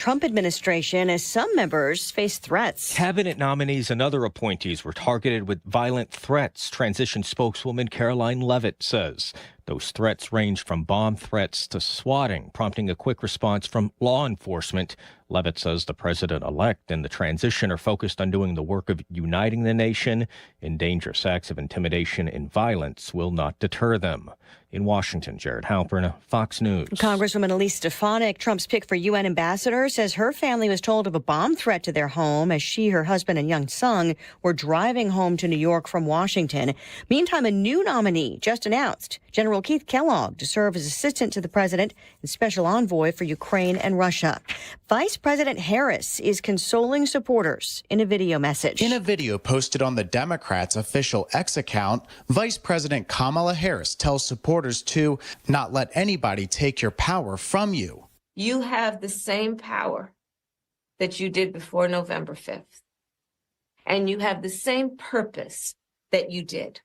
Trump administration as some members face threats. Cabinet nominees and other appointees were targeted with violent threats, transition spokeswoman Caroline Leavitt says. Those threats ranged from bomb threats to swatting, prompting a quick response from law enforcement. Leavitt says the president-elect and the transition are focused on doing the work of uniting the nation, and dangerous acts of intimidation and violence will not deter them. In Washington, Jared Halpern, Fox News. Congresswoman Elise Stefanik, Trump's pick for UN ambassador, says her family was told of a bomb threat to their home as she, her husband, and young son were driving home to New York from Washington. Meantime, a new nominee just announced, General Keith Kellogg, to serve as assistant to the president and special envoy for Ukraine and Russia. Vice President Harris is consoling supporters in a video message. In a video posted on the Democrats' official X account, Vice President Kamala Harris tells supporters to not let anybody take your power from you. You have the same power that you did before November 5th. And you have the same purpose that you did.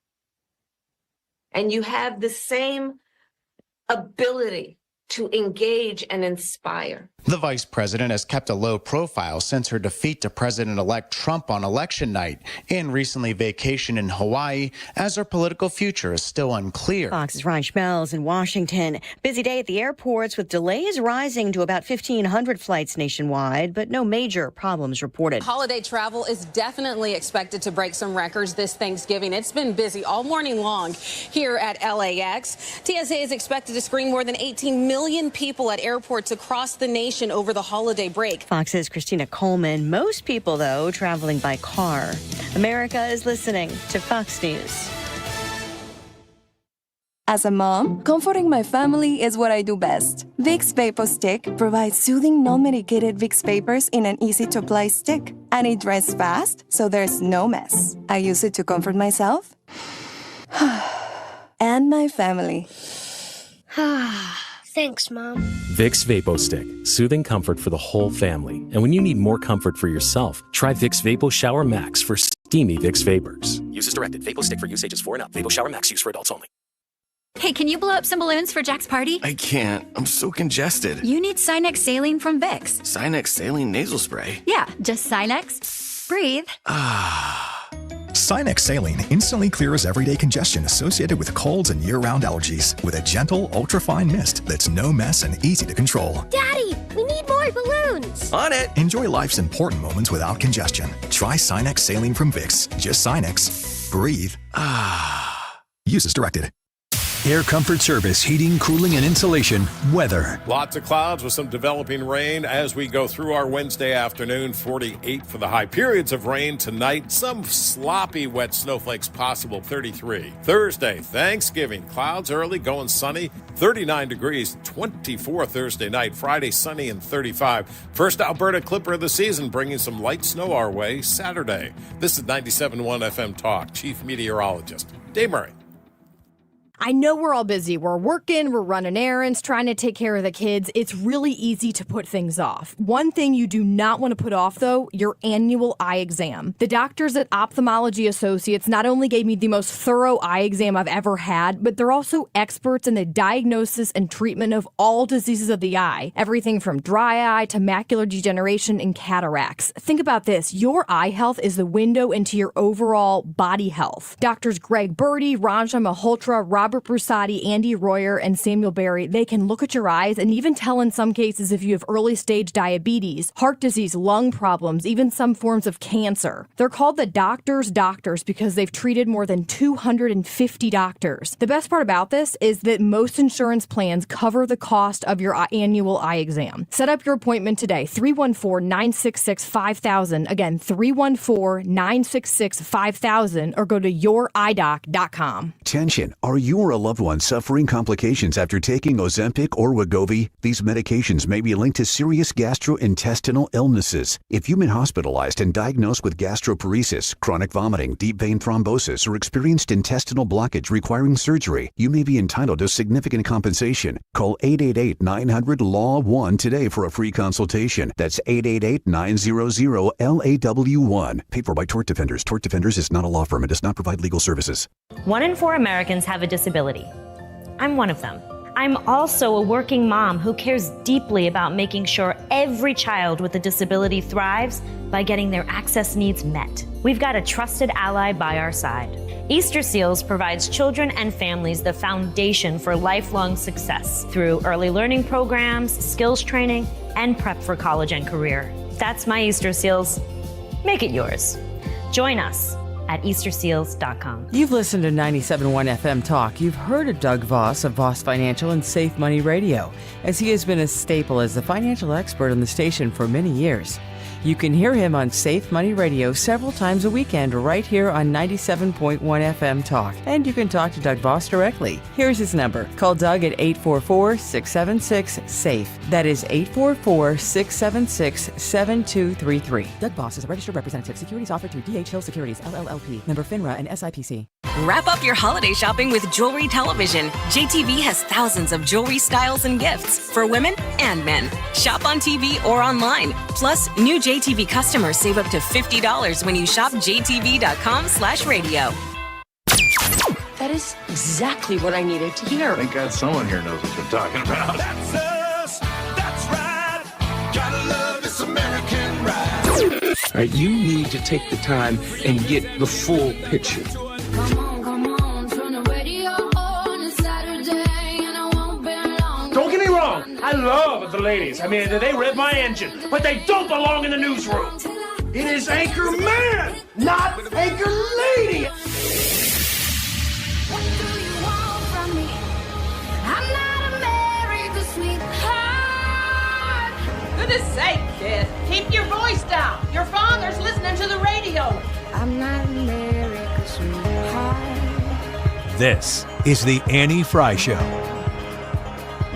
And you have the same ability to engage and inspire. The vice president has kept a low profile since her defeat to President-elect Trump on election night and recently vacationed in Hawaii as her political future is still unclear. Fox's Ryan Schmelz in Washington. Busy day at the airports with delays rising to about 1,500 flights nationwide, but no major problems reported. Holiday travel is definitely expected to break some records this Thanksgiving. It's been busy all morning long here at LAX. TSA is expected to screen more than 18 million people at airports across the nation over the holiday break. Fox's Christina Coleman. Most people, though, traveling by car. America is listening to Fox News. As a mom, comforting my family is what I do best. Vicks VapoStick provides soothing, non-medicated Vicks vapors in an easy-to-apply stick. And it dries fast, so there's no mess. I use it to comfort myself and my family. Thanks, Mom. Vicks VapoStick, soothing comfort for the whole family. And when you need more comfort for yourself, try Vicks Vapo Shower Max for steamy Vicks vapors. Use as directed. VapoStick for use ages 4 and up. Vapo Shower Max use for adults only. Hey, can you blow up some balloons for Jack's party? I can't. I'm so congested. You need Sinex Saline from Vicks. Sinex Saline Nasal Spray? Yeah, just Sinex. Breathe. Sinex Saline instantly clears everyday congestion associated with colds and year-round allergies with a gentle, ultra-fine mist that's no mess and easy to control. Daddy, we need more balloons. On it. Enjoy life's important moments without congestion. Try Sinex Saline from Vicks. Just Sinex. Breathe. Use as directed. Air Comfort Service, heating, cooling, and insulation. Weather. Lots of clouds with some developing rain as we go through our Wednesday afternoon. 48 for the high. Periods of rain tonight. Some sloppy wet snowflakes possible. 33. Thursday, Thanksgiving. Clouds early, going sunny. 39 degrees. 24 Thursday night. Friday, sunny and 35. First Alberta Clipper of the season, bringing some light snow our way Saturday. This is 97.1 FM Talk. Chief Meteorologist Dave Murray. I know we're all busy. We're working, we're running errands, trying to take care of the kids. It's really easy to put things off. One thing you do not want to put off, though, your annual eye exam. The doctors at Ophthalmology Associates not only gave me the most thorough eye exam I've ever had, but they're also experts in the diagnosis and treatment of all diseases of the eye. Everything from dry eye to macular degeneration and cataracts. Think about this. Your eye health is the window into your overall body health. Doctors Greg Birdie, Ranja Malhotra, Robert Brusati, Andy Royer, and Samuel Berry, they can look at your eyes and even tell in some cases if you have early stage diabetes, heart disease, lung problems, even some forms of cancer. They're called the doctors' doctors because they've treated more than 250 doctors. The best part about this is that most insurance plans cover the cost of your annual eye exam. Set up your appointment today, 314-966-5000. Again, 314-966-5000, or go to youridoc.com. Tension. Are you or a loved one suffering complications after taking Ozempic or Wegovy? These medications may be linked to serious gastrointestinal illnesses. If you've been hospitalized and diagnosed with gastroparesis, chronic vomiting, deep vein thrombosis, or experienced intestinal blockage requiring surgery, you may be entitled to significant compensation. Call 888-900-LAW-1 today for a free consultation. That's 888-900-LAW1. Paid for by Tort Defenders. Tort Defenders is not a law firm and does not provide legal services. 1 in 4 Americans have a disability. I'm one of them. I'm also a working mom who cares deeply about making sure every child with a disability thrives by getting their access needs met. We've got a trusted ally by our side. Easter Seals provides children and families the foundation for lifelong success through early learning programs, skills training, and prep for college and career. That's my Easter Seals. Make it yours. Join us at easterseals.com. You've listened to 97.1 FM Talk. You've heard of Doug Voss of Voss Financial and Safe Money Radio, as he has been a staple as the financial expert on the station for many years. You can hear him on Safe Money Radio several times a weekend right here on 97.1 FM Talk. And you can talk to Doug Voss directly. Here's his number. Call Doug at 844-676-SAFE. That is 844-676-7233. Doug Voss is a registered representative. Securities offered through D.H. Hill Securities, LLLP. Member FINRA and SIPC. Wrap up your holiday shopping with Jewelry Television. JTV has thousands of jewelry styles and gifts for women and men. Shop on TV or online. Plus, new JTV customers save up to $50 when you shop jtv.com/radio. That is exactly what I needed to hear. Thank God someone here knows what they're talking about. That's us. That's right. Gotta love this American ride. All right, you need to take the time and get the full picture. Come on, turn the radio on. It's Saturday and I won't be long. Don't get me wrong, I love the ladies. I mean, they rev my engine, but they don't belong in the newsroom. It is Anchor Man, not Anchor Lady. What do you want from me? I'm not America's sweetheart. Goodness sake, kid. Keep your voice down. Your father's listening to the radio. I'm not America's sweetheart. This is the Annie Frey Show.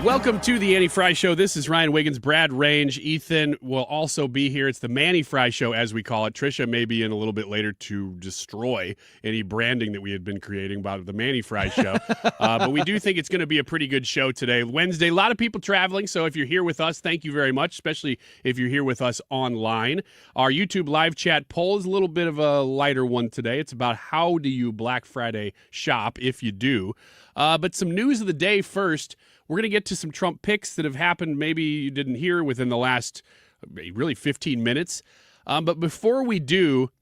Welcome to the Annie Frey Show. This is Ryan Wiggins, Brad Range. Ethan will also be here. It's the Mannie Frey Show, as we call it. Trisha may be in a little bit later to destroy any branding that we had been creating about the Mannie Frey Show. But we do think it's going to be a pretty good show today. Wednesday, a lot of people traveling, so if you're here with us, thank you very much, especially if you're here with us online. Our YouTube live chat poll is a little bit of a lighter one today. It's about how do you Black Friday shop, if you do. But some news of the day first. We're going to get to some Trump picks that have happened maybe you didn't hear within the last really 15 minutes. But before we do,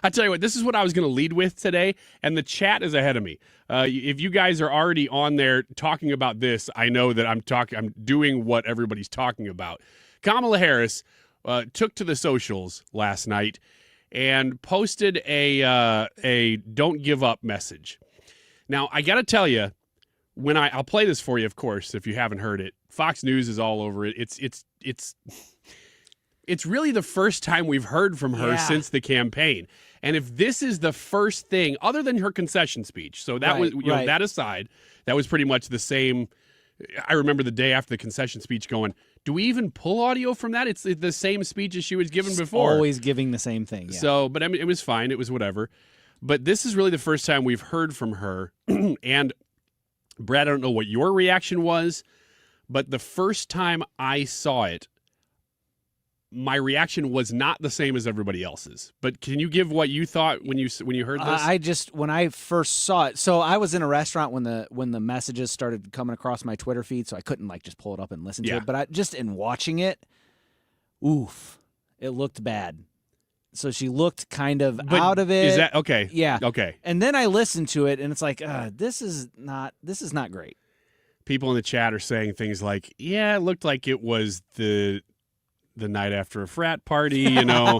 I tell you what, this is what I was going to lead with today, and the chat is ahead of me. If you guys are already on there talking about this, I know that I'm doing what everybody's talking about. Kamala Harris took to the socials last night and posted a don't give up message. Now, I got to tell you, I'll play this for you, of course, if you haven't heard it. Fox News is all over it. It's really the first time we've heard from her since the campaign. And if this is the first thing, other than her concession speech, so that was that aside, that was pretty much the same. I remember the day after the concession speech going, do we even pull audio from that? It's the same speech as she was given before. Always giving the same thing. Yeah. So, but I mean, it was fine. It was whatever. But this is really the first time we've heard from her. And Brad, I don't know what your reaction was, but the first time I saw it, my reaction was not the same as everybody else's. But can you give what you thought when you heard this? When I first saw it, so I was in a restaurant when the messages started coming across my Twitter feed, so I couldn't just pull it up and listen to it. But just in watching it, oof, it looked bad. So she looked kind of out of it. Is that okay? Yeah. Okay. And then I listened to it, and it's like, this is not great. People in the chat are saying things like, "Yeah, it looked like it was the night after a frat party." You know,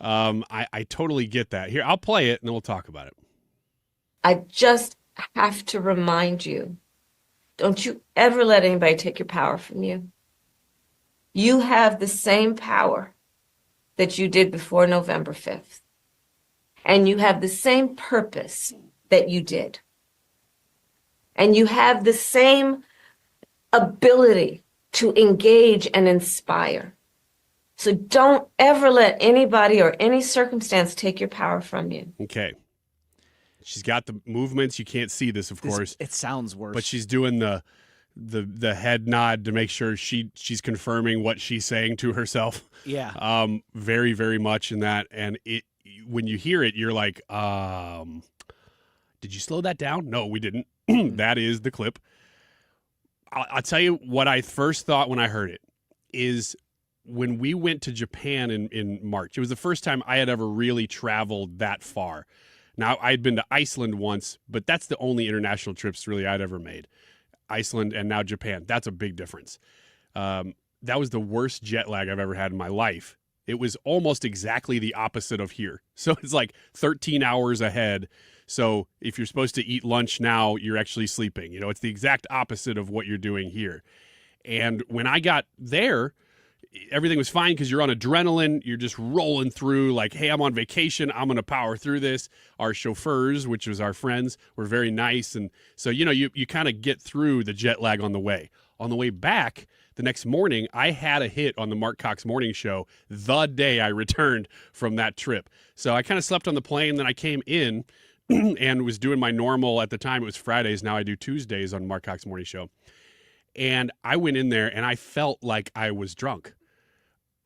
I totally get that. Here, I'll play it, and then we'll talk about it. I just have to remind you, don't you ever let anybody take your power from you. You have the same power that you did before November 5th. And you have the same purpose that you did. And you have the same ability to engage and inspire. So don't ever let anybody or any circumstance take your power from you. Okay. She's got the movements. You can't see this, of course. It sounds worse. But she's doing the head nod to make sure she's confirming what she's saying to herself. Yeah. Very, very much in that. And when you hear it, you're like, did you slow that down? No, we didn't. That is the clip. I'll tell you what I first thought when I heard it is when we went to Japan in March. It was the first time I had ever really traveled that far. Now, I'd been to Iceland once, but that's the only international trips really I'd ever made. Iceland and now Japan. That's a big difference. That was the worst jet lag I've ever had in my life. It was almost exactly the opposite of here. So it's like 13 hours ahead. So if you're supposed to eat lunch now, you're actually sleeping. You know, it's the exact opposite of what you're doing here. And when I got there, everything was fine because you're on adrenaline. You're just rolling through like, hey, I'm on vacation. I'm going to power through this. Our chauffeurs, which was our friends, were very nice. And so, you know, you kind of get through the jet lag on the way. On the way back, the next morning, I had a hit on the Mark Cox Morning Show the day I returned from that trip. So I kind of slept on the plane. Then I came in and was doing my normal, at the time it was Fridays. Now I do Tuesdays on Mark Cox Morning Show. And I went in there and I felt like I was drunk.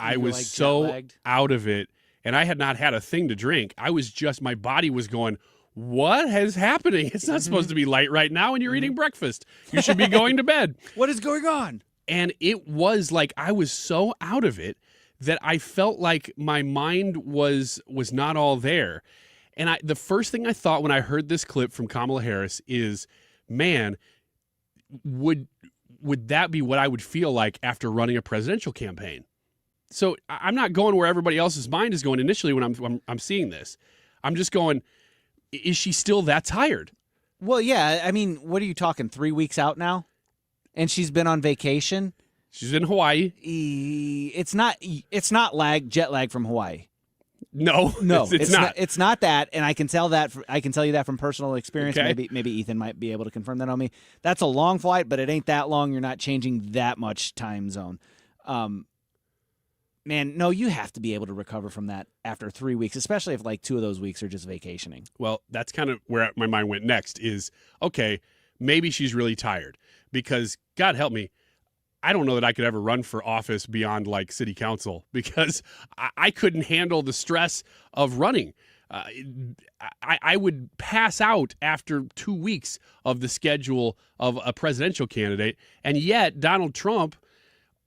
I was like so out of it, and I had not had a thing to drink. I was just, my body was going, what is happening? It's not supposed to be light right now, and you're eating breakfast. You should be going to bed. What is going on? And it was like I was so out of it that I felt like my mind was not all there. And the first thing I thought when I heard this clip from Kamala Harris is, man, would that be what I would feel like after running a presidential campaign? So I'm not going where everybody else's mind is going initially when I'm seeing this. I'm just going, is she still that tired? Well, yeah. I mean, what are you talking, 3 weeks out now? And she's been on vacation? She's in Hawaii. It's not jet lag from Hawaii. No, it's not. It's not that, and I can tell you that from personal experience. Okay. Maybe Ethan might be able to confirm that on me. That's a long flight, but it ain't that long. You're not changing that much time zone. Man, no, you have to be able to recover from that after 3 weeks, especially if like 2 of those weeks are just vacationing. Well, that's kind of where my mind went next is, okay, maybe she's really tired because, God help me, I don't know that I could ever run for office beyond like city council because I couldn't handle the stress of running. I would pass out after 2 weeks of the schedule of a presidential candidate, and yet Donald Trump,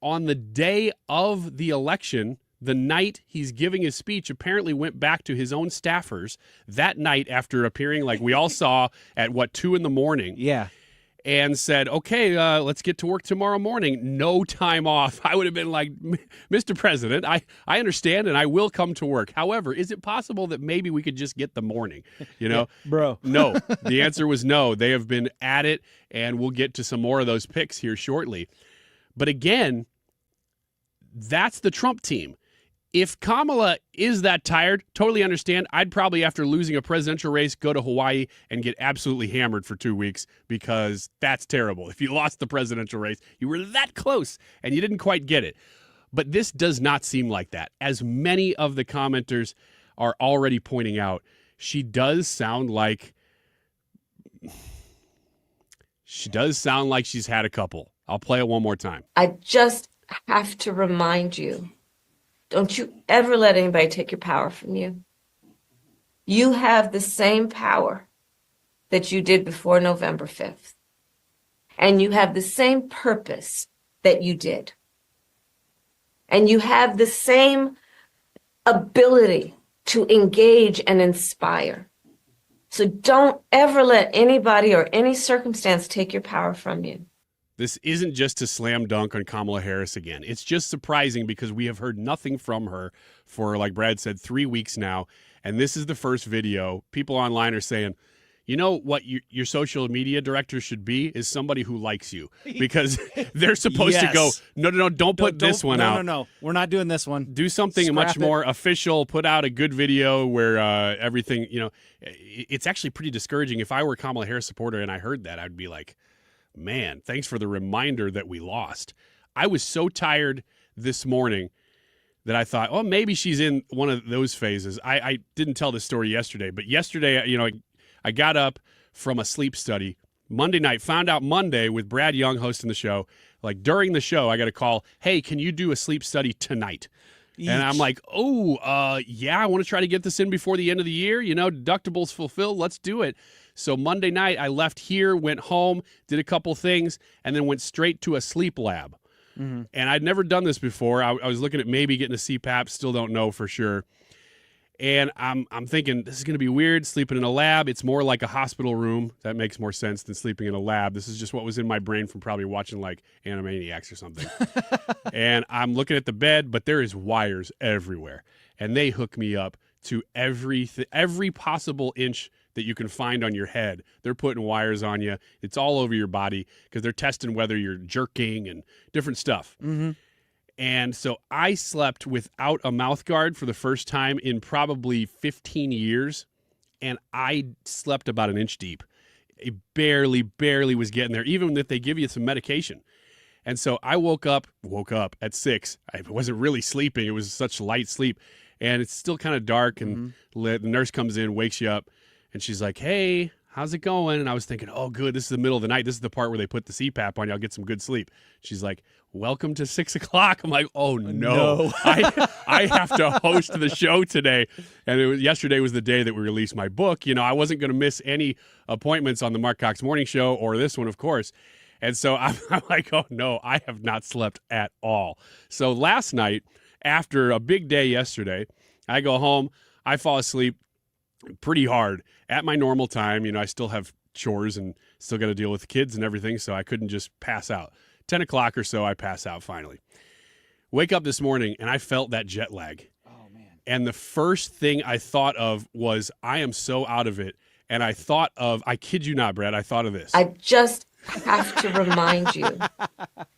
on the day of the election, the night he's giving his speech, apparently went back to his own staffers that night after appearing, like we all saw, at 2 a.m. Yeah. And said, okay, let's get to work tomorrow morning. No time off. I would have been like, Mr. President, I understand and I will come to work. However, is it possible that maybe we could just get the morning? You know? Yeah, bro. No. The answer was no. They have been at it, and we'll get to some more of those picks here shortly. But again, that's the Trump team. If Kamala is that tired, totally understand. I'd probably, after losing a presidential race, go to Hawaii and get absolutely hammered for 2 weeks because that's terrible. If you lost the presidential race, you were that close and you didn't quite get it. But this does not seem like that. As many of the commenters are already pointing out, she does sound like she's had a couple. I'll play it one more time. I just have to remind you, don't you ever let anybody take your power from you. You have the same power that you did before November 5th. And you have the same purpose that you did. And you have the same ability to engage and inspire. So don't ever let anybody or any circumstance take your power from you. This isn't just to slam dunk on Kamala Harris again. It's just surprising because we have heard nothing from her for, like Brad said, 3 weeks now. And this is the first video. People online are saying, you know what your social media director should be is somebody who likes you, because they're supposed to go, no, don't put this one out. No, we're not doing this one. Do something much more official. Put out a good video where everything, it's actually pretty discouraging. If I were a Kamala Harris supporter and I heard that, I'd be like, man, thanks for the reminder that we lost. I was so tired this morning that I thought, oh, maybe she's in one of those phases. I didn't tell this story yesterday, but yesterday, I got up from a sleep study Monday night, found out Monday with Brad Young hosting the show. Like during the show, I got a call, hey, can you do a sleep study tonight? Each. And I'm like, yeah, I want to try to get this in before the end of the year. Deductibles fulfilled. Let's do it. So Monday night, I left here, went home, did a couple things, and then went straight to a sleep lab. Mm-hmm. And I'd never done this before. I was looking at maybe getting a CPAP, still don't know for sure. And I'm thinking, this is going to be weird, sleeping in a lab. It's more like a hospital room. That makes more sense than sleeping in a lab. This is just what was in my brain from probably watching like Animaniacs or something. And I'm looking at the bed, but there is wires everywhere. And they hook me up to every possible inch that you can find on your head. They're putting wires on you. It's all over your body because they're testing whether you're jerking and different stuff. Mm-hmm. And so I slept without a mouth guard for the first time in probably 15 years, and I slept about an inch deep. It barely was getting there, even if they give you some medication. And so I woke up at 6. I wasn't really sleeping. It was such light sleep, and it's still kind of dark, and the nurse comes in, wakes you up, and she's like, hey, how's it going? And I was thinking, oh, good, this is the middle of the night. This is the part where they put the CPAP on you. I'll get some good sleep. She's like, welcome to 6 o'clock. I'm like, oh, no. I have to host the show today. And yesterday was the day that we released my book. You know, I wasn't going to miss any appointments on the Mark Cox Morning Show or this one, of course. And so I'm like, oh, no, I have not slept at all. So last night, after a big day yesterday, I go home, I fall asleep pretty hard at my normal time. You know, I still have chores and still got to deal with the kids and everything, so I couldn't just pass out. 10 o'clock or so, I pass out finally. Wake up this morning, and I felt that jet lag. Oh, man. And the first thing I thought of was, I am so out of it. And I thought of, I kid you not, Brad, I thought of this. I just have to remind you,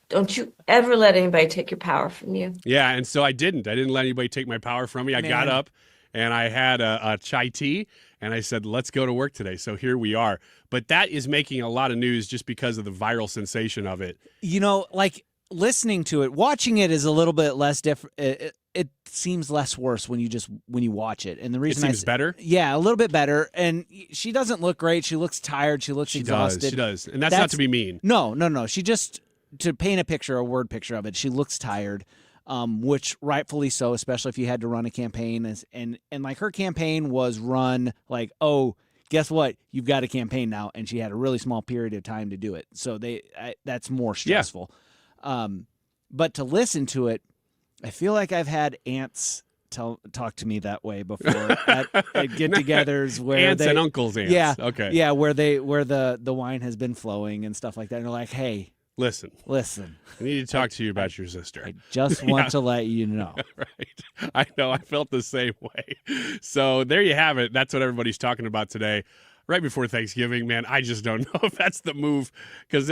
don't you ever let anybody take your power from you. Yeah, and so I didn't. I didn't let anybody take my power from me. I got up, and I had a chai tea, and I said, let's go to work today. So here we are. But that is making a lot of news just because of the viral sensation of it. You know, like listening to it, watching it is a little bit less different. It seems less worse when you watch it. And the reason it seems better? Yeah, a little bit better. And she doesn't look great. She looks tired. She looks exhausted. She does. And that's not to be mean. No. She just, to paint a word picture of it, she looks tired. Which rightfully so, especially if you had to run a campaign. And like her campaign was run like, oh, guess what? You've got a campaign now. And she had a really small period of time to do it. So that's more stressful. Yeah. But to listen to it, I feel like I've had aunts talk to me that way before at get-togethers where aunts and uncles aunts. Yeah. Okay. Yeah, where the wine has been flowing and stuff like that. And they're like, hey, Listen. I need to talk to you about your sister. I just want to let you know. Right. I know. I felt the same way. So there you have it. That's what everybody's talking about today. Right before Thanksgiving, man, I just don't know if that's the move. Because,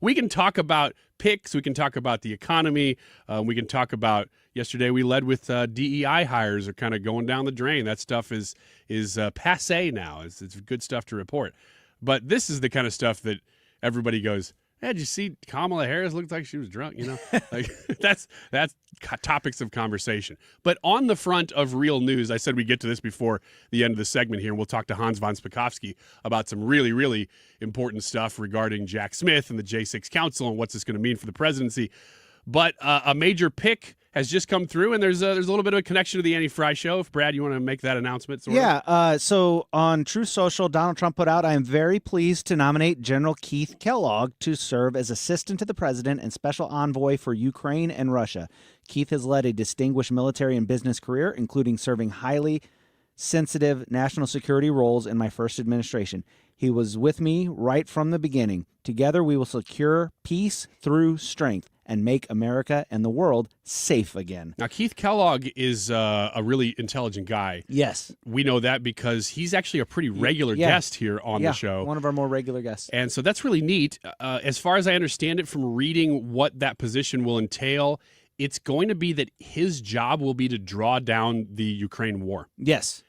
we can talk about picks. We can talk about the economy. We can talk about, yesterday we led with DEI hires are kind of going down the drain. That stuff is passe now. It's good stuff to report. But this is the kind of stuff that everybody goes, hey, did you see Kamala Harris? Looked like she was drunk, Like that's topics of conversation. But on the front of real news, I said we get to this before the end of the segment here, and we'll talk to Hans von Spakovsky about some really, really important stuff regarding Jack Smith and the J6 Council and what's this going to mean for the presidency. But a major pick has just come through, and there's a little bit of a connection to the Annie Frey Show. If Brad, you want to make that announcement? So on Truth Social, Donald Trump put out, I am very pleased to nominate General Keith Kellogg to serve as assistant to the president and special envoy for Ukraine and Russia. Keith has led a distinguished military and business career, including serving highly sensitive national security roles in my first administration. He was with me right from the beginning. Together, we will secure peace through strength and make America and the world safe again. Now, Keith Kellogg is a really intelligent guy. Yes. We know that because he's actually a pretty regular guest here on the show. One of our more regular guests. And so that's really neat. As far as I understand it from reading what that position will entail, it's going to be that his job will be to draw down the Ukraine war. Yes.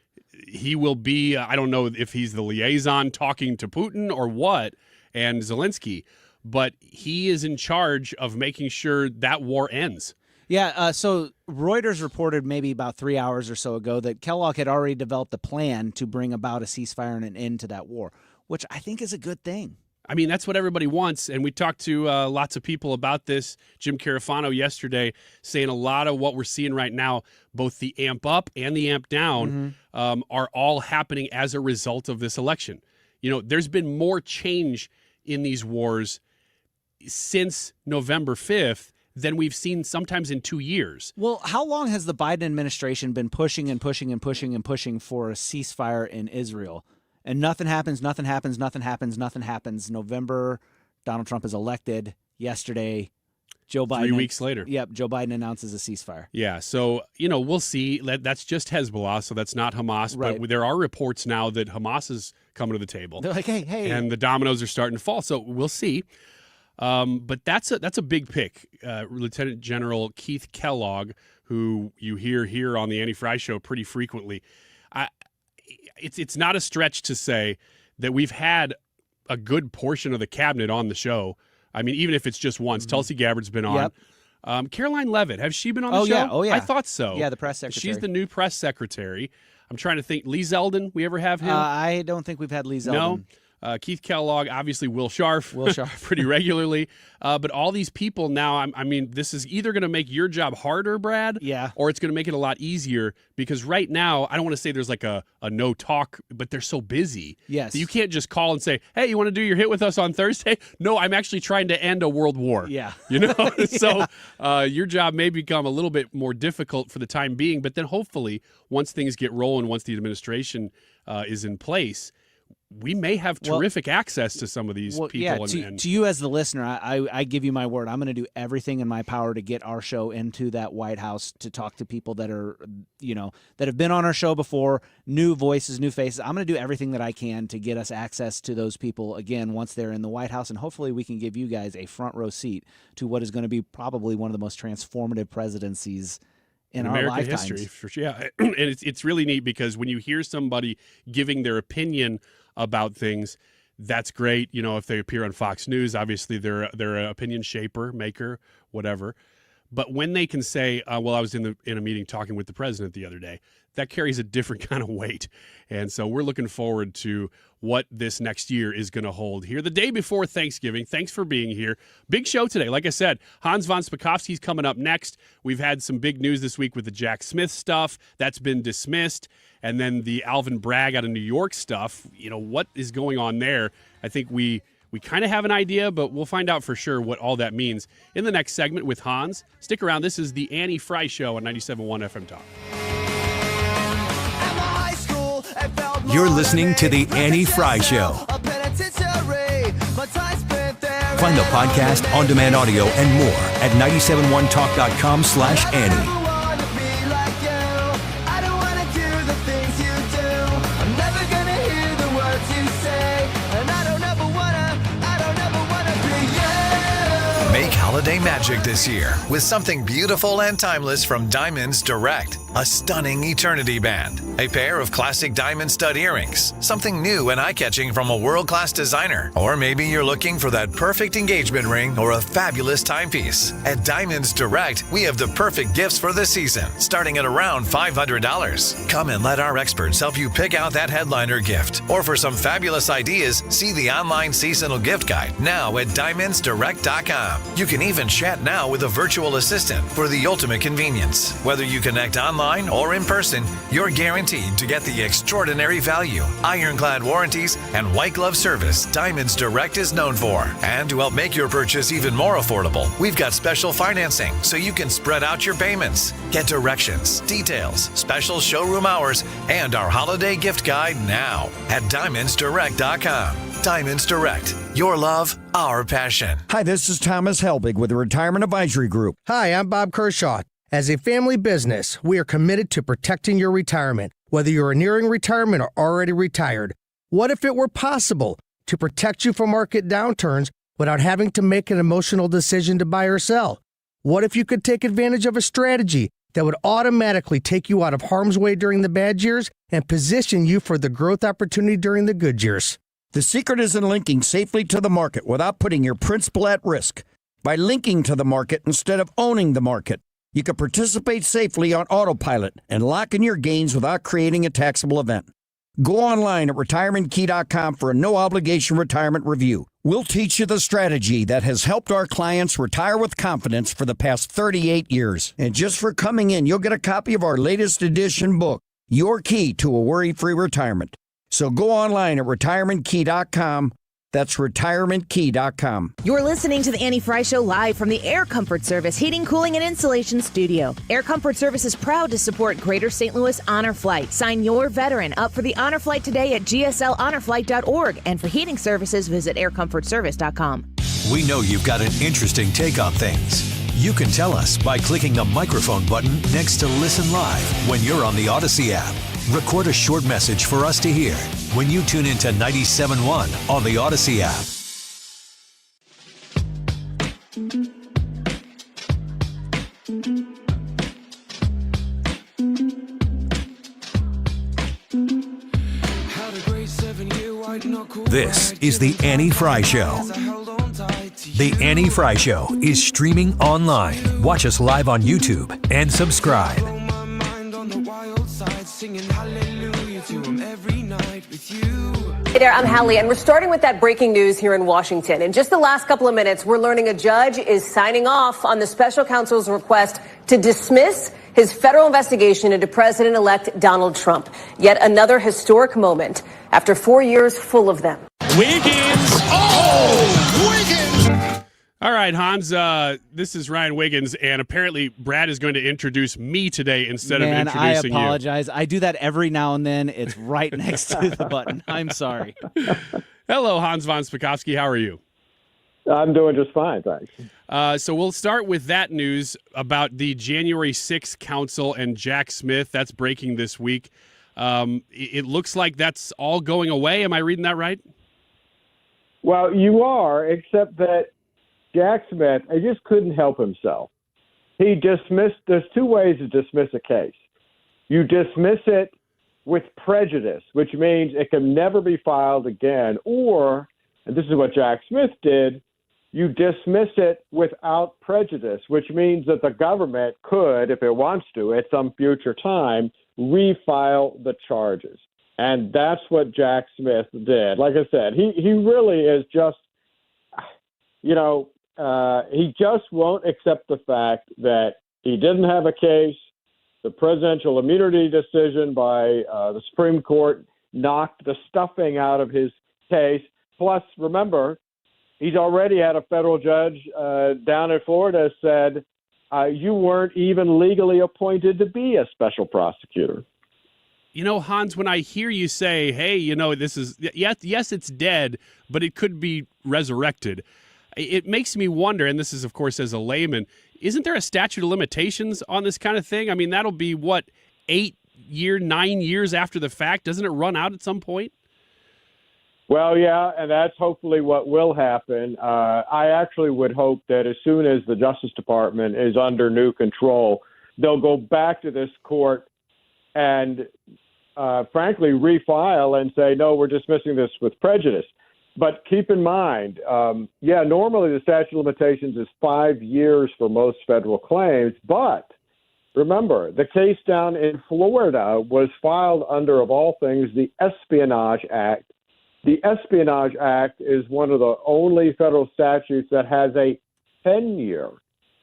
He will be, I don't know if he's the liaison talking to Putin or what, and Zelensky, but he is in charge of making sure that war ends. Yeah, so Reuters reported maybe about 3 hours or so ago that Kellogg had already developed a plan to bring about a ceasefire and an end to that war, which I think is a good thing. I mean, that's what everybody wants, and we talked to lots of people about this. Jim Carafano yesterday saying a lot of what we're seeing right now, both the amp up and the amp down, are all happening as a result of this election. there's been more change in these wars since November 5th than we've seen sometimes in 2 years. Well, how long has the Biden administration been pushing and pushing and pushing and pushing for a ceasefire in Israel? And nothing happens. November, Donald Trump is elected. Yesterday, Joe Biden. 3 weeks later. Yep, Joe Biden announces a ceasefire. Yeah, so, we'll see. That's just Hezbollah, so that's not Hamas. Right. But there are reports now that Hamas is coming to the table. They're like, hey. And the dominoes are starting to fall, so we'll see. But that's a big pick. Lieutenant General Keith Kellogg, who you hear here on the Annie Frey Show pretty frequently. It's not a stretch to say that we've had a good portion of the cabinet on the show. I mean, even if it's just once. Tulsi Gabbard's been on. Yep. Caroline Leavitt, has she been on the show? Yeah. Oh, yeah. I thought so. Yeah, the press secretary. She's the new press secretary. I'm trying to think. Lee Zeldin, we ever have him? I don't think we've had Lee Zeldin. No. Keith Kellogg, obviously Will Scharf pretty regularly. But all these people now, I mean, this is either going to make your job harder, Brad, or it's going to make it a lot easier because right now, I don't want to say there's like a no talk, but they're so busy. Yes. That you can't just call and say, hey, you want to do your hit with us on Thursday? No, I'm actually trying to end a world war. Yeah. So your job may become a little bit more difficult for the time being, but then hopefully once things get rolling, once the administration is in place, we may have terrific access to some of these people. Yeah, to you as the listener, I give you my word. I'm going to do everything in my power to get our show into that White House to talk to people that are, that have been on our show before, new voices, new faces. I'm going to do everything that I can to get us access to those people, again, once they're in the White House. And hopefully we can give you guys a front row seat to what is going to be probably one of the most transformative presidencies in our American lifetimes. history. For sure. Yeah. And it's really neat because when you hear somebody giving their opinion about things, that's great. If they appear on Fox News, obviously they're an opinion shaper, maker, whatever. But when they can say, well, I was in a meeting talking with the president the other day, that carries a different kind of weight. And so we're looking forward to what this next year is going to hold here the day before Thanksgiving. Thanks for being here. Big show today. Like I said, Hans von Spakovsky's coming up next. We've had some big news this week with the Jack Smith stuff. That's been dismissed. And then the Alvin Bragg out of New York stuff. What is going on there? I think we kind of have an idea, but we'll find out for sure what all that means in the next segment with Hans. Stick around. This is the Annie Frey Show on 97.1 FM Talk. You're listening to the Annie Frey Show. Find the podcast, on-demand audio, and more at 971talk.com/Annie. Make holiday magic this year with something beautiful and timeless from Diamonds Direct. A stunning eternity band, a pair of classic diamond stud earrings, something new and eye-catching from a world-class designer, or maybe you're looking for that perfect engagement ring or a fabulous timepiece. At Diamonds Direct, we have the perfect gifts for the season, starting at around $500. Come and let our experts help you pick out that headliner gift, or for some fabulous ideas, see the online seasonal gift guide now at diamondsdirect.com. You can even chat now with a virtual assistant for the ultimate convenience. Whether you connect online or in person, you're guaranteed to get the extraordinary value, ironclad warranties, and white glove service Diamonds Direct is known for. And to help make your purchase even more affordable, we've got special financing so you can spread out your payments. Get directions, details, special showroom hours, and our holiday gift guide now at diamondsdirect.com. Diamonds Direct. Your love, our passion. Hi, this is Thomas Helbig with the Retirement Advisory Group. Hi, I'm Bob Kershaw. As a family business, we are committed to protecting your retirement, whether you're nearing retirement or already retired. What if it were possible to protect you from market downturns without having to make an emotional decision to buy or sell? What if you could take advantage of a strategy that would automatically take you out of harm's way during the bad years and position you for the growth opportunity during the good years? The secret is in linking safely to the market without putting your principal at risk. By linking to the market instead of owning the market, you can participate safely on autopilot and lock in your gains without creating a taxable event. Go online at retirementkey.com for a no-obligation retirement review. We'll teach you the strategy that has helped our clients retire with confidence for the past 38 years. And just for coming in, you'll get a copy of our latest edition book, Your Key to a Worry-Free Retirement. So go online at retirementkey.com. That's retirementkey.com. You're listening to the Annie Frey Show live from the Air Comfort Service Heating, Cooling, and Insulation Studio. Air Comfort Service is proud to support Greater St. Louis Honor Flight. Sign your veteran up for the Honor Flight today at gslhonorflight.org. And for heating services, visit aircomfortservice.com. We know you've got an interesting take on things. You can tell us by clicking the microphone button next to Listen Live when you're on the Odyssey app. Record a short message for us to hear when you tune into 97.1 on the Odyssey app. This is the Annie Frey Show. The Annie Frey Show is streaming online. Watch us live on YouTube and subscribe. Hey there, I'm Hallie, and we're starting with that breaking news here in Washington. In just the last couple of minutes, we're learning a judge is signing off on the special counsel's request to dismiss his federal investigation into President-elect Donald Trump. Yet another historic moment after 4 years full of them. Wiggins! Oh! Wiggins! All right, Hans, this is Ryan Wiggins, and apparently Brad is going to introduce me today instead of introducing you. I apologize. I do that every now and then. It's right next to the button. I'm sorry. Hello, Hans von Spakovsky. How are you? I'm doing just fine, thanks. So we'll start with that news about the January 6th Council and Jack Smith. That's breaking this week. It looks like that's all going away. Am I reading that right? Well, you are, except that Jack Smith, he just couldn't help himself. He dismissed, there's two ways to dismiss a case. You dismiss it with prejudice, which means it can never be filed again, or, and this is what Jack Smith did, you dismiss it without prejudice, which means that the government could, if it wants to, at some future time, refile the charges. And that's what Jack Smith did. Like I said, he really is just, he just won't accept the fact that he didn't have a case. The presidential immunity decision by the Supreme Court knocked the stuffing out of his case. Plus, remember, he's already had a federal judge down in Florida said, you weren't even legally appointed to be a special prosecutor. You know, Hans, when I hear you say, hey, this is, yes, it's dead, but it could be resurrected. It makes me wonder, and this is, of course, as a layman, isn't there a statute of limitations on this kind of thing? I mean, that'll be, 9 years after the fact? Doesn't it run out at some point? Well, yeah, and that's hopefully what will happen. I actually would hope that as soon as the Justice Department is under new control, they'll go back to this court and, frankly, refile and say, no, we're dismissing this with prejudice. But keep in mind, normally the statute of limitations is 5 years for most federal claims. But remember, the case down in Florida was filed under, of all things, the Espionage Act. The Espionage Act is one of the only federal statutes that has a 10-year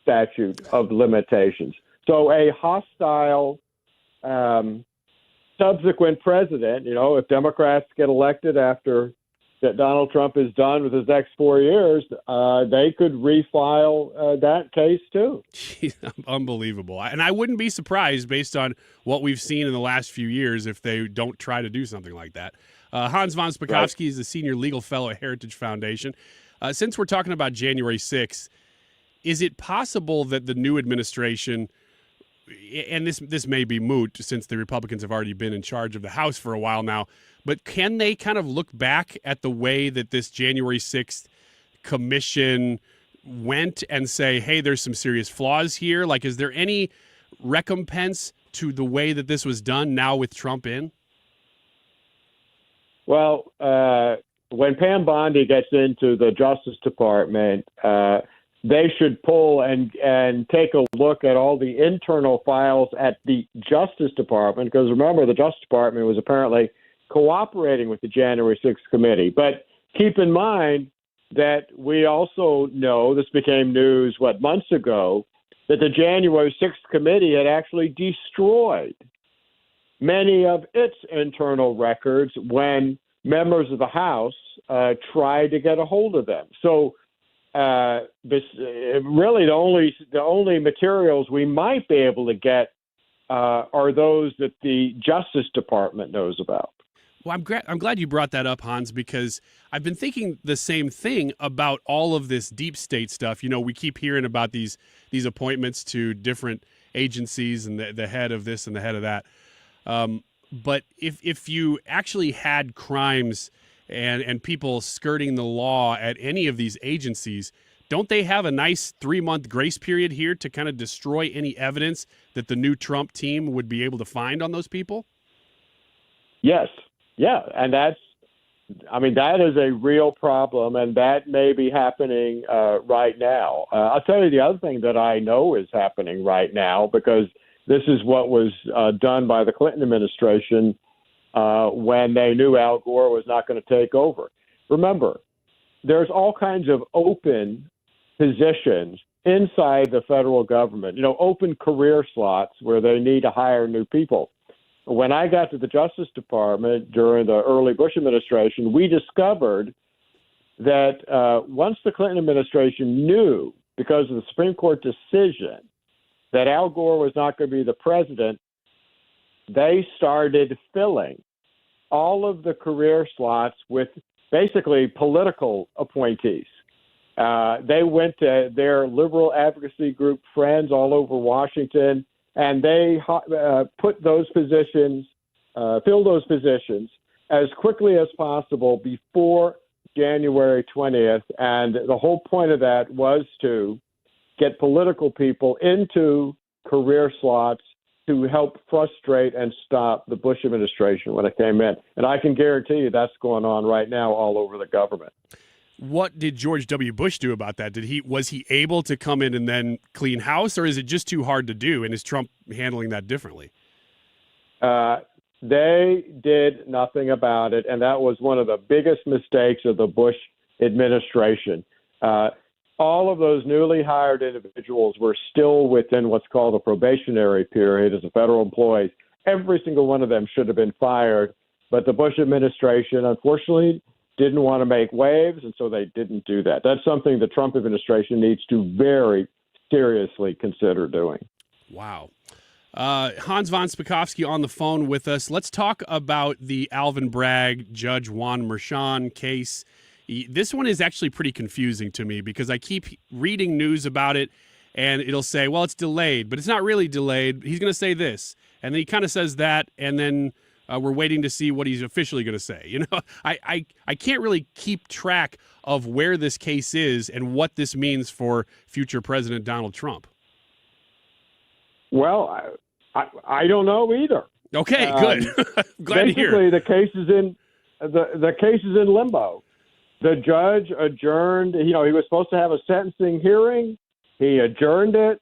statute of limitations. So a hostile subsequent president, if Democrats get elected after that Donald Trump is done with his next 4 years, they could refile that case too. Unbelievable. And I wouldn't be surprised based on what we've seen in the last few years if they don't try to do something like that. Hans von Spakovsky is the senior legal fellow at Heritage Foundation. Since we're talking about January 6th, is it possible that the new administration, and this may be moot since the Republicans have already been in charge of the House for a while now, but can they kind of look back at the way that this January 6th commission went and say, hey, there's some serious flaws here? Like, is there any recompense to the way that this was done now with Trump in? Well, when Pam Bondi gets into the Justice Department, they should pull and take a look at all the internal files at the Justice Department, because remember, the Justice Department was apparently cooperating with the January 6th committee. But keep in mind that we also know, this became news, months ago, that the January 6th committee had actually destroyed many of its internal records when members of the House tried to get a hold of them. So really the only materials we might be able to get are those that the Justice Department knows about. Well, I'm glad you brought that up, Hans, because I've been thinking the same thing about all of this deep state stuff. You know, we keep hearing about these appointments to different agencies and the head of this and the head of that. But if you actually had crimes and people skirting the law at any of these agencies, don't they have a nice 3-month grace period here to kind of destroy any evidence that the new Trump team would be able to find on those people? Yes. Yeah. And that is a real problem, and that may be happening right now. I'll tell you the other thing that I know is happening right now, because this is what was done by the Clinton administration when they knew Al Gore was not going to take over. Remember, there's all kinds of open positions inside the federal government, open career slots where they need to hire new people. When I got to the Justice Department during the early Bush administration, we discovered that once the Clinton administration knew, because of the Supreme Court decision, that Al Gore was not going to be the president, they started filling all of the career slots with basically political appointees. They went to their liberal advocacy group friends all over Washington, and they put those positions, fill those positions as quickly as possible before January 20th. And the whole point of that was to get political people into career slots to help frustrate and stop the Bush administration when it came in. And I can guarantee you that's going on right now all over the government. What did George W. Bush do about that? Was he able to come in and then clean house, or is it just too hard to do? And is Trump handling that differently? They did nothing about it, and that was one of the biggest mistakes of the Bush administration. All of those newly hired individuals were still within what's called a probationary period as a federal employees. Every single one of them should have been fired, but the Bush administration, unfortunately, didn't want to make waves, and so they didn't do that. That's something the Trump administration needs to very seriously consider doing. Wow. Hans von Spakovsky on the phone with us. Let's talk about the Alvin Bragg, Judge Juan Merchan case. This one is actually pretty confusing to me because I keep reading news about it, and it'll say, well, it's delayed, but it's not really delayed. He's going to say this, and then he kind of says that, and then we're waiting to see what he's officially going to say. I can't really keep track of where this case is and what this means for future President Donald Trump. Well, I don't know either. Okay, good. Glad to hear. Basically, the case is in limbo. The judge adjourned. He was supposed to have a sentencing hearing. He adjourned it.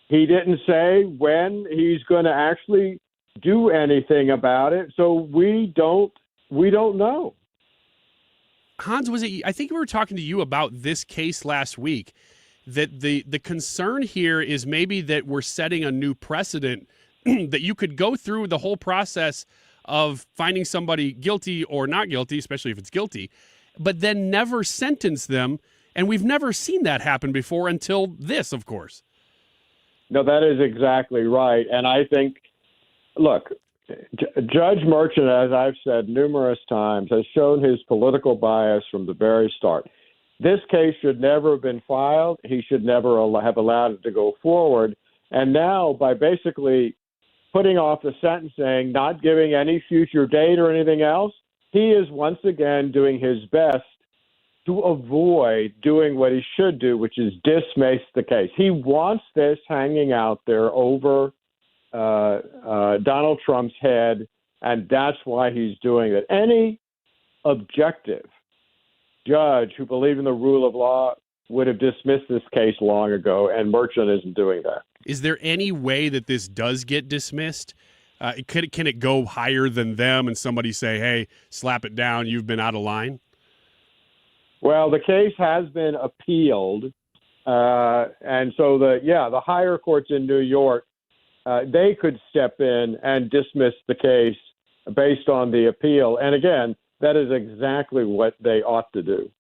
He didn't say when he's going to actually do anything about it, so we don't know. Hans, I think we were talking to you about this case last week, that the concern here is maybe that we're setting a new precedent that you could go through the whole process of finding somebody guilty or not guilty, especially if it's guilty, but then never sentence them, and we've never seen that happen before until this, of course. No, that is exactly right, and I think, look, Judge Merchan, as I've said numerous times, has shown his political bias from the very start. This case should never have been filed. He should never have allowed it to go forward. And now, by basically putting off the sentencing, not giving any future date or anything else, he is once again doing his best to avoid doing what he should do, which is dismiss the case. He wants this hanging out there over Donald Trump's head, and that's why he's doing it. Any objective judge who believed in the rule of law would have dismissed this case long ago, and Merchan isn't doing that. Is there any way that this does get dismissed? Can it go higher than them and somebody say, hey, slap it down, you've been out of line? Well, the case has been appealed, and so the higher courts in New York they could step in and dismiss the case based on the appeal. And again, that is exactly what they ought to do.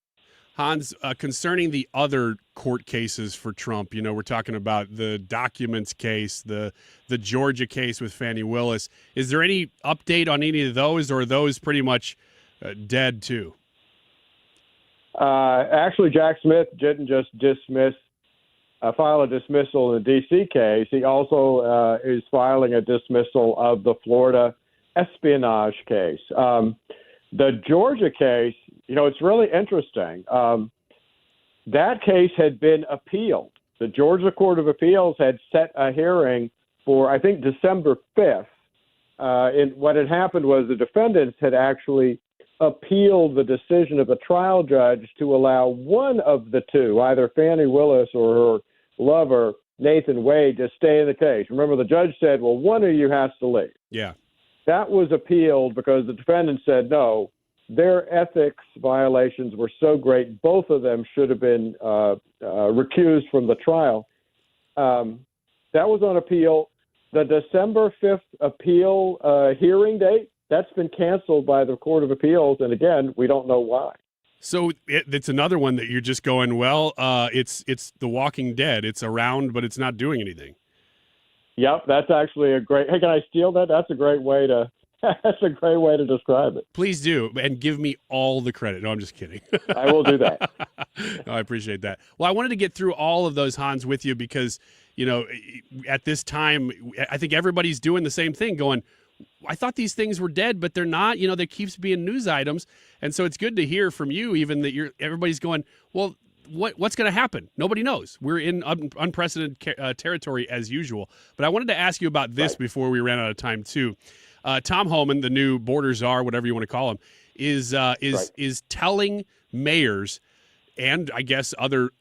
Hans, concerning the other court cases for Trump, we're talking about the documents case, the Georgia case with Fani Willis. Is there any update on any of those, or are those pretty much dead too? Actually, Jack Smith didn't just file a dismissal in the D.C. case. He also is filing a dismissal of the Florida espionage case. The Georgia case, it's really interesting. That case had been appealed. The Georgia Court of Appeals had set a hearing for, I think, December 5th. And what had happened was the defendants had actually appealed the decision of the trial judge to allow one of the two, either Fani Willis or her lover, Nathan Wade, to stay in the case. Remember, the judge said, well, one of you has to leave. Yeah. That was appealed because the defendant said, no, their ethics violations were so great, both of them should have been recused from the trial. That was on appeal. The December 5th appeal hearing date, that's been canceled by the Court of Appeals, and again, we don't know why. So it's another one that you're just going, well, it's The Walking Dead. It's around, but it's not doing anything. Yep, that's actually a great. Hey, can I steal that? That's a great way to. That's a great way to describe it. Please do, and give me all the credit. No, I'm just kidding. I will do that. No, I appreciate that. Well, I wanted to get through all of those, Hans, with you because, at this time, I think everybody's doing the same thing, going, I thought these things were dead, but they're not. There keeps being news items. And so it's good to hear from you even that everybody's going, well, what's going to happen? Nobody knows. We're in unprecedented territory as usual. But I wanted to ask you about this before we ran out of time, too. Tom Homan, the new border czar, whatever you want to call him, is telling mayors and I guess other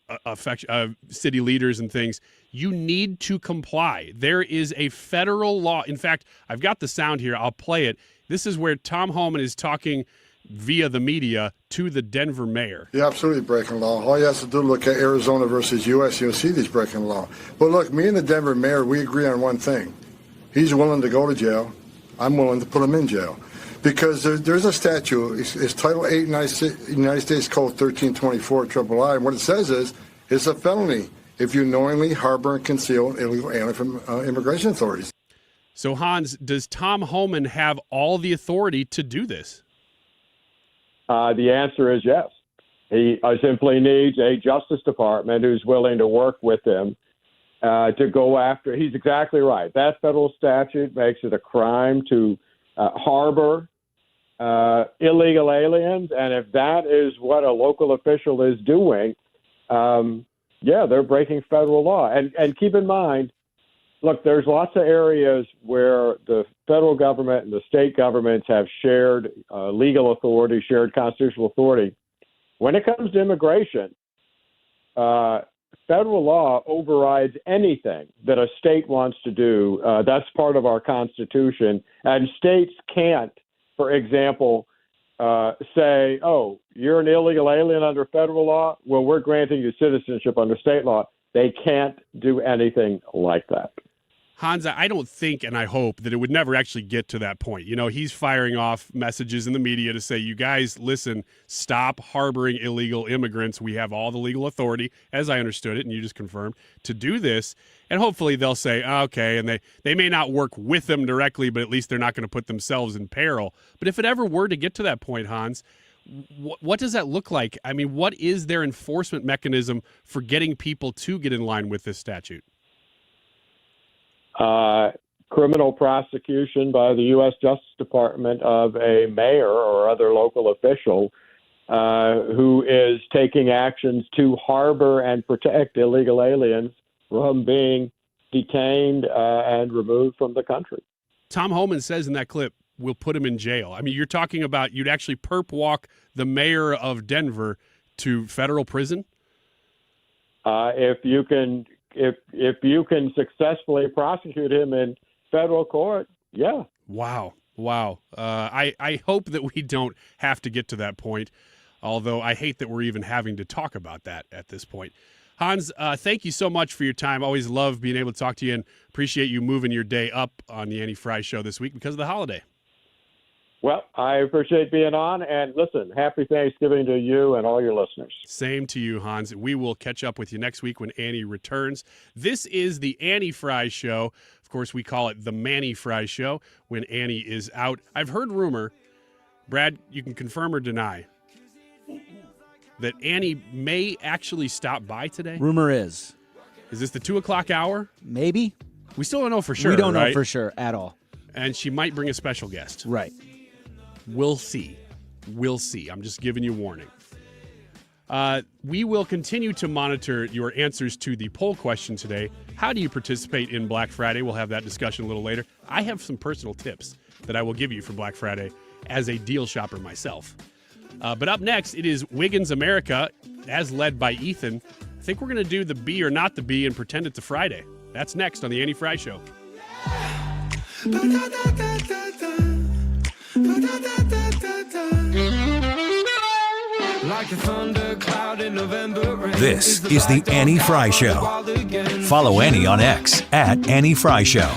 city leaders and things, you need to comply. There is a federal law. In fact, I've got the sound here. I'll play it. This is where Tom Homan is talking via the media to the Denver mayor. You're absolutely breaking law. All you have to do is look at Arizona versus U.S. You'll see these breaking law. But look, me and the Denver mayor, we agree on one thing. He's willing to go to jail. I'm willing to put him in jail. Because there's a statute. It's Title 8 United States Code 1324 III. And what it says is, it's a felony if you knowingly harbor and conceal illegal alien from immigration authorities. So, Hans, does Tom Homan have all the authority to do this? The answer is yes. He simply needs a Justice Department who's willing to work with him to go after. He's exactly right. That federal statute makes it a crime to harbor illegal aliens, and if that is what a local official is doing, they're breaking federal law. And keep in mind, look, there's lots of areas where the federal government and the state governments have shared legal authority, shared constitutional authority. When it comes to immigration, federal law overrides anything that a state wants to do. That's part of our Constitution. And states can't, for example, say, oh, you're an illegal alien under federal law? Well, we're granting you citizenship under state law. They can't do anything like that. Hans, I don't think and I hope that it would never actually get to that point. You know, he's firing off messages in the media to say, you guys, listen, stop harboring illegal immigrants. We have all the legal authority, as I understood it, and you just confirmed, to do this. And hopefully they'll say, okay, and they may not work with them directly, but at least they're not going to put themselves in peril. But if it ever were to get to that point, Hans, what does that look like? I mean, what is their enforcement mechanism for getting people to get in line with this statute? Criminal prosecution by the U.S. Justice Department of a mayor or other local official who is taking actions to harbor and protect illegal aliens from being detained and removed from the country. Tom Homan says in that clip, we'll put him in jail. I mean, you're talking about you'd actually perp walk the mayor of Denver to federal prison? If you can successfully prosecute him in federal court, yeah. Wow. I hope that we don't have to get to that point, although I hate that we're even having to talk about that at this point. Hans, thank you so much for your time. Always love being able to talk to you and appreciate you moving your day up on the Annie Frey Show this week because of the holiday. Well, I appreciate being on. And listen, happy Thanksgiving to you and all your listeners. Same to you, Hans. We will catch up with you next week when Annie returns. This is the Annie Frey Show. Of course, we call it the Mannie Frey Show when Annie is out. I've heard rumor, Brad, you can confirm or deny, that Annie may actually stop by today. Rumor is. Is this the 2 o'clock hour? Maybe. We still don't know for sure. We don't know right? for sure at all. And she might bring a special guest. Right. We'll see. We'll see. I'm just giving you warning. We will continue to monitor your answers to the poll question today. How do you participate in Black Friday? We'll have that discussion a little later. I have some personal tips that I will give you for Black Friday as a deal shopper myself. But up next, it is Wiggins America, as led by Ethan. I think we're going to do the be or not the be and pretend it's a Friday. That's next on the Annie Frey Show. This is the Annie Frey Show. Follow Annie on X at Annie Frey Show.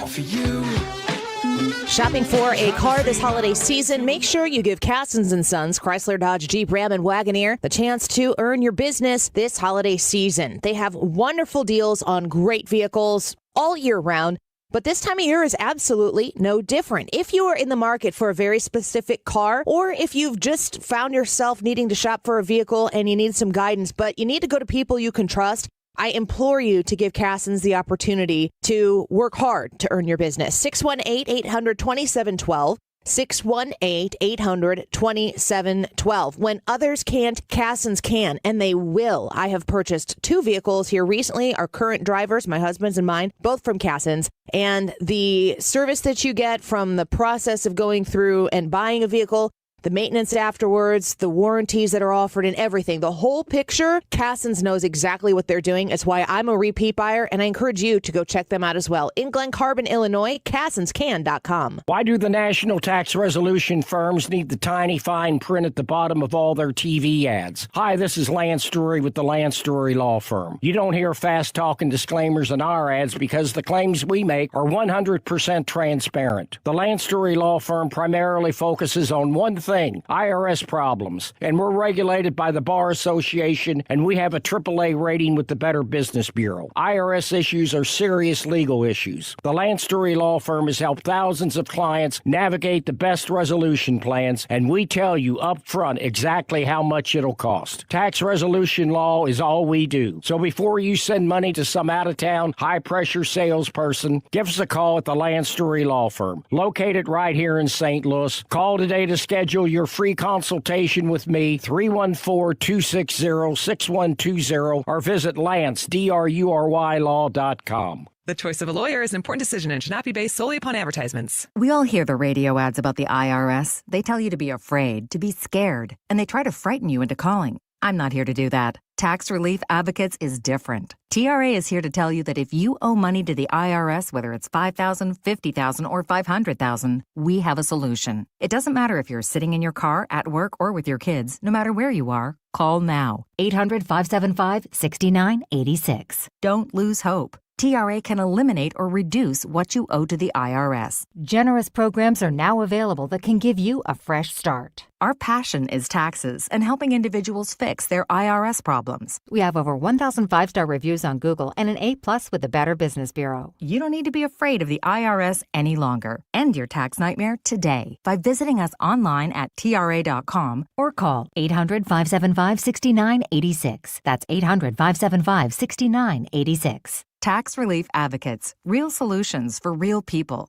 Shopping for a car this holiday season, make sure you give Cassens & Sons, Chrysler, Dodge, Jeep, Ram, and Wagoneer the chance to earn your business this holiday season. They have wonderful deals on great vehicles all year round, but this time of year is absolutely no different. If you are in the market for a very specific car, or if you've just found yourself needing to shop for a vehicle and you need some guidance, but you need to go to people you can trust, I implore you to give Cassens the opportunity to work hard to earn your business. 618-800-2712. 618-800-2712. When others can't, Cassens can, and they will. I have purchased 2 vehicles here recently. Our current drivers, my husband's and mine, both from Cassens. And the service that you get from the process of going through and buying a vehicle, the maintenance afterwards, the warranties that are offered, and everything. The whole picture, Cassens knows exactly what they're doing. It's why I'm a repeat buyer, and I encourage you to go check them out as well. In Glen Carbon, Illinois, CassensCan.com. Why do the national tax resolution firms need the tiny fine print at the bottom of all their TV ads? Hi, this is Lance Drury with the Lance Drury Law Firm. You don't hear fast-talking disclaimers in our ads because the claims we make are 100% transparent. The Lance Drury Law Firm primarily focuses on one thing, IRS problems, and we're regulated by the Bar Association, and we have a AAA rating with the Better Business Bureau. IRS issues are serious legal issues. The Lance Drury Law Firm has helped thousands of clients navigate the best resolution plans, and we tell you up front exactly how much it'll cost. Tax resolution law is all we do. So before you send money to some out-of-town, high-pressure salesperson, give us a call at the Lance Drury Law Firm, located right here in St. Louis. Call today to schedule your free consultation with me, 314-260-6120, or visit LanceDruryLaw.com. The choice of a lawyer is an important decision and should not be based solely upon advertisements. We all hear the radio ads about the IRS. They tell you to be afraid, to be scared, and they try to frighten you into calling. I'm not here to do that. Tax Relief Advocates is different. TRA is here to tell you that if you owe money to the IRS, whether it's $5,000, $50,000, or $500,000, we have a solution. It doesn't matter if you're sitting in your car, at work, or with your kids. No matter where you are, call now. 800-575-6986. Don't lose hope. TRA can eliminate or reduce what you owe to the IRS. Generous programs are now available that can give you a fresh start. Our passion is taxes and helping individuals fix their IRS problems. We have over 1,000 5-star reviews on Google and an A+ with the Better Business Bureau. You don't need to be afraid of the IRS any longer. End your tax nightmare today by visiting us online at TRA.com or call 800-575-6986. That's 800-575-6986. Tax Relief Advocates. Real solutions for real people.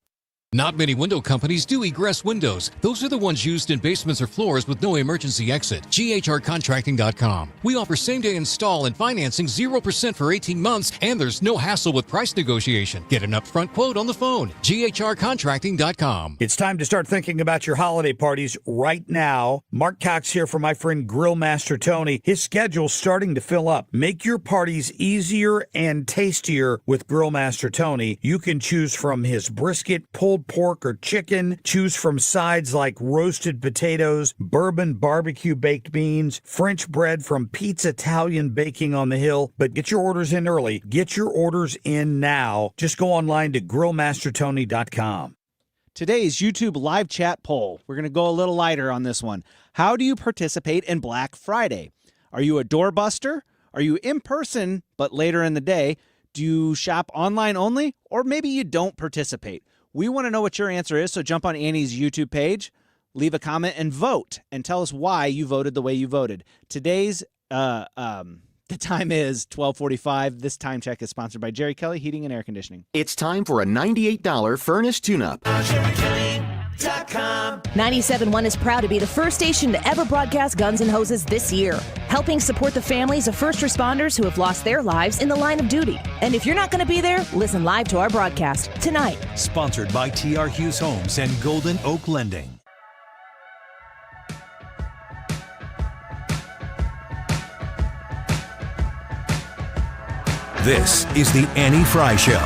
Not many window companies do egress windows. Those are the ones used in basements or floors with no emergency exit. GHRcontracting.com. We offer same-day install and financing 0% for 18 months, and there's no hassle with price negotiation. Get an upfront quote on the phone. GHRcontracting.com. It's time to start thinking about your holiday parties right now. Mark Cox here for my friend Grill Master Tony. His schedule's starting to fill up. Make your parties easier and tastier with Grill Master Tony. You can choose from his brisket, pulled pork or chicken. Choose from sides like roasted potatoes, bourbon barbecue baked beans, French bread from Pete's Italian Baking on the Hill. But get your orders in early. Get your orders in now. Just go online to grillmastertony.com. Today's YouTube live chat poll. We're going to go a little lighter on this one. How do you participate in Black Friday? Are you a doorbuster? Are you in person but later in the day? Do you shop online only? Or maybe you don't participate? We want to know what your answer is, so jump on Annie's YouTube page, leave a comment, and vote, and tell us why you voted the way you voted. Today's the time is 12:45. This time check is sponsored by Jerry Kelly Heating and Air Conditioning. It's time for a $98 furnace tune-up. 97.1 is proud to be the first station to ever broadcast Guns N' Hoses this year, helping support the families of first responders who have lost their lives in the line of duty. And if you're not going to be there, listen live to our broadcast tonight. Sponsored by TR Hughes Homes and Golden Oak Lending. This is the Annie Frey Show.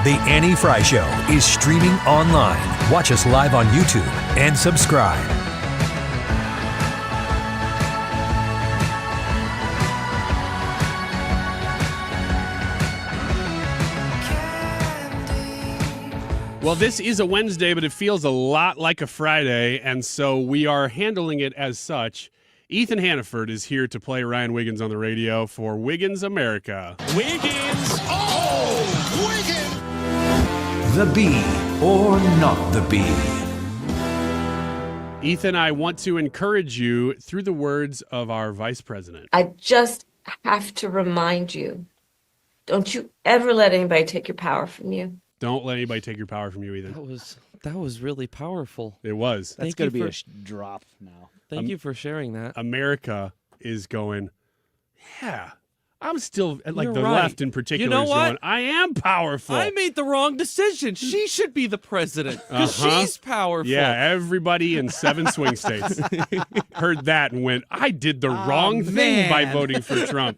The Annie Frey Show is streaming online. Watch us live on YouTube and subscribe. Well, this is a Wednesday, but it feels a lot like a Friday, and so we are handling it as such. Ethan Hannaford is here to play Ryan Wiggins on the radio for Wiggins America. Wiggins! Oh! Wiggins! The bee or not the bee? Ethan, I want to encourage you through the words of our vice president. I just have to remind you, don't you ever let anybody take your power from you. Don't let anybody take your power from you, Ethan. That was really powerful. It was. That's going to be a drop now. Thank you for sharing that. America is going, yeah, I'm still, like You're the right. left in particular You know is what? going, I am powerful. I made the wrong decision. She should be the president because she's powerful. Yeah, everybody in 7 swing states heard that and went, I did the wrong thing by voting for Trump.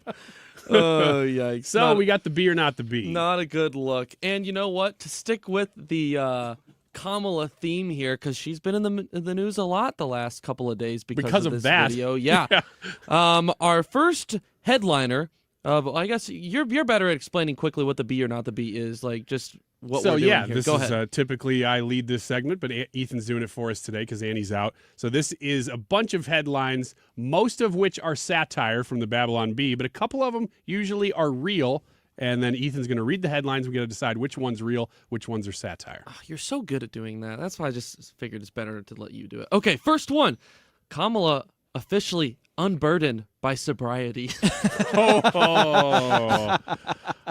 Oh, yikes. So we got the bee or not the bee. Not a good look. And you know what? To stick with the Kamala theme here, because she's been in the news a lot the last couple of days because of this that video. Yeah. Our first headliner of, I guess you're better at explaining quickly what the bee or not the bee is, like just what we're doing here. This Go is ahead. typically I lead this segment, but Ethan's doing it for us today because Annie's out. So this is a bunch of headlines, most of which are satire from the Babylon Bee, but a couple of them usually are real. And then Ethan's going to read the headlines. We're going to decide which one's real, which ones are satire. Oh, you're so good at doing that. That's why I just figured it's better to let you do it. Okay, first one. Kamala officially unburdened by sobriety.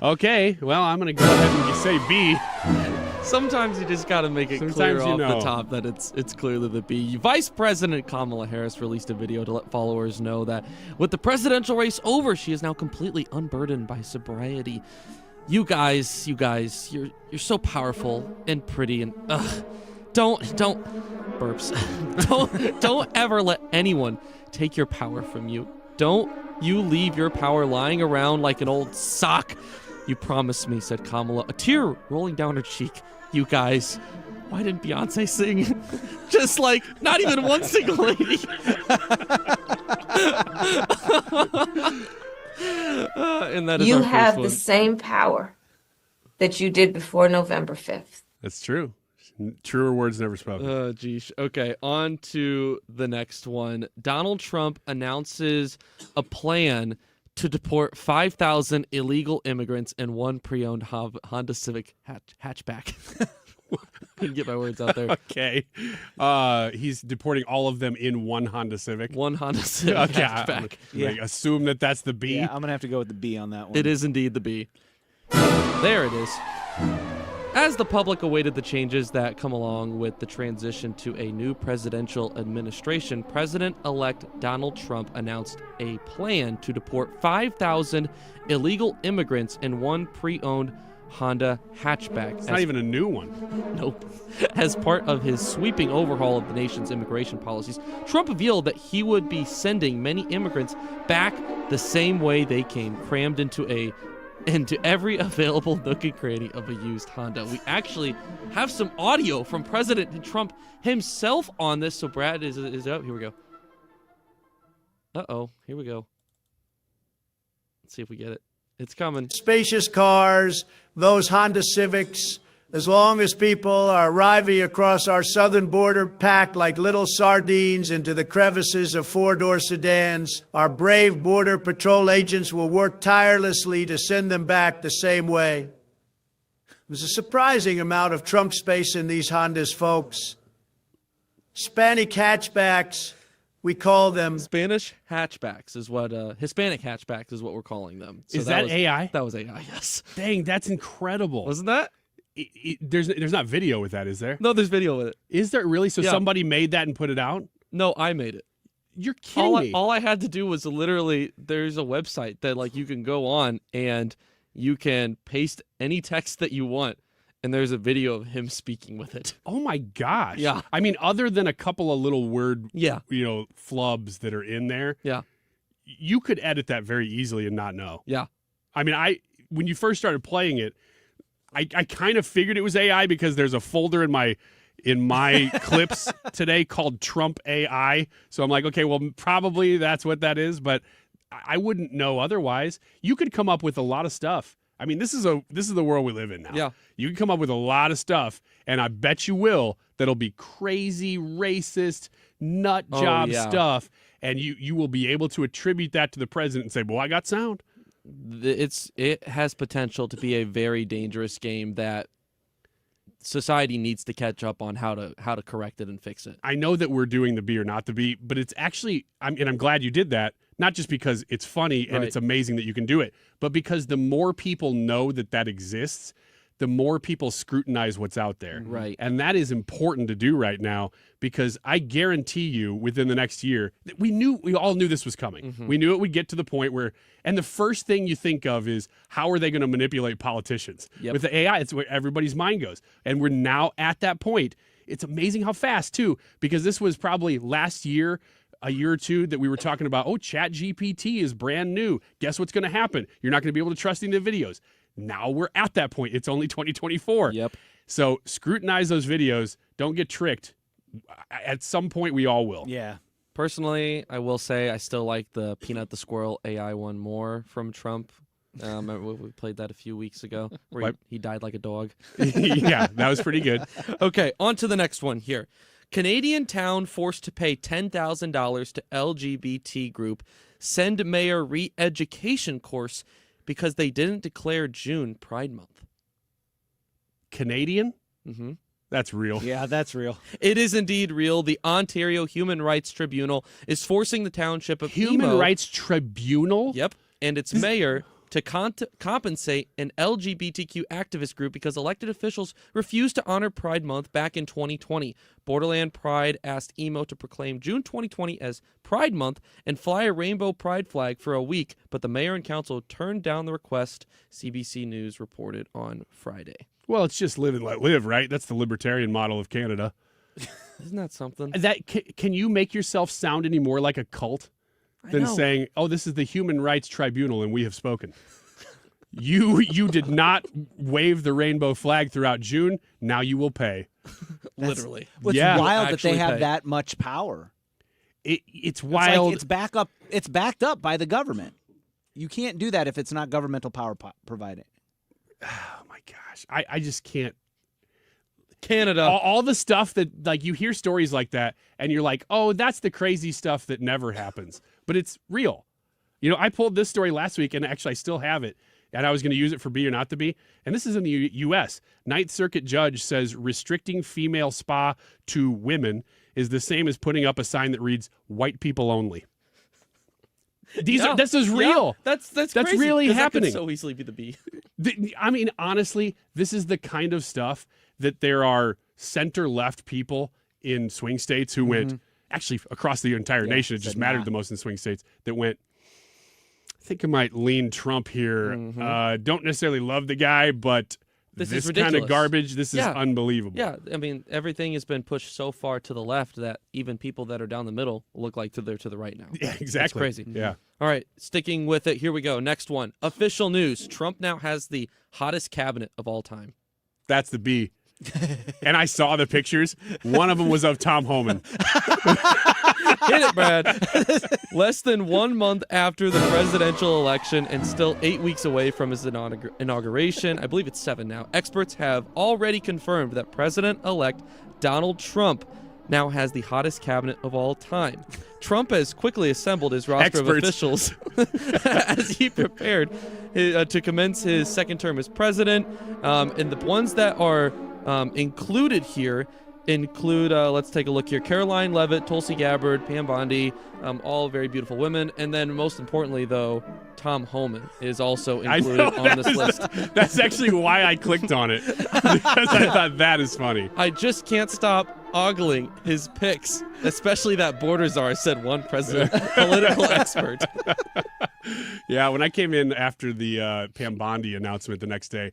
Okay, well, I'm going to go ahead and say B. Sometimes you just got to make it clear off the top that it's clearly the B. Vice President Kamala Harris released a video to let followers know that with the presidential race over, she is now completely unburdened by sobriety. You guys, you're so powerful and pretty and don't burps. Don't ever let anyone take your power from you. Don't you leave your power lying around like an old sock. You promised me, said Kamala, a tear rolling down her cheek. You guys, why didn't Beyonce sing? Just like, not even one single lady. And that is You our have first the one. same power that you did before November 5th. That's true. Truer words never spoken. Oh, geez. Okay, on to the next one. Donald Trump announces a plan to deport 5,000 illegal immigrants in one pre-owned Honda Civic hatchback. Couldn't get my words out there. Okay. He's deporting all of them in one Honda Civic. One Honda Civic hatchback. Assume that that's the B. Yeah, I'm going to have to go with the B on that one. It is indeed the B. There it is. As the public awaited the changes that come along with the transition to a new presidential administration, President-elect Donald Trump announced a plan to deport 5,000 illegal immigrants in one pre-owned Honda hatchback. It's not even a new one. Nope. As part of his sweeping overhaul of the nation's immigration policies, Trump revealed that he would be sending many immigrants back the same way they came, crammed into a into every available nook and cranny of a used Honda. We actually have some audio from President Trump himself on this. So Brad is up. Here we go. Uh-oh. Here we go. Let's see if we get it. It's coming. Spacious cars, those Honda Civics, as long as people are arriving across our southern border packed like little sardines into the crevices of four-door sedans, our brave Border Patrol agents will work tirelessly to send them back the same way. There's a surprising amount of trunk space in these Hondas, folks. Hispanic hatchbacks, we call them. Spanish hatchbacks is what, Hispanic hatchbacks is what we're calling them. So is that was, AI? That was AI, yes. Dang, that's incredible. Wasn't that? There's not video with that, is there? No, there's video with it. Is there really? So somebody made that and put it out? No, I made it. You're kidding me. All I had to do was literally, there's a website that like you can go on and you can paste any text that you want, and there's a video of him speaking with it. Oh my gosh. Yeah. I mean, other than a couple of little word, yeah, flubs that are in there. Yeah. You could edit that very easily and not know. Yeah. I mean, when you first started playing it, I kind of figured it was AI because there's a folder in my clips today called Trump AI. So I'm like, okay, well, probably that's what that is, but I wouldn't know otherwise. You could come up with a lot of stuff. I mean, this is the world we live in now. Yeah. You can come up with a lot of stuff, and I bet you will, that'll be crazy, racist, nut job stuff, and you will be able to attribute that to the president and say, well, I got sound. It has potential to be a very dangerous game that society needs to catch up on how to correct it and fix it. I know that we're doing the be or not the be, but it's actually, and I'm glad you did that, not just because it's funny and it's amazing that you can do it, but because the more people know that exists, the more people scrutinize what's out there. Right. And that is important to do right now, because I guarantee you within the next year, we all knew this was coming. Mm-hmm. We knew it would get to the point where, and the first thing you think of is, how are they going to manipulate politicians? Yep. With the AI, it's where everybody's mind goes. And we're now at that point. It's amazing how fast, too, because this was probably last year, a year or two, that we were talking about, ChatGPT is brand new. Guess what's going to happen? You're not going to be able to trust any of the videos. Now we're at that point. It's only 2024. Yep. So scrutinize those videos. Don't get tricked. At some point, we all will. Yeah. Personally, I will say I still like the Peanut the Squirrel AI one more from Trump. We played that a few weeks ago where he died like a dog. Yeah, that was pretty good. Okay, on to the next one here. Canadian town forced to pay $10,000 to LGBT group send mayor re-education course because they didn't declare June Pride Month. Canadian? Mm-hmm. That's real. Yeah, that's real. It is indeed real. The Ontario Human Rights Tribunal is forcing the township of Human Rights Tribunal? Yep. And its mayor to compensate an LGBTQ activist group because elected officials refused to honor Pride Month back in 2020. Borderland Pride asked Emo to proclaim June 2020 as Pride Month and fly a rainbow pride flag for a week, but the mayor and council turned down the request, CBC News reported on Friday. Well, it's just live and let live, right? That's the libertarian model of Canada. Isn't that something? Can you make yourself sound any more like a cult than saying, this is the Human Rights Tribunal and we have spoken? You did not wave the rainbow flag throughout June. Now you will pay. Literally. What's wild that they have that much power. It's wild. It's backed up by the government. You can't do that if it's not governmental power provided. Oh my gosh. I just can't. Canada. All the stuff that, like, you hear stories like that and you're like, that's the crazy stuff that never happens. But it's real. I pulled this story last week, and actually I still have it, and I was going to use it for be or not to be. And this is in the U.S. Ninth Circuit judge says restricting female spa to women is the same as putting up a sign that reads "white people only." This is real. Yeah, that's crazy, really happening. That could so easily be the B. I mean, honestly, this is the kind of stuff that there are center-left people in swing states who went, actually across the entire nation, it just mattered the most in swing states, that went, I think I might lean Trump here. Don't necessarily love the guy, but this this is ridiculous. kind of garbage. This is unbelievable. Yeah, I mean, everything has been pushed so far to the left that even people that are down the middle look like they're to the right now. Yeah, exactly. That's crazy. Yeah. All right, sticking with it, here we go. Next one. Official news. Trump now has the hottest cabinet of all time. That's the B. And I saw the pictures. One of them was of Tom Homan. Hit it, Brad. Less than 1 month after the presidential election and still 8 weeks away from his inauguration, I believe it's 7 now, experts have already confirmed that President-elect Donald Trump now has the hottest cabinet of all time. Trump has quickly assembled his roster of officials as he prepared to commence his second term as president. And the ones that are included here include, let's take a look here, Caroline Leavitt, Tulsi Gabbard, Pam Bondi, all very beautiful women. And then most importantly, though, Tom Homan is also included on this list. That's actually why I clicked on it, because I thought that is funny. I just can't stop ogling his picks, especially that Borders said one president, political expert. Yeah, when I came in after the Pam Bondi announcement the next day,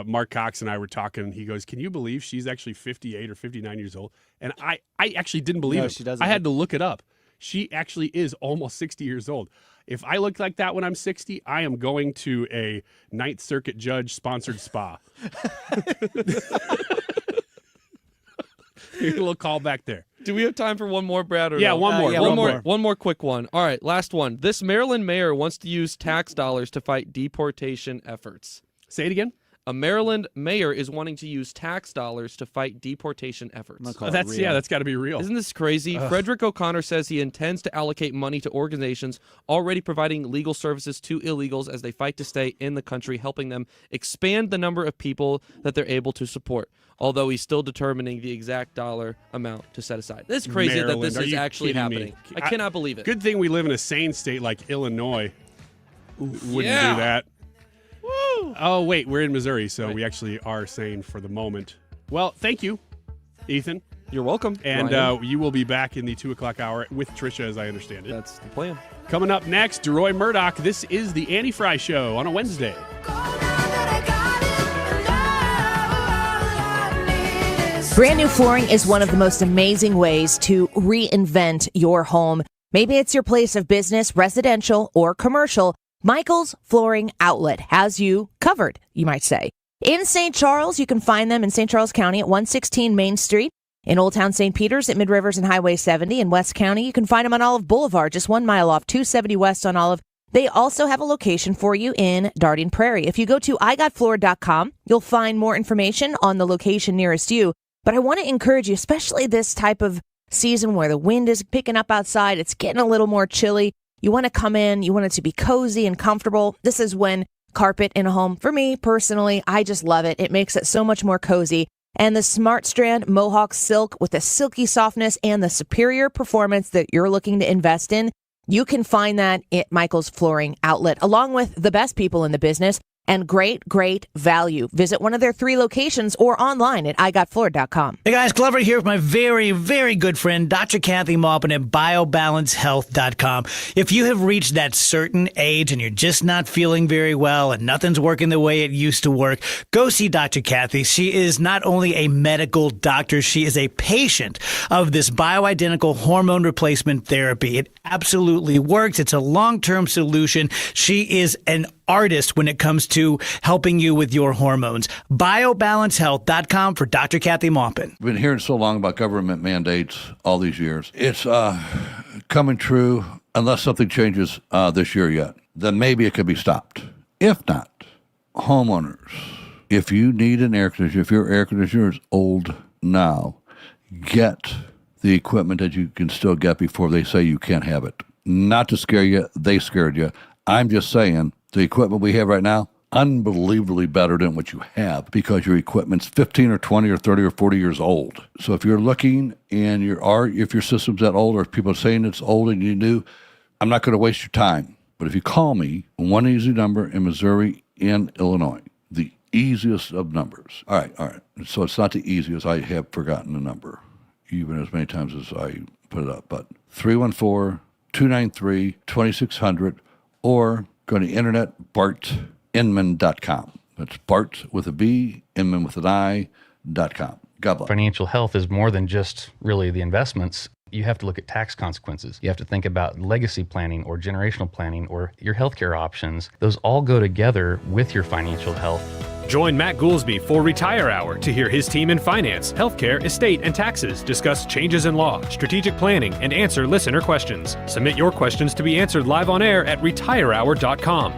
Mark Cox and I were talking. He goes, "Can you believe she's actually 58 or 59 years old?" And I actually didn't believe it. She doesn't. I had to look it up. She actually is almost 60 years old. If I look like that when I'm 60, I am going to a Ninth Circuit judge sponsored spa. A little call back there. Do we have time for one more, Brad? Or yeah, no? one more. One more quick one. All right, last one. This Maryland mayor wants to use tax dollars to fight deportation efforts. Say it again. A Maryland mayor is wanting to use tax dollars to fight deportation efforts. That's got to be real. Isn't this crazy? Frederick O'Connor says he intends to allocate money to organizations already providing legal services to illegals as they fight to stay in the country, helping them expand the number of people that they're able to support, although he's still determining the exact dollar amount to set aside. It's crazy Maryland, that this is actually happening. Me? I cannot believe it. Good thing we live in a sane state like Illinois. Wouldn't do that. Woo! Oh, wait, we're in Missouri, so we actually are sane for the moment. Well, thank you, Ethan. You're welcome. And you will be back in the 2 o'clock hour with Trisha, as I understand it. That's the plan. Coming up next, Deroy Murdock. This is the Annie Frey Show on a Wednesday. Brand new flooring is one of the most amazing ways to reinvent your home. Maybe it's your place of business, residential, or commercial. Michael's Flooring Outlet has you covered, you might say. In St. Charles, you can find them in St. Charles County at 116 Main Street. In Old Town St. Peters at Mid Rivers and Highway 70. In West County, you can find them on Olive Boulevard, just 1 mile off 270 West on Olive. They also have a location for you in Darien Prairie. If you go to igotfloored.com, you'll find more information on the location nearest you. But I want to encourage you, especially this type of season where the wind is picking up outside, it's getting a little more chilly. You want to come in, you want it to be cozy and comfortable. This is when carpet in a home, for me personally, I just love it. It makes it so much more cozy. And the Smart Strand Mohawk Silk with the silky softness and the superior performance that you're looking to invest in, you can find that at Michael's Flooring Outlet, along with the best people in the business and great value. Visit one of their 3 locations or online at igotfloored.com. Hey guys, Glover here with my very, very good friend, Dr. Kathy Maupin at biobalancehealth.com. If you have reached that certain age and you're just not feeling very well and nothing's working the way it used to work, go see Dr. Kathy. She is not only a medical doctor, she is a patient of this bioidentical hormone replacement therapy. It absolutely works. It's a long-term solution. She is an artist when it comes to helping you with your hormones. Biobalancehealth.com for Dr. Kathy Maupin. I've been hearing so long about government mandates all these years. It's coming true unless something changes this year yet. Then maybe it could be stopped. If not, homeowners, if you need an air conditioner, if your air conditioner is old now, get the equipment that you can still get before they say you can't have it. Not to scare you, they scared you. I'm just saying, the equipment we have right now, unbelievably better than what you have because your equipment's 15 or 20 or 30 or 40 years old. So if you're looking and if your system's that old or if people are saying it's old and you do, I'm not going to waste your time. But if you call me, one easy number in Missouri and Illinois, the easiest of numbers. All right. So it's not the easiest. I have forgotten the number, even as many times as I put it up. But 314-293-2600 or go to internet, bartinman.com. That's Bart with a B, Inman with an I.com. God bless. Financial health is more than just really the investments. You have to look at tax consequences. You have to think about legacy planning or generational planning or your healthcare options. Those all go together with your financial health. Join Matt Goolsby for Retire Hour to hear his team in finance, healthcare, estate, and taxes discuss changes in law, strategic planning, and answer listener questions. Submit your questions to be answered live on air at retirehour.com.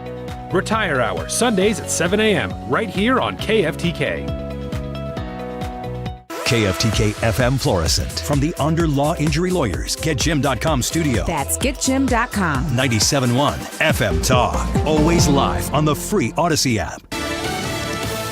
Retire Hour, Sundays at 7 a.m., right here on KFTK. KFTK FM Florissant. From the Under Law Injury Lawyers, GetJim.com studio. That's GetJim.com. 97.1 FM Talk. Always live on the free Odyssey app.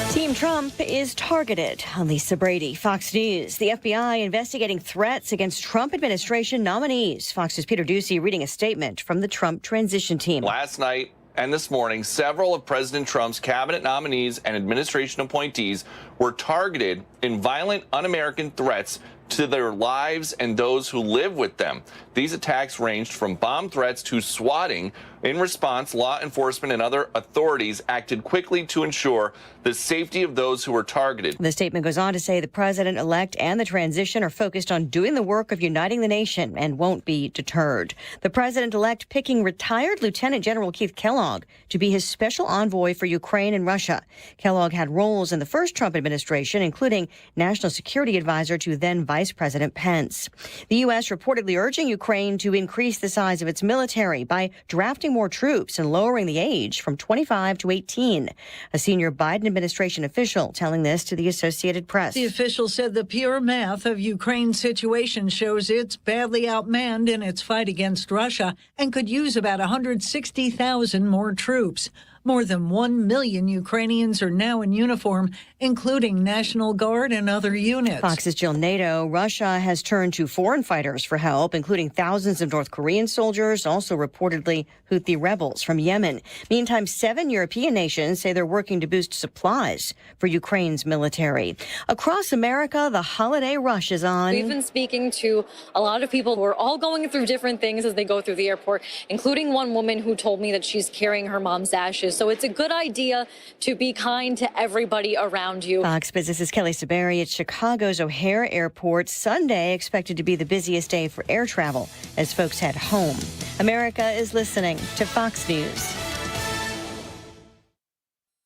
Team Trump is targeted. Lisa Brady, Fox News. The FBI investigating threats against Trump administration nominees. Fox's Peter Doocy reading a statement from the Trump transition team. Last night and this morning, several of President Trump's cabinet nominees and administration appointees were targeted in violent, un-American threats to their lives and those who live with them. These attacks ranged from bomb threats to swatting. In response, law enforcement and other authorities acted quickly to ensure the safety of those who were targeted. The statement goes on to say the president-elect and the transition are focused on doing the work of uniting the nation and won't be deterred. The president-elect picking retired Lieutenant General Keith Kellogg to be his special envoy for Ukraine and Russia. Kellogg had roles in the first Trump administration, including national security advisor to then Vice President Pence. The U.S. reportedly urging Ukraine to increase the size of its military by drafting more troops and lowering the age from 25 to 18. A senior Biden administration official telling this to the Associated Press. The official said the pure math of Ukraine's situation shows it's badly outmanned in its fight against Russia and could use about 160,000 more troops. More than 1 million Ukrainians are now in uniform, including National Guard and other units. Fox's Jill Nato. Russia has turned to foreign fighters for help, including thousands of North Korean soldiers, also reportedly Houthi rebels from Yemen. Meantime, 7 European nations say they're working to boost supplies for Ukraine's military. Across America, the holiday rush is on. We've been speaking to a lot of people who are all going through different things as they go through the airport, including one woman who told me that she's carrying her mom's ashes. So it's a good idea to be kind to everybody around you. Fox Business' Kelly Saberi at Chicago's O'Hare Airport. Sunday expected to be the busiest day for air travel as folks head home. America is listening to Fox News.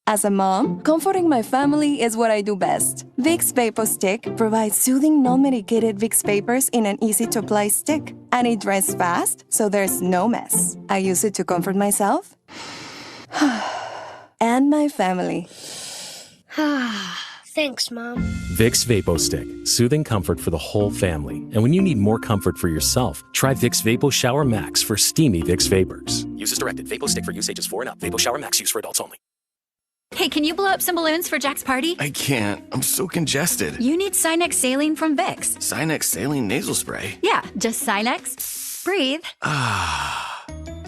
As a mom, comforting my family is what I do best. Vicks Vapor Stick provides soothing, non-medicated Vicks vapors in an easy-to-apply stick. And it dries fast, so there's no mess. I use it to comfort myself and my family. Thanks, Mom. Vicks Vapo Stick, soothing comfort for the whole family. And when you need more comfort for yourself, try Vicks Vapo Shower Max for steamy Vicks vapors. Use as directed. Vapo Stick for use ages 4 and up. Vapo Shower Max use for adults only. Hey, can you blow up some balloons for Jack's party? I can't. I'm so congested. You need Sinex Saline from Vicks. Sinex Saline Nasal Spray? Yeah, just Sinex. Breathe.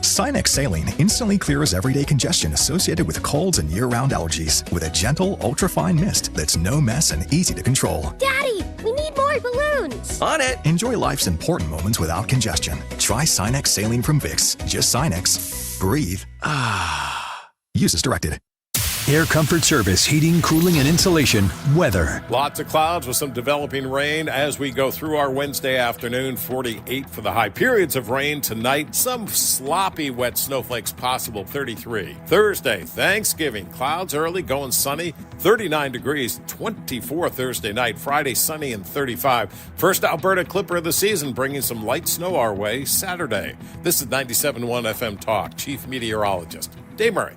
Sinex Saline instantly clears everyday congestion associated with colds and year-round allergies with a gentle, ultra-fine mist that's no mess and easy to control. Daddy, we need more balloons. On it. Enjoy life's important moments without congestion. Try Sinex Saline from Vicks. Just Sinex. Breathe. Use as directed. Air Comfort Service, heating, cooling, and insulation. Weather. Lots of clouds with some developing rain as we go through our Wednesday afternoon. 48 for the high. Periods of rain tonight. Some sloppy wet snowflakes possible. 33. Thursday, Thanksgiving. Clouds early, going sunny. 39 degrees. 24 Thursday night. Friday, sunny and 35. First Alberta Clipper of the season, bringing some light snow our way Saturday. This is 97.1 FM Talk. Chief Meteorologist Dave Murray.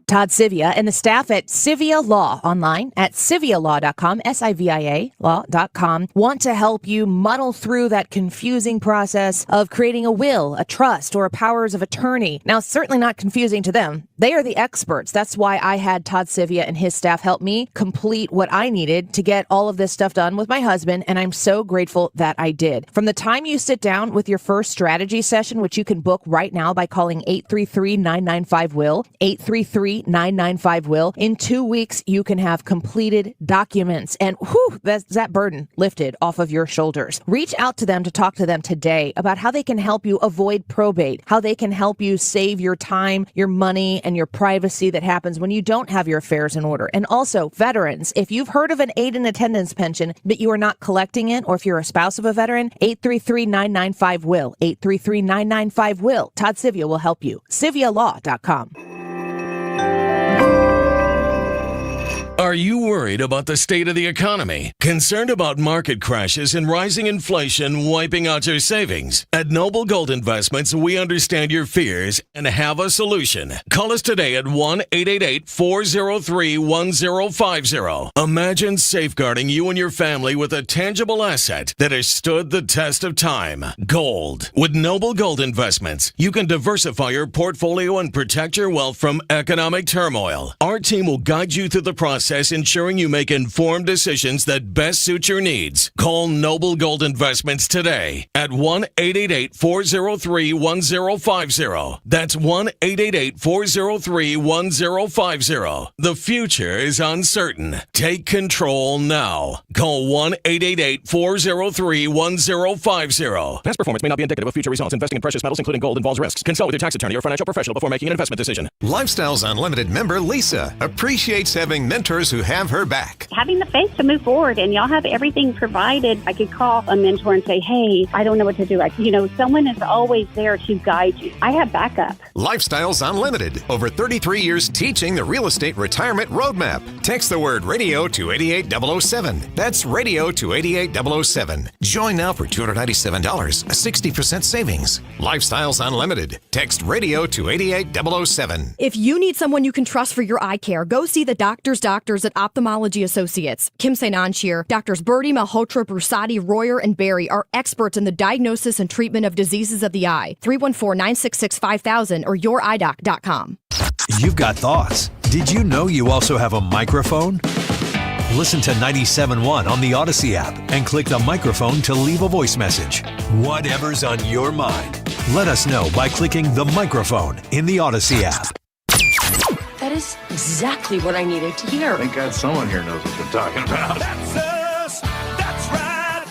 Todd Sivia and the staff at Sivia Law online at sivialaw.com, SIVIA law.com, want to help you muddle through that confusing process of creating a will, a trust, or a powers of attorney. Now, it's certainly not confusing to them. They are the experts. That's why I had Todd Sivia and his staff help me complete what I needed to get all of this stuff done with my husband, and I'm so grateful that I did. From the time you sit down with your first strategy session, which you can book right now by calling 833-995-WILL, 833 833-995-WILL. In 2 weeks, you can have completed documents, and that's that burden lifted off of your shoulders. Reach out to them to talk to them today about how they can help you avoid probate, how they can help you save your time, your money, and your privacy that happens when you don't have your affairs in order. And also, veterans, if you've heard of an aid and attendance pension, but you are not collecting it, or if you're a spouse of a veteran, 833-995-WILL. 833-995-WILL. Todd Sivia will help you. SiviaLaw.com. Are you worried about the state of the economy? Concerned about market crashes and rising inflation wiping out your savings? At Noble Gold Investments, we understand your fears and have a solution. Call us today at 1-888-403-1050. Imagine safeguarding you and your family with a tangible asset that has stood the test of time. Gold. With Noble Gold Investments, you can diversify your portfolio and protect your wealth from economic turmoil. Our team will guide you through the process, ensuring you make informed decisions that best suit your needs. Call Noble Gold Investments today at 1-888-403-1050. That's 1-888-403-1050. The future is uncertain. Take control now. Call 1-888-403-1050. Past performance may not be indicative of future results. Investing in precious metals, including gold, involves risks. Consult with your tax attorney or financial professional before making an investment decision. Lifestyles Unlimited member Lisa appreciates having mentors who have her back. Having the faith to move forward, and y'all have everything provided. I could call a mentor and say, hey, I don't know what to do. Someone is always there to guide you. I have backup. Lifestyles Unlimited. Over 33 years teaching the real estate retirement roadmap. Text the word radio to 88007. That's radio to 88007. Join now for $297, a 60% savings. Lifestyles Unlimited. Text radio to 88007. If you need someone you can trust for your eye care, go see the doctors at Ophthalmology Associates. Kim St. Anshir, Doctors Birdie, Malhotra, Brusati, Royer, and Barry are experts in the diagnosis and treatment of diseases of the eye. 314-966-5000 or youridoc.com. You've got thoughts. Did you know you also have a microphone? Listen to 97.1 on the Odyssey app and click the microphone to leave a voice message. Whatever's on your mind, let us know by clicking the microphone in the Odyssey app. That is exactly what I needed to hear. Thank God someone here knows what they're talking about. That's us. That's right.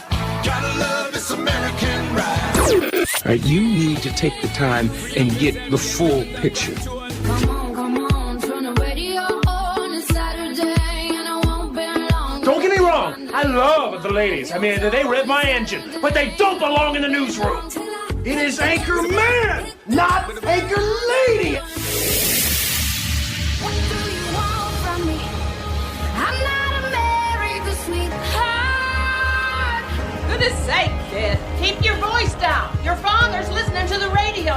Gotta love this American ride. All right, you need to take the time and get the full picture. Come on, turn the radio on. It's Saturday and I won't be long. Don't get me wrong. I love the ladies. I mean, they rev my engine, but they don't belong in the newsroom. It is Anchor Man, not Anchor Lady. What do you want from me? I'm not America's sweetheart. Goodness sake, kid. Keep your voice down. Your father's listening to the radio.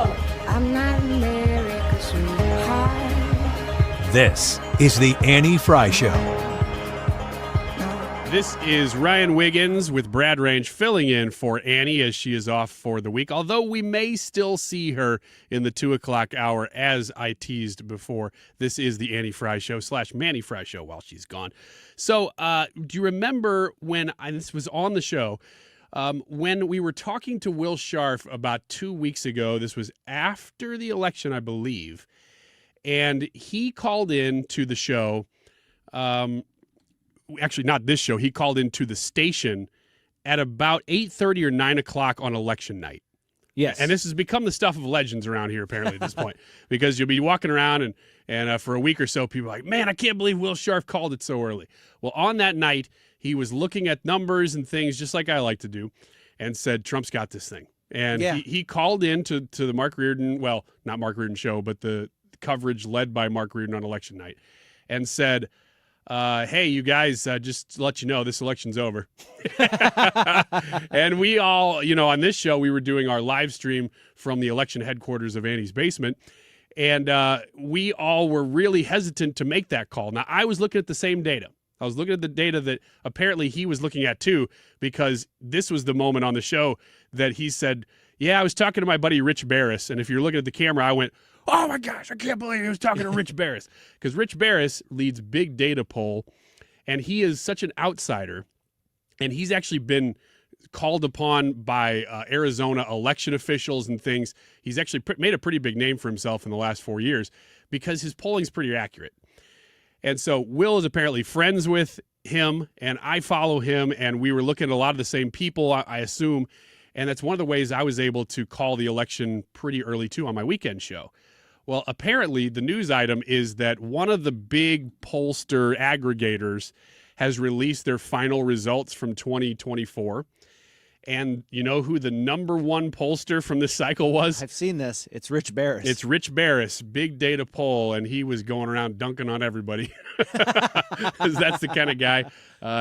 I'm not America's sweetheart. This is the Annie Frey Show. This is Ryan Wiggins with Brad Range filling in for Annie as she is off for the week, although we may still see her in the 2 o'clock hour as I teased before. This is the Annie Frey Show / Mannie Frey Show while she's gone. So do you remember when this was on the show, when we were talking to Will Scharf about 2 weeks ago? This was after the election, I believe, and he called in to the show. Actually, not this show. He called into the station at about 8:30 or 9 o'clock on election night. Yes. And this has become the stuff of legends around here, apparently, at this point. Because you'll be walking around and for a week or so, people are like, man, I can't believe Will Scharf called it so early. Well, on that night, he was looking at numbers and things just like I like to do and said, Trump's got this thing. And he called in to the Mark Reardon, well, not Mark Reardon show, but the coverage led by Mark Reardon on election night and said, hey, you guys, just to let you know, this election's over. And we all, on this show, we were doing our live stream from the election headquarters of Annie's basement. And we all were really hesitant to make that call. Now, I was looking at the same data. I was looking at the data that apparently he was looking at too, because this was the moment on the show that he said, yeah, I was talking to my buddy Rich Barris. And if you're looking at the camera, I went, oh my gosh, I can't believe he was talking to Rich Barris. Because Rich Barris leads Big Data Poll, and he is such an outsider. And he's actually been called upon by Arizona election officials and things. He's actually made a pretty big name for himself in the last 4 years because his polling's pretty accurate. And so Will is apparently friends with him, and I follow him, and we were looking at a lot of the same people, I assume. And that's one of the ways I was able to call the election pretty early, too, on my weekend show. Well, apparently the news item is that one of the big pollster aggregators has released their final results from 2024. And you know who the number one pollster from this cycle was? I've seen this. It's Rich Barris. It's Rich Barris, big data poll, and he was going around dunking on everybody. Because that's the kind of guy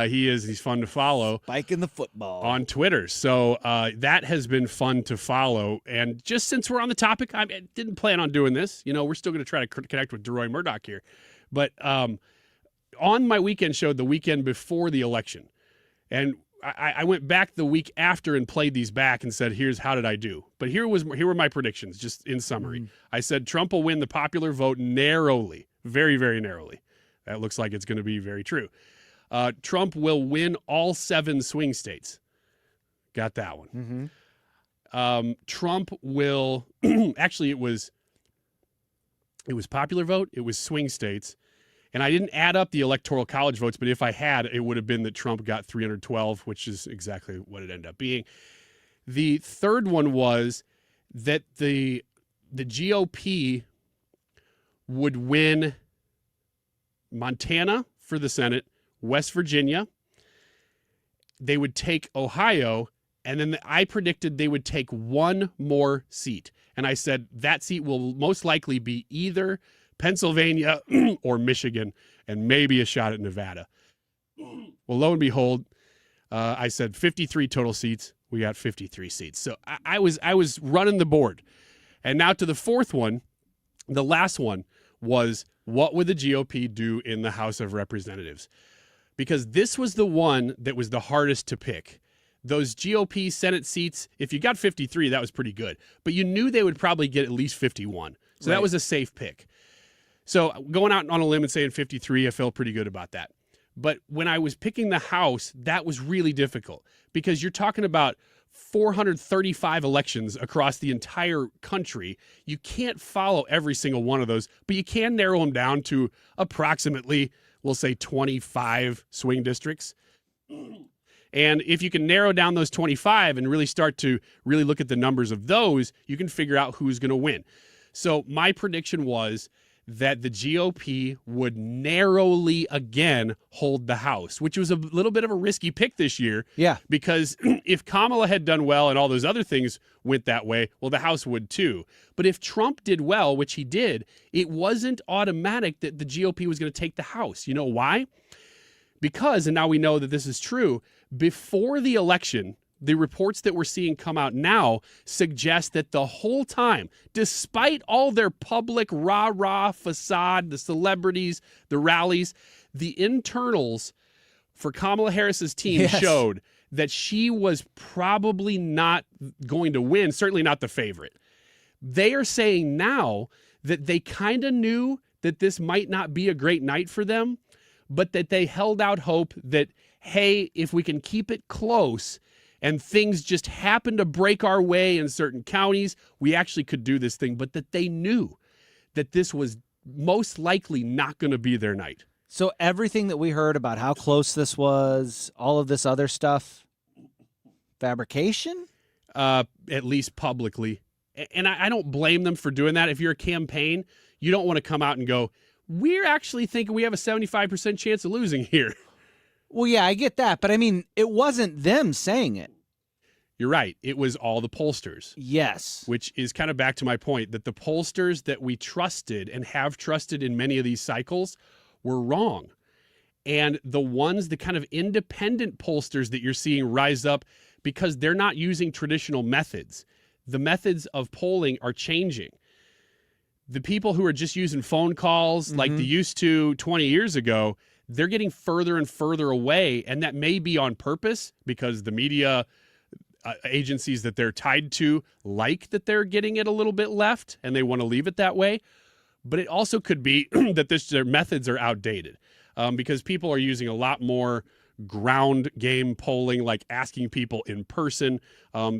he is. He's fun to follow. Spiking the football. On Twitter. So that has been fun to follow. And just since we're on the topic, I didn't plan on doing this. You know, we're still going to try to connect with Deroy Murdock here. But on my weekend show, the weekend before the election, and I went back the week after and played these back and said, here's how did I do. But here were my predictions, just in summary. I said Trump will win the popular vote narrowly, very, very narrowly. That looks like it's going to be very true. Trump will win all 7 swing states. Got that one. Trump will actually it was popular vote, it was swing states. And I didn't add up the Electoral College votes, but if I had, it would have been that Trump got 312, which is exactly what it ended up being. The third one was that the GOP would win Montana for the Senate, West Virginia. They would take Ohio, and then I predicted they would take one more seat. And I said that seat will most likely be either Pennsylvania or Michigan, and maybe a shot at Nevada. Well, lo and behold, I said 53 total seats. We got 53 seats. So I was running the board. And now to the fourth one, the last one was, what would the GOP do in the House of Representatives? Because this was the one that was the hardest to pick. Those GOP Senate seats, if you got 53, that was pretty good. But you knew they would probably get at least 51. So that was a safe pick. So going out on a limb and saying 53, I felt pretty good about that. But when I was picking the House, that was really difficult because you're talking about 435 elections across the entire country. You can't follow every single one of those, but you can narrow them down to approximately, we'll say, 25 swing districts. And if you can narrow down those 25 and really start to really look at the numbers of those, you can figure out who's going to win. So my prediction was that the GOP would narrowly again hold the House, which was a little bit of a risky pick this year. Yeah. Because if Kamala had done well and all those other things went that way, well, the House would too. But if Trump did well, which he did, it wasn't automatic that the GOP was going to take the House. You know why? Because, and now we know that this is true, before the election, the reports that we're seeing come out now suggest that the whole time, despite all their public rah-rah facade, the celebrities, the rallies, the internals for Kamala Harris's team showed that she was probably not going to win, certainly not the favorite. They are saying now that they kind of knew that this might not be a great night for them, but that they held out hope that, hey, if we can keep it close and things just happen to break our way in certain counties, we actually could do this thing, but that they knew that this was most likely not going to be their night. So everything that we heard about how close this was, all of this other stuff, fabrication? At least publicly. And I don't blame them for doing that. If you're a campaign, you don't want to come out and go, we're actually thinking we have a 75% chance of losing here. Well, yeah, I get that. But I mean, it wasn't them saying it. You're right. It was all the pollsters. Yes. Which is kind of back to my point that the pollsters that we trusted and have trusted in many of these cycles were wrong. And the ones, the kind of independent pollsters that you're seeing rise up because they're not using traditional methods. The methods of polling are changing. The people who are just using phone calls like they used to 20 years ago, they're getting further and further away. And that may be on purpose because the media agencies that they're tied to like that they're getting it a little bit left and they want to leave it that way. But it also could be that their methods are outdated because people are using a lot more ground game polling, like asking people in person.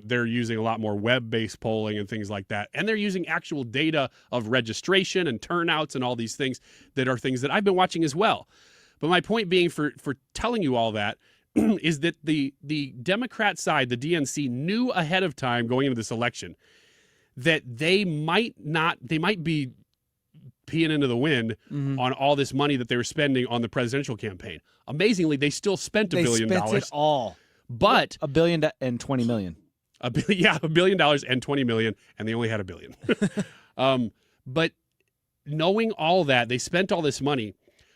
They're using a lot more web-based polling and things like that. And they're using actual data of registration and turnouts and all these things that are things that I've been watching as well. But my point being for telling you all that is that the Democrat side, the DNC, knew ahead of time going into this election that they might be peeing into the wind on all this money that they were spending on the presidential campaign. Amazingly, they still spent $1 billion. They spent it all. But $1 billion and $20 million. $1 billion and $20 million, and they only had $1 billion. But knowing all that, they spent all this money.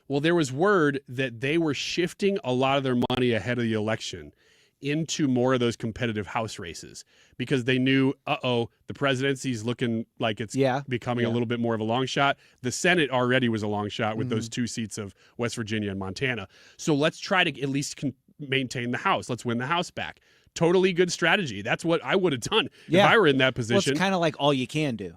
Well, there was word that they were shifting a lot of their money ahead of the election into more of those competitive House races because they knew, the presidency's looking like it's becoming a little bit more of a long shot. The Senate already was a long shot with those 2 seats of West Virginia and Montana. So let's try to at least maintain the House. Let's win the House back. Totally good strategy. That's what I would have done if I were in that position. Well, it's kind of like all you can do.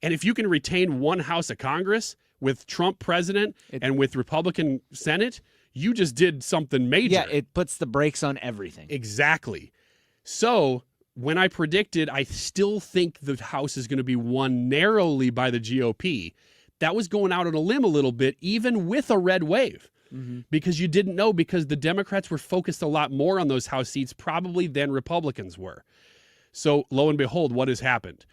And if you can retain one House of Congress with Trump president and with Republican Senate, you just did something major. Yeah, it puts the brakes on everything. Exactly. So when I predicted, I still think the House is going to be won narrowly by the GOP. That was going out on a limb a little bit, even with a red wave, because you didn't know, because the Democrats were focused a lot more on those House seats probably than Republicans were. So lo and behold, what has happened?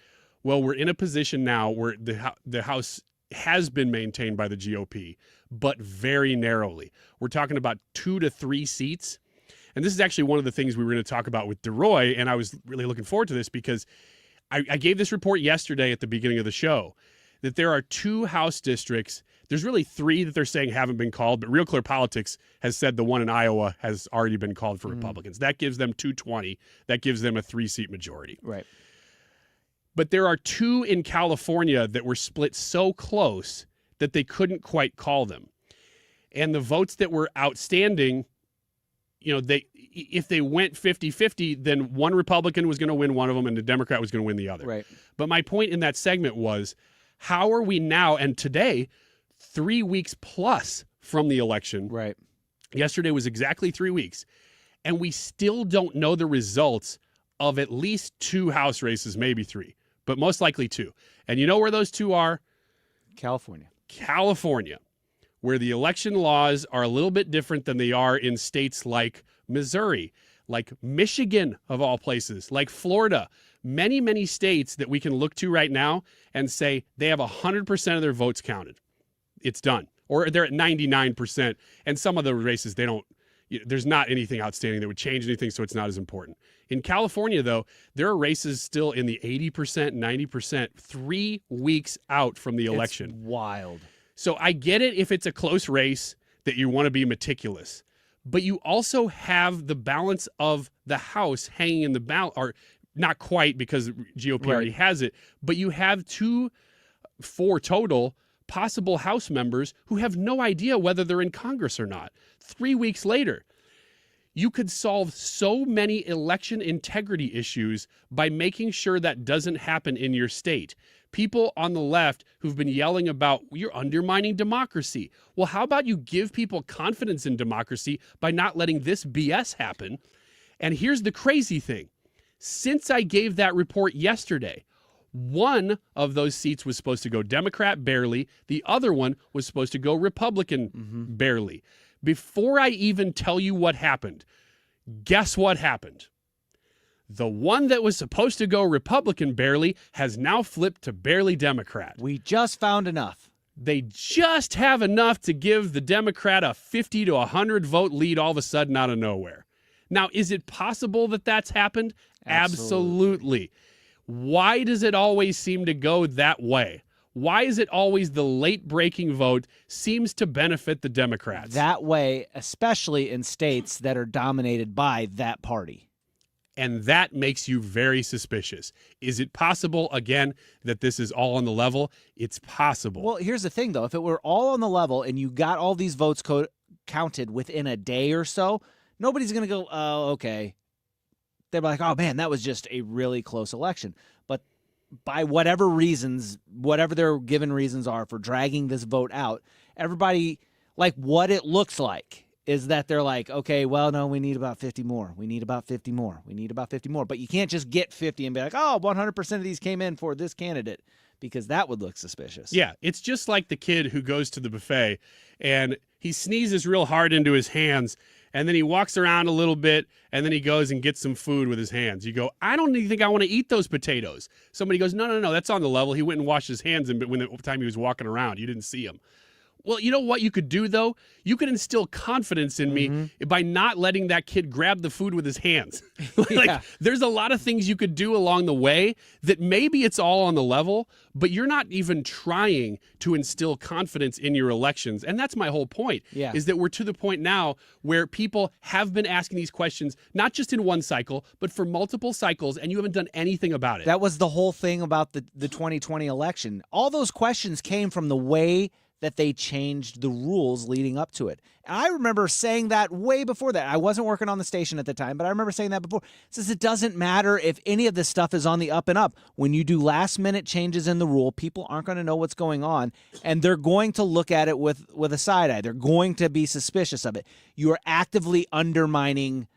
Well, we're in a position now where the House has been maintained by the GOP, but very narrowly. We're talking about 2 to 3 seats. And this is actually one of the things we were going to talk about with Deroy, and I was really looking forward to this because I gave this report yesterday at the beginning of the show that there are 2 House districts. There's really 3 that they're saying haven't been called, but Real Clear Politics has said the one in Iowa has already been called for Republicans. That gives them 220. That gives them a 3-seat majority. Right. But there are 2 in California that were split so close that they couldn't quite call them. And the votes that were outstanding, if they went 50-50, then one Republican was going to win one of them and the Democrat was going to win the other. Right. But my point in that segment was, how are we now, and today, 3 weeks plus from the election. Right. Yesterday was exactly 3 weeks. And we still don't know the results of at least 2 House races, maybe 3, but most likely 2. And you know where those 2 are? California, where the election laws are a little bit different than they are in states like Missouri, like Michigan, of all places, like Florida. Many, many states that we can look to right now and say they have 100% of their votes counted. It's done. Or they're at 99%. And some of the races, there's not anything outstanding that would change anything, so it's not as important. In California, though, there are races still in the 80%, 90%, 3 weeks out from the election. It's wild. So I get it if it's a close race that you want to be meticulous, but you also have the balance of the House hanging in the balance, or not quite because GOP already has it, but you have 4 total possible House members who have no idea whether they're in Congress or not. 3 weeks later, you could solve so many election integrity issues by making sure that doesn't happen in your state. People on the left who've been yelling about, you're undermining democracy. Well, how about you give people confidence in democracy by not letting this BS happen? And here's the crazy thing. Since I gave that report yesterday, one of those seats was supposed to go Democrat barely. The other one was supposed to go Republican barely. Before I even tell you what happened, guess what happened? The one that was supposed to go Republican barely has now flipped to barely Democrat. We just found enough. They just have enough to give the Democrat a 50 to 100 vote lead all of a sudden out of nowhere. Now, is it possible that that's happened? Absolutely. Why does it always seem to go that way? Why is it always the late-breaking vote seems to benefit the Democrats? That way, especially in states that are dominated by that party. And that makes you very suspicious. Is it possible, again, that this is all on the level? It's possible. Well, here's the thing, though. If it were all on the level and you got all these votes counted within a day or so, nobody's going to go, oh, okay. They're like, oh, man, that was just a really close election. But by whatever reasons, whatever their given reasons are for dragging this vote out, everybody, like what it looks like is that they're like, okay, well, no, we need about 50 more. We need about 50 more. We need about 50 more. But you can't just get 50 and be like, oh, 100% of these came in for this candidate, because that would look suspicious. Yeah, it's just like the kid who goes to the buffet and he sneezes real hard into his hands, and then he walks around a little bit, and then he goes and gets some food with his hands. You go, I don't even think I want to eat those potatoes. Somebody goes, no, that's on the level. He went and washed his hands when the time he was walking around. You didn't see him. Well, you know what you could do, though? You could instill confidence in me by not letting that kid grab the food with his hands. There's a lot of things you could do along the way that maybe it's all on the level, but you're not even trying to instill confidence in your elections. And that's my whole point, is that we're to the point now where people have been asking these questions, not just in one cycle, but for multiple cycles, and you haven't done anything about it. That was the whole thing about the 2020 election. All those questions came from the way that they changed the rules leading up to it. And I remember saying that way before that. I wasn't working on the station at the time, but I remember saying that before. It says it doesn't matter if any of this stuff is on the up and up. When you do last-minute changes in the rule, people aren't going to know what's going on, and they're going to look at it with a side eye. They're going to be suspicious of it. You are actively undermining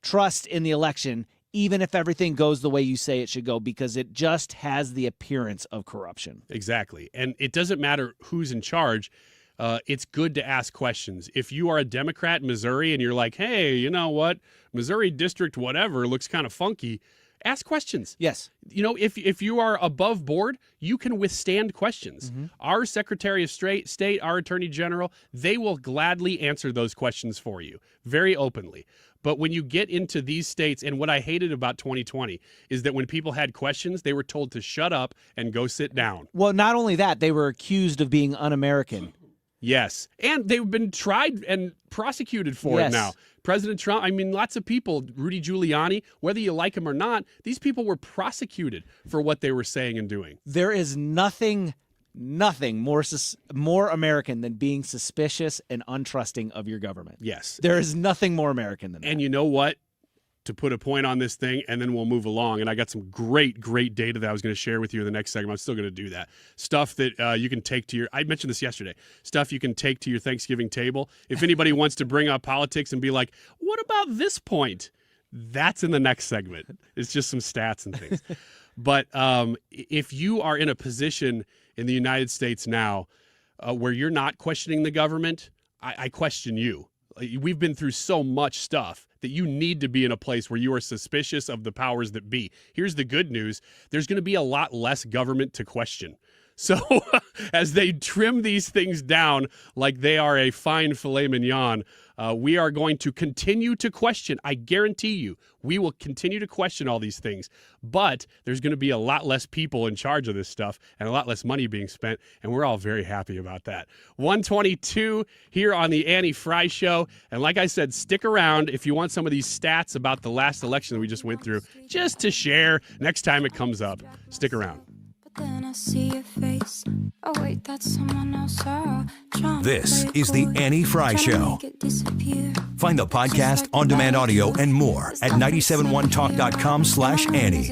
trust in the election, even if everything goes the way you say it should go, because it just has the appearance of corruption. Exactly. And it doesn't matter who's in charge. It's good to ask questions. If you are a Democrat in Missouri and you're like, hey, you know what? Missouri District whatever looks kind of funky. Ask questions. Yes. You know, if you are above board, you can withstand questions. Our Secretary of State, our Attorney General, they will gladly answer those questions for you very openly. But when you get into these states, and what I hated about 2020 is that when people had questions, they were told to shut up and go sit down. Well, not only that, they were accused of being un-American. Yes. And they've been tried and prosecuted for it now. President Trump, I mean, lots of people, Rudy Giuliani, whether you like him or not, these people were prosecuted for what they were saying and doing. There is nothing more American than being suspicious and untrusting of your government. Yes. There is nothing more American than that. And you know what? To put a point on this thing, and then we'll move along. And I got some great data that I was going to share with you in the next segment. I'm still going to do that. Stuff that you can take to your, I mentioned this yesterday, stuff you can take to your Thanksgiving table. If anybody wants to bring up politics and be like, what about this point? That's in the next segment. It's just some stats and things. But if you are in a position in the United States now where you're not questioning the government, I question you. We've been through so much stuff that you need to be in a place where you are suspicious of the powers that be. Here's the good news. There's going to be a lot less government to question. So as they trim these things down like they are a fine filet mignon, we are going to continue to question. I guarantee you, we will continue to question all these things. But there's going to be a lot less people in charge of this stuff and a lot less money being spent, and we're all very happy about that. 122 here on the Annie Frey Show. And like I said, stick around if you want some of these stats about the last election that we just went through, just to share next time it comes up. Stick around. Then I see your face. Oh wait, that's someone else. This is the Annie Frey Show. Find the podcast, on-demand audio, and more at 971talk.com/Annie.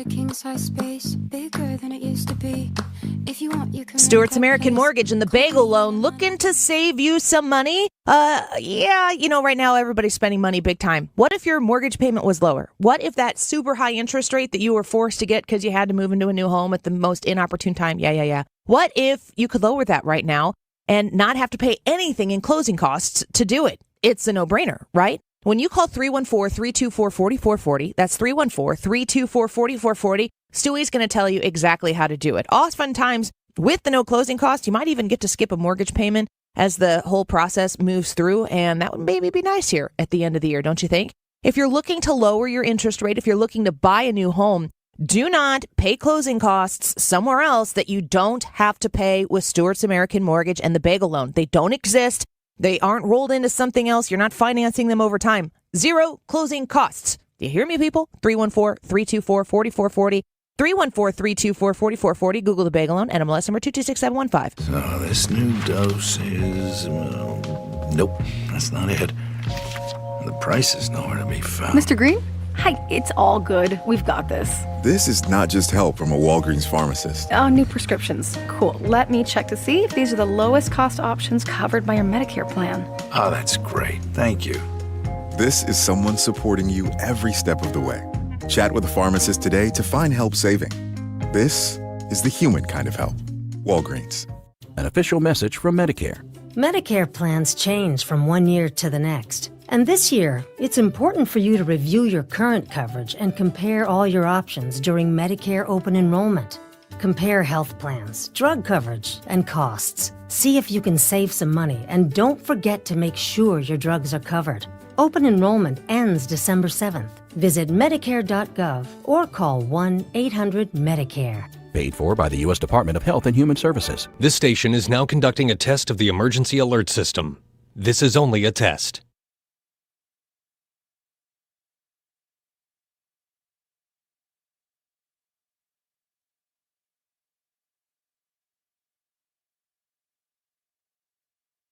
Stewart's American Mortgage and the Bagel Loan looking to save you some money. Right now everybody's spending money big time. What if your mortgage payment was lower? What if that super high interest rate that you were forced to get because you had to move into a new home at the most inopportune time? Yeah. What if you could lower that right now and not have to pay anything in closing costs to do it? It's a no-brainer, right? When you call 314-324-4440, that's 314-324-4440, Stewie's going to tell you exactly how to do it. Oftentimes, with the no closing costs, you might even get to skip a mortgage payment as the whole process moves through, and that would maybe be nice here at the end of the year, don't you think? If you're looking to lower your interest rate, if you're looking to buy a new home, do not pay closing costs somewhere else that you don't have to pay with Stewart's American Mortgage and the Bagel Loan. They don't exist. They aren't rolled into something else. You're not financing them over time. Zero closing costs. Do you hear me, people? 314-324-4440. 314-324-4440. Google the Bagel Loan. NMLS number 226715. So this new dose is... nope, that's not it. The price is nowhere to be found. Mr. Green? Hi, it's all good. We've got this. This is not just help from a Walgreens pharmacist. Oh, new prescriptions. Cool. Let me check to see if these are the lowest cost options covered by your Medicare plan. Oh, that's great. Thank you. This is someone supporting you every step of the way. Chat with a pharmacist today to find help saving. This is the human kind of help. Walgreens. An official message from Medicare. Medicare plans change from one year to the next. And this year, it's important for you to review your current coverage and compare all your options during Medicare open enrollment. Compare health plans, drug coverage, and costs. See if you can save some money, and don't forget to make sure your drugs are covered. Open enrollment ends December 7th. Visit Medicare.gov or call 1-800-MEDICARE. Paid for by the U.S. Department of Health and Human Services. This station is now conducting a test of the emergency alert system. This is only a test.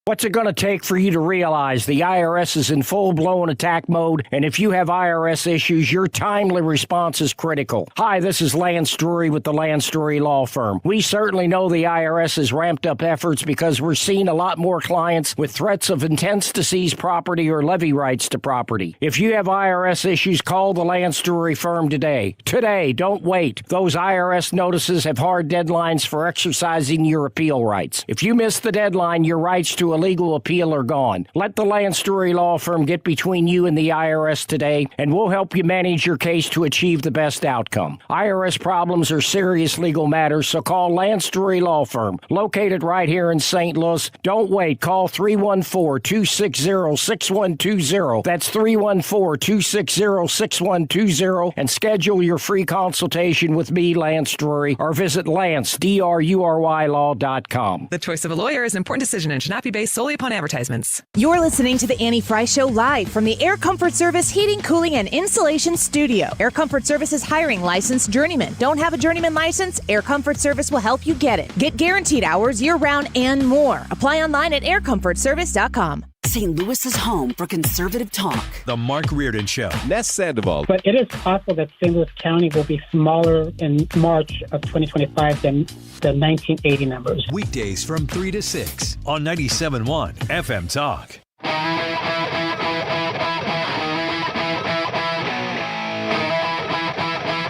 What's it going to take for you to realize the IRS is in full-blown attack mode, and if you have IRS issues, your timely response is critical? Hi, this is Lance Drury with the Lance Drury Law Firm. We certainly know the IRS has ramped up efforts because we're seeing a lot more clients with threats of intents to seize property or levy rights to property. If you have IRS issues, call the Lance Drury Firm today. Today, don't wait. Those IRS notices have hard deadlines for exercising your appeal rights. If you miss the deadline, your rights to a legal appeal are gone. Let the Lance Drury Law Firm get between you and the IRS today, and we'll help you manage your case to achieve the best outcome. IRS problems are serious legal matters, so call Lance Drury Law Firm, located right here in St. Louis. Don't wait. Call 314-260-6120. That's 314-260-6120, and schedule your free consultation with me, Lance Drury, or visit lance.drurylaw.com. The choice of a lawyer is an important decision and should not be based solely upon advertisements. You're listening to the Annie Frey Show live from the Air Comfort Service Heating, Cooling, and Insulation Studio. Air Comfort Service is hiring licensed journeymen. Don't have a journeyman license? Air Comfort Service will help you get it. Get guaranteed hours year-round and more. Apply online at aircomfortservice.com. St. Louis's home for conservative talk. The Mark Reardon Show. Ness Sandoval. But it is possible that St. Louis County will be smaller in March of 2025 than the 1980 numbers. Weekdays from 3 to 6 on 97.1 FM Talk.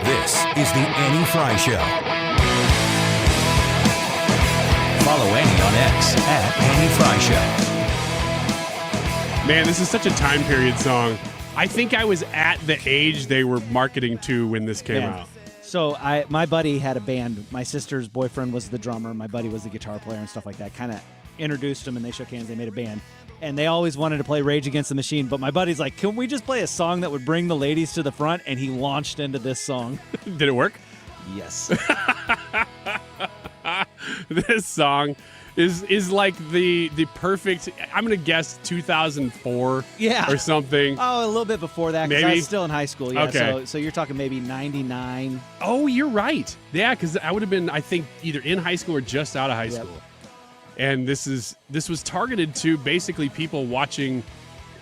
This is the Annie Frey Show. Follow Annie on X at Annie Frey Show. Man, this is such a time period song. I think I was at the age they were marketing to when this came out. So my buddy had a band. My sister's boyfriend was the drummer. My buddy was the guitar player and stuff like that. Kind of introduced them, and they shook hands. They made a band. And they always wanted to play Rage Against the Machine. But my buddy's like, can we just play a song that would bring the ladies to the front? And he launched into this song. Did it work? Yes. This song is like the perfect, I'm going to guess 2004 or something. Oh, a little bit before that, because I was still in high school. Yeah, okay. So you're talking maybe 99. Oh, you're right. Yeah, because I would have been, I think, either in high school or just out of high school. And this was targeted to basically people watching,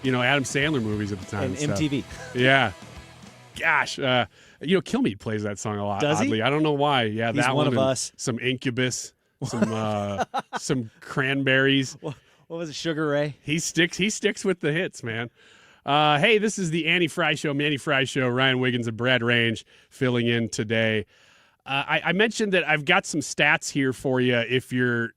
Adam Sandler movies at the time. And MTV. Yeah. Gosh. Kilmeade plays that song a lot. Does oddly. he? I don't know why. Yeah, He's that one of us. Some Incubus. Some Cranberries. What was it, Sugar Ray? He sticks with the hits, man. Hey, this is the Annie Frey Show, Mannie Frey Show. Ryan Wiggins and Brad Range filling in today. I mentioned that I've got some stats here for you if you're,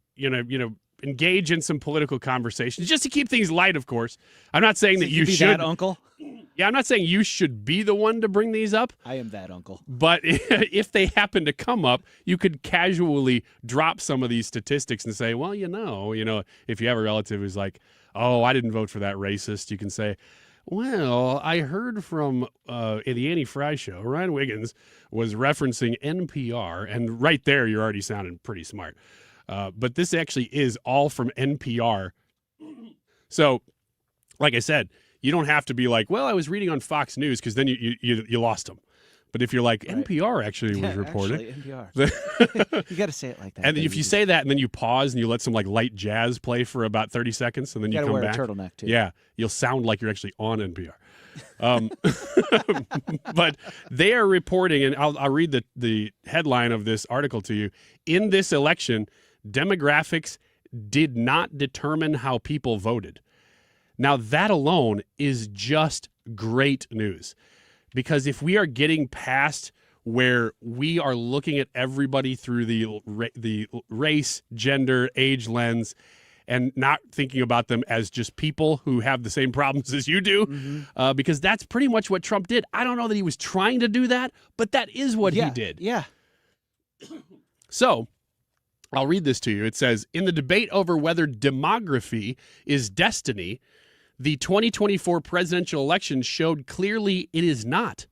engage in some political conversations, just to keep things light, of course. I'm not saying that you should. That uncle? Yeah, I'm not saying you should be the one to bring these up. I am that uncle. But if they happen to come up, you could casually drop some of these statistics and say, well, if you have a relative who's like, oh, I didn't vote for that racist, you can say, well, I heard from in the Annie Frey Show, Ryan Wiggins was referencing NPR, and right there you're already sounding pretty smart. But this actually is all from NPR. So, like I said, you don't have to be like, well, I was reading on Fox News, because then you lost them. But if you're like, right. NPR actually was reporting. NPR. You got to say it like that. And if you say that and then you pause and you let some light jazz play for about 30 seconds and then you come back. Wear a turtleneck too. Yeah, you'll sound like you're actually on NPR. But they are reporting, and I'll read the headline of this article to you. In this election, demographics did not determine how people voted. Now, that alone is just great news, because if we are getting past where we are looking at everybody through the race, gender, age lens, and not thinking about them as just people who have the same problems as you do, because that's pretty much what Trump did. I don't know that he was trying to do that, but that is what he did. Yeah. So I'll read this to you. It says, in the debate over whether demography is destiny, the 2024 presidential election showed clearly it is not.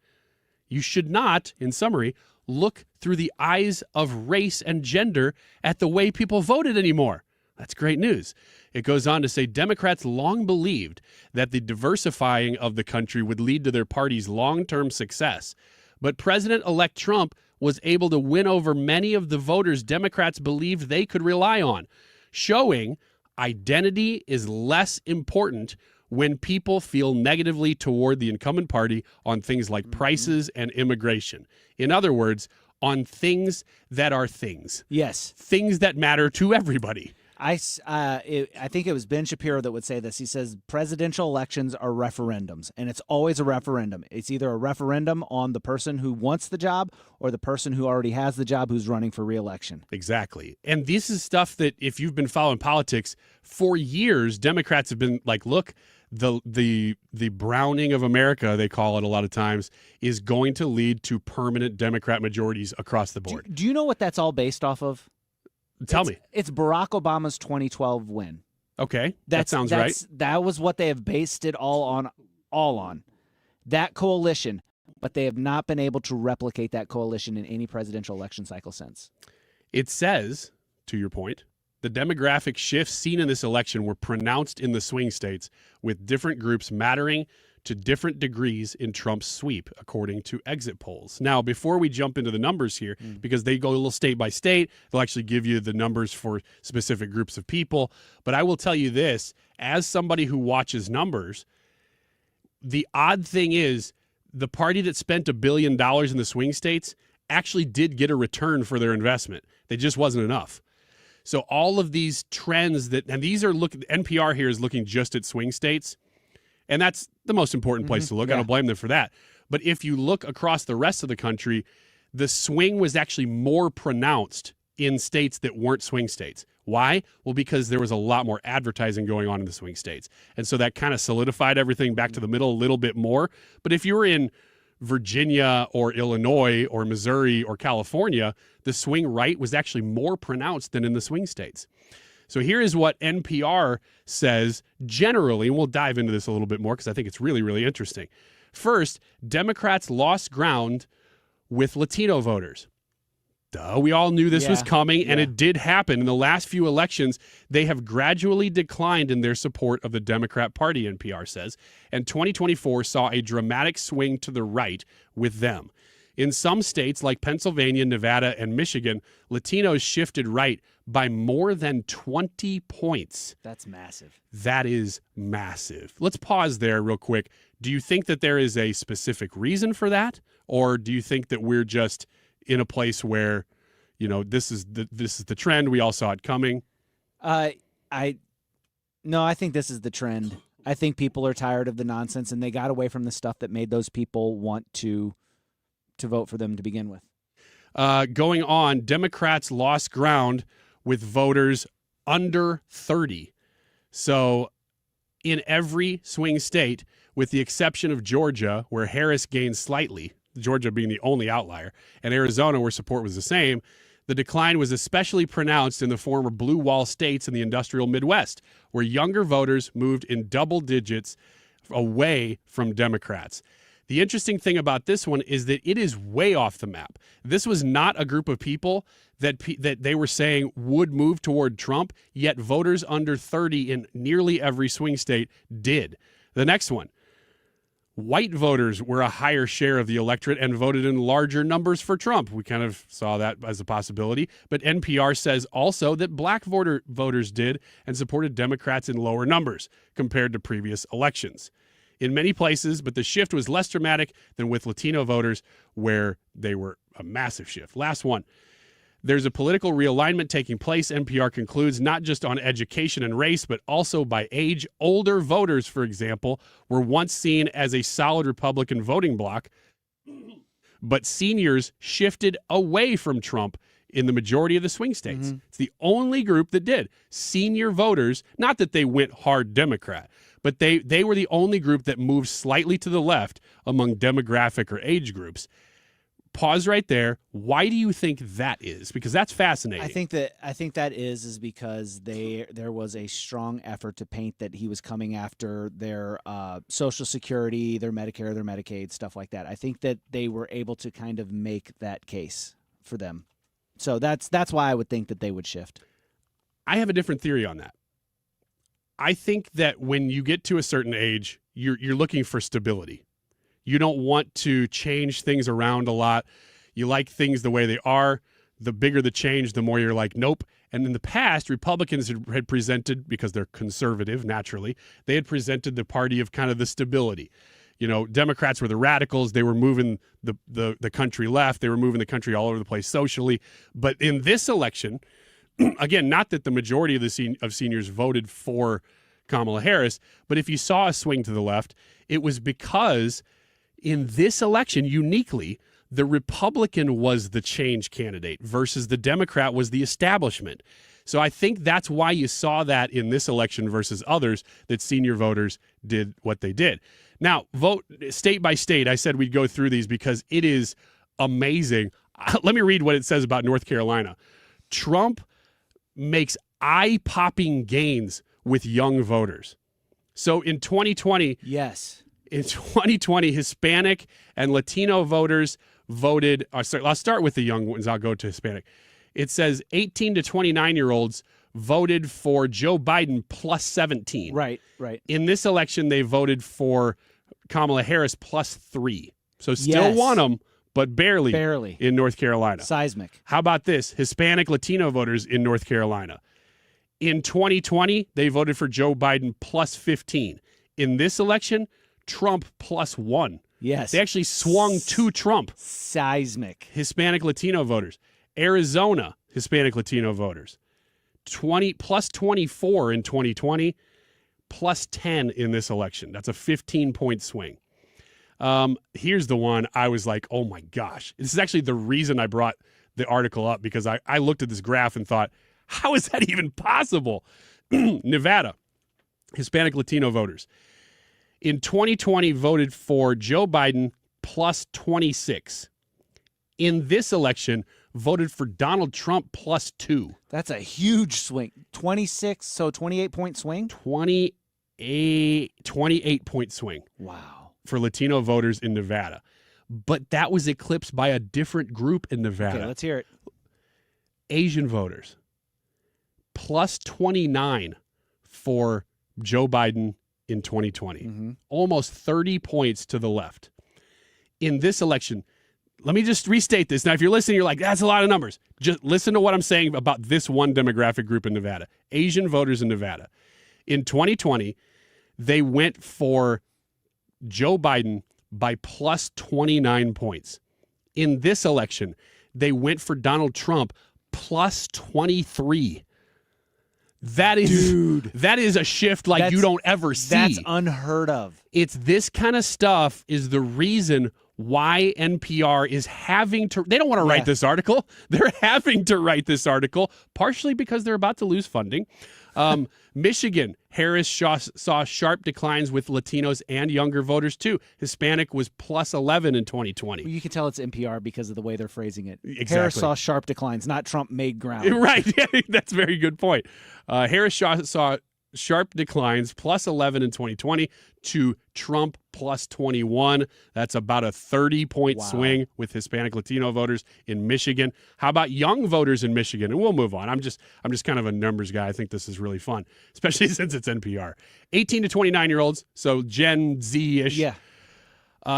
You should not, in summary, look through the eyes of race and gender at the way people voted anymore. That's great news. It goes on to say Democrats long believed that the diversifying of the country would lead to their party's long-term success. But President-elect Trump was able to win over many of the voters Democrats believed they could rely on, showing identity is less important when people feel negatively toward the incumbent party on things like prices and immigration. In other words, on things that are things. Yes. Things that matter to everybody. I think it was Ben Shapiro that would say this. He says presidential elections are referendums, and it's always a referendum. It's either a referendum on the person who wants the job or the person who already has the job who's running for re-election. Exactly. And this is stuff that if you've been following politics for years, Democrats have been like, look, the browning of America, they call it a lot of times, is going to lead to permanent Democrat majorities across the board. Do you know what that's all based off of? Tell me. It's Barack Obama's 2012 win. Okay, that sounds right. That was what they have based it all on. That coalition, but they have not been able to replicate that coalition in any presidential election cycle since. It says, to your point, the demographic shifts seen in this election were pronounced in the swing states, with different groups mattering to different degrees in Trump's sweep, according to exit polls. Now, before we jump into the numbers here, because they go a little state by state, they'll actually give you the numbers for specific groups of people. But I will tell you this, as somebody who watches numbers, the odd thing is the party that spent $1 billion in the swing states actually did get a return for their investment. They just wasn't enough. So all of these trends and these are NPR here is looking just at swing states. And that's the most important place to look. I don't blame them for that. But if you look across the rest of the country, the swing was actually more pronounced in states that weren't swing states. Why? Well, because there was a lot more advertising going on in the swing states. And so that kind of solidified everything back to the middle a little bit more. But if you were in Virginia or Illinois or Missouri or California, the swing right was actually more pronounced than in the swing states. So here is what NPR says generally, and we'll dive into this a little bit more because I think it's really, really interesting. First, Democrats lost ground with Latino voters. Duh, we all knew this was coming, and it did happen. In the last few elections, they have gradually declined in their support of the Democrat Party, NPR says, and 2024 saw a dramatic swing to the right with them. In some states like Pennsylvania, Nevada, and Michigan, Latinos shifted right by more than 20 points. That's massive. That is massive. Let's pause there real quick. Do you think that there is a specific reason for that? Or do you think that we're just in a place where, you know, this is the trend, we all saw it coming? No, I think this is the trend. I think people are tired of the nonsense, and they got away from the stuff that made those people want to vote for them to begin with. Going on, Democrats lost ground with voters under 30. So in every swing state, with the exception of Georgia, where Harris gained slightly, Georgia being the only outlier, and Arizona, where support was the same, the decline was especially pronounced in the former blue wall states in the industrial Midwest, where younger voters moved in double digits away from Democrats. The interesting thing about this one is that it is way off the map. This was not a group of people that they were saying would move toward Trump, yet voters under 30 in nearly every swing state did. The next one, white voters were a higher share of the electorate and voted in larger numbers for Trump. We kind of saw that as a possibility. But NPR says also that black voters did and supported Democrats in lower numbers compared to previous elections. in many places, but the shift was less dramatic than with Latino voters, where they were a massive shift. Last one. There's a political realignment taking place, NPR concludes, not just on education and race, but also by age. Older voters, for example, were once seen as a solid Republican voting bloc, but seniors shifted away from Trump in the majority of the swing states. Mm-hmm. It's the only group that did. Senior voters, not that they went hard Democrat, but they were the only group that moved slightly to the left among demographic or age groups. Pause right there. Why do you think that is? Because that's fascinating. I think that is because there was a strong effort to paint that he was coming after their Social Security, their Medicare, their Medicaid, stuff like that. I think that they were able to kind of make that case for them. So that's why I would think that they would shift. I have a different theory on that. I think that when you get to a certain age, you're looking for stability. You don't want to change things around a lot. You like things the way they are. The bigger the change, the more you're like, nope. And in the past, Republicans had presented, because they're conservative, naturally, they had presented the party of kind of the stability. You know, Democrats were the radicals. They were moving the country left. They were moving the country all over the place socially. But in this election, again, not that the majority of seniors voted for Kamala Harris, but if you saw a swing to the left, it was because in this election, uniquely, the Republican was the change candidate versus the Democrat was the establishment. So I think that's why you saw that in this election versus others, that senior voters did what they did. Now, vote state by state. I said we'd go through these because it is amazing. Let me read what it says about North Carolina. Trump makes eye-popping gains with young voters. So in 2020, yes. In 2020, Hispanic and Latino voters voted. I'll start with the young ones. I'll go to Hispanic. It says 18 to 29-year-olds voted for Joe Biden plus 17. Right. In this election, they voted for Kamala Harris plus 3. So still won them, but barely in North Carolina. Seismic. How about this? Hispanic Latino voters in North Carolina. In 2020, they voted for Joe Biden plus 15. In this election, Trump plus 1. Yes. They actually swung to Trump. Seismic. Hispanic Latino voters. Arizona, Hispanic Latino voters. Plus 24 in 2020, plus 10 in this election. That's a 15-point swing. Here's the one I was like, oh my gosh. This is actually the reason I brought the article up, because I looked at this graph and thought, how is that even possible? Nevada, Hispanic Latino voters. In 2020, voted for Joe Biden plus 26. In this election, voted for Donald Trump plus 2. That's a huge swing. 26, so 28-point swing? 28-point swing. Wow. For Latino voters in Nevada. But that was eclipsed by a different group in Nevada. Okay, let's hear it. Asian voters. Plus 29 for Joe Biden in 2020. Mm-hmm. Almost 30 points to the left. In this election, let me just restate this. Now, if you're listening, you're like, that's a lot of numbers. Just listen to what I'm saying about this one demographic group in Nevada. Asian voters in Nevada. In 2020, they went for Joe Biden by plus 29 points. In this election, they went for Donald Trump plus 23. That is a shift like you don't ever see. That's unheard of. It's this kind of stuff is the reason why NPR is having to. They don't want to write this article. They're having to write this article, partially because they're about to lose funding. Michigan, Harris saw sharp declines with Latinos and younger voters, too. Hispanic was plus 11 in 2020. Well, you can tell it's NPR because of the way they're phrasing it. Exactly. Harris saw sharp declines, not Trump made ground. Right. Yeah, that's a very good point. Harris saw sharp declines, plus 11 in 2020 to Trump plus 21. That's about a 30-point swing with Hispanic Latino voters in Michigan. How about young voters in Michigan? And we'll move on. I'm just kind of a numbers guy. I think this is really fun, especially since it's NPR. 18 to 29-year-olds, so Gen Z-ish. Yeah.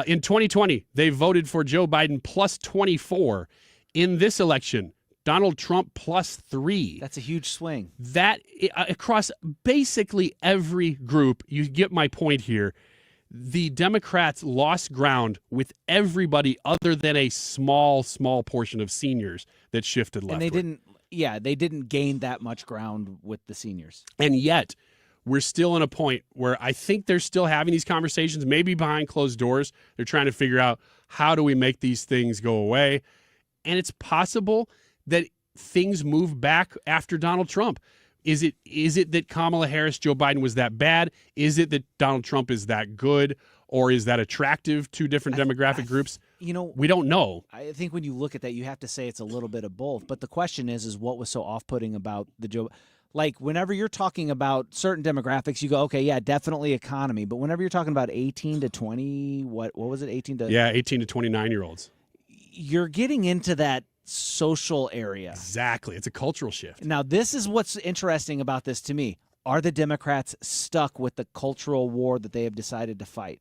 In 2020, they voted for Joe Biden plus 24. In this election, Donald Trump plus 3. That's a huge swing. That across basically every group, you get my point here. the Democrats lost ground with everybody other than a small portion of seniors that shifted left. And they didn't gain that much ground with the seniors. And yet, we're still in a point where I think they're still having these conversations, maybe behind closed doors. They're trying to figure out, how do we make these things go away? And it's possible that things move back after Donald Trump. Is it that Kamala Harris, Joe Biden was that bad? Is it that Donald Trump is that good? Or is that attractive to different demographic groups? We don't know. I think when you look at that, you have to say it's a little bit of both. But the question is what was so off-putting about the Joe? Like, whenever you're talking about certain demographics, you go, okay, yeah, definitely economy. But whenever you're talking about 18 to 20, what was it? 18 to 29-year-olds. You're getting into that social area. Exactly. It's a cultural shift. Now, this is what's interesting about this to me. Are the Democrats stuck with the cultural war that they have decided to fight?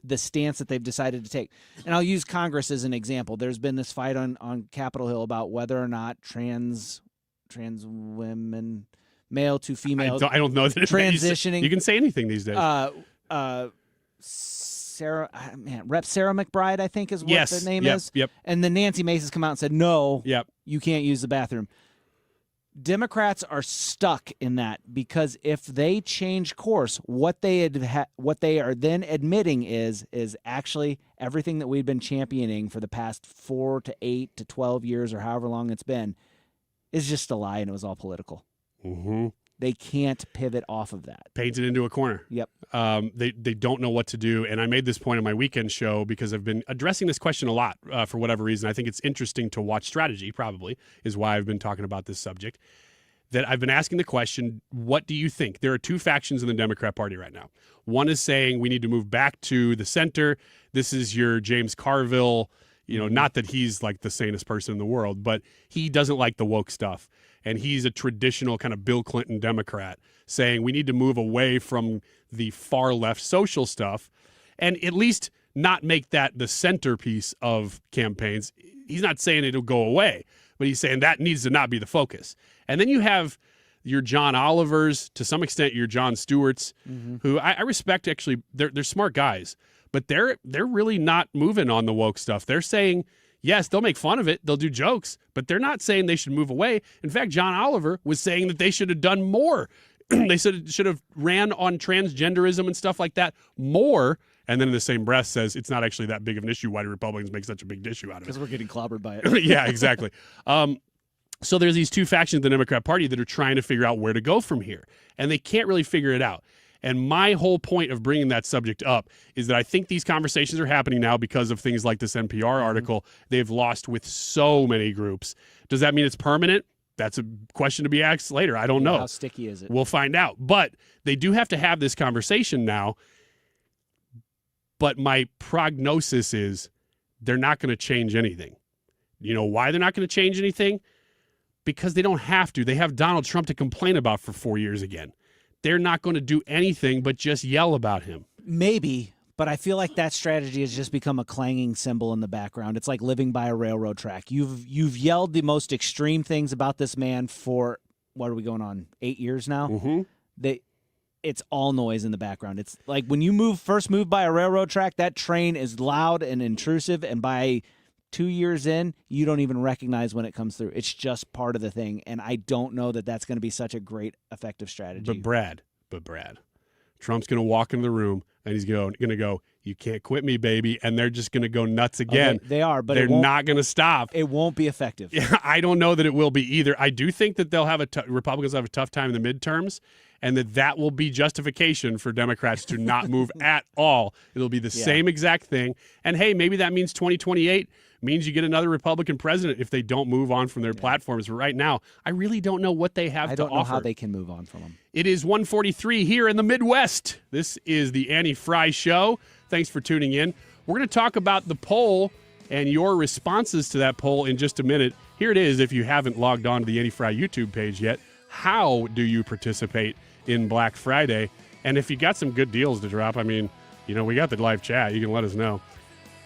The stance that they've decided to take? And I'll use Congress as an example. There's been this fight on Capitol Hill about whether or not trans women, male to female. I don't know that transitioning. You can say anything these days. Rep. Sarah McBride, I think is what the name is. Yep. And then Nancy Mace has come out and said, no, yep, you can't use the bathroom. Democrats are stuck in that because if they change course, what they are then admitting is actually everything that we've been championing for the past 4 to 8 to 12 years or however long it's been is just a lie, and it was all political. Mm-hmm. They can't pivot off of that. Painted into a corner. Yep. They don't know what to do. And I made this point on my weekend show because I've been addressing this question a lot for whatever reason. I think it's interesting to watch strategy, probably, is why I've been talking about this subject. That I've been asking the question, what do you think? There are two factions in the Democrat Party right now. One is saying we need to move back to the center. This is your James Carville, not that he's like the sanest person in the world, but he doesn't like the woke stuff. And he's a traditional kind of Bill Clinton Democrat saying we need to move away from the far left social stuff and at least not make that the centerpiece of campaigns. He's not saying it'll go away, but he's saying that needs to not be the focus. And then you have your John Olivers, to some extent your Jon Stewarts, who I respect. Actually, they're smart guys, but they're really not moving on the woke stuff. They're saying, yes, they'll make fun of it. They'll do jokes, but they're not saying they should move away. In fact, John Oliver was saying that they should have done more. They should have ran on transgenderism and stuff like that more. And then in the same breath says it's not actually that big of an issue. Why do Republicans make such a big issue out of it? Because we're getting clobbered by it. Yeah, exactly. So there's these two factions of the Democrat Party that are trying to figure out where to go from here. And they can't really figure it out. And my whole point of bringing that subject up is that I think these conversations are happening now because of things like this NPR article they've lost with so many groups. Does that mean it's permanent? That's a question to be asked later. I don't know. How sticky is it? We'll find out. But they do have to have this conversation now. But my prognosis is they're not going to change anything. You know why they're not going to change anything? Because they don't have to. They have Donald Trump to complain about for 4 years again. They're not going to do anything but just yell about him. Maybe, but I feel like that strategy has just become a clanging cymbal in the background. It's like living by a railroad track. You've yelled the most extreme things about this man for, what are we going on, 8 years now? Mm-hmm. It's all noise in the background. It's like when you first move by a railroad track, that train is loud and intrusive, and by 2 years in, you don't even recognize when it comes through. It's just part of the thing, and I don't know that that's going to be such a great, effective strategy. But Brad, Trump's going to walk into the room, and he's going to go, you can't quit me, baby, and they're just going to go nuts again. Okay, they are, but they're not going to stop. It won't be effective. Yeah, I don't know that it will be either. I do think that Republicans will have a tough time in the midterms, and that will be justification for Democrats to not move at all. It'll be the same exact thing. And, hey, maybe that means 2028 means you get another Republican president if they don't move on from their platforms. But right now, I really don't know what they have to offer. I don't know how they can move on from them. It is 1:43 here in the Midwest. This is the Annie Frey Show. Thanks for tuning in. We're going to talk about the poll and your responses to that poll in just a minute. Here it is if you haven't logged on to the Annie Frey YouTube page yet. How do you participate in Black Friday? And if you got some good deals to drop, I mean, we got the live chat. You can let us know.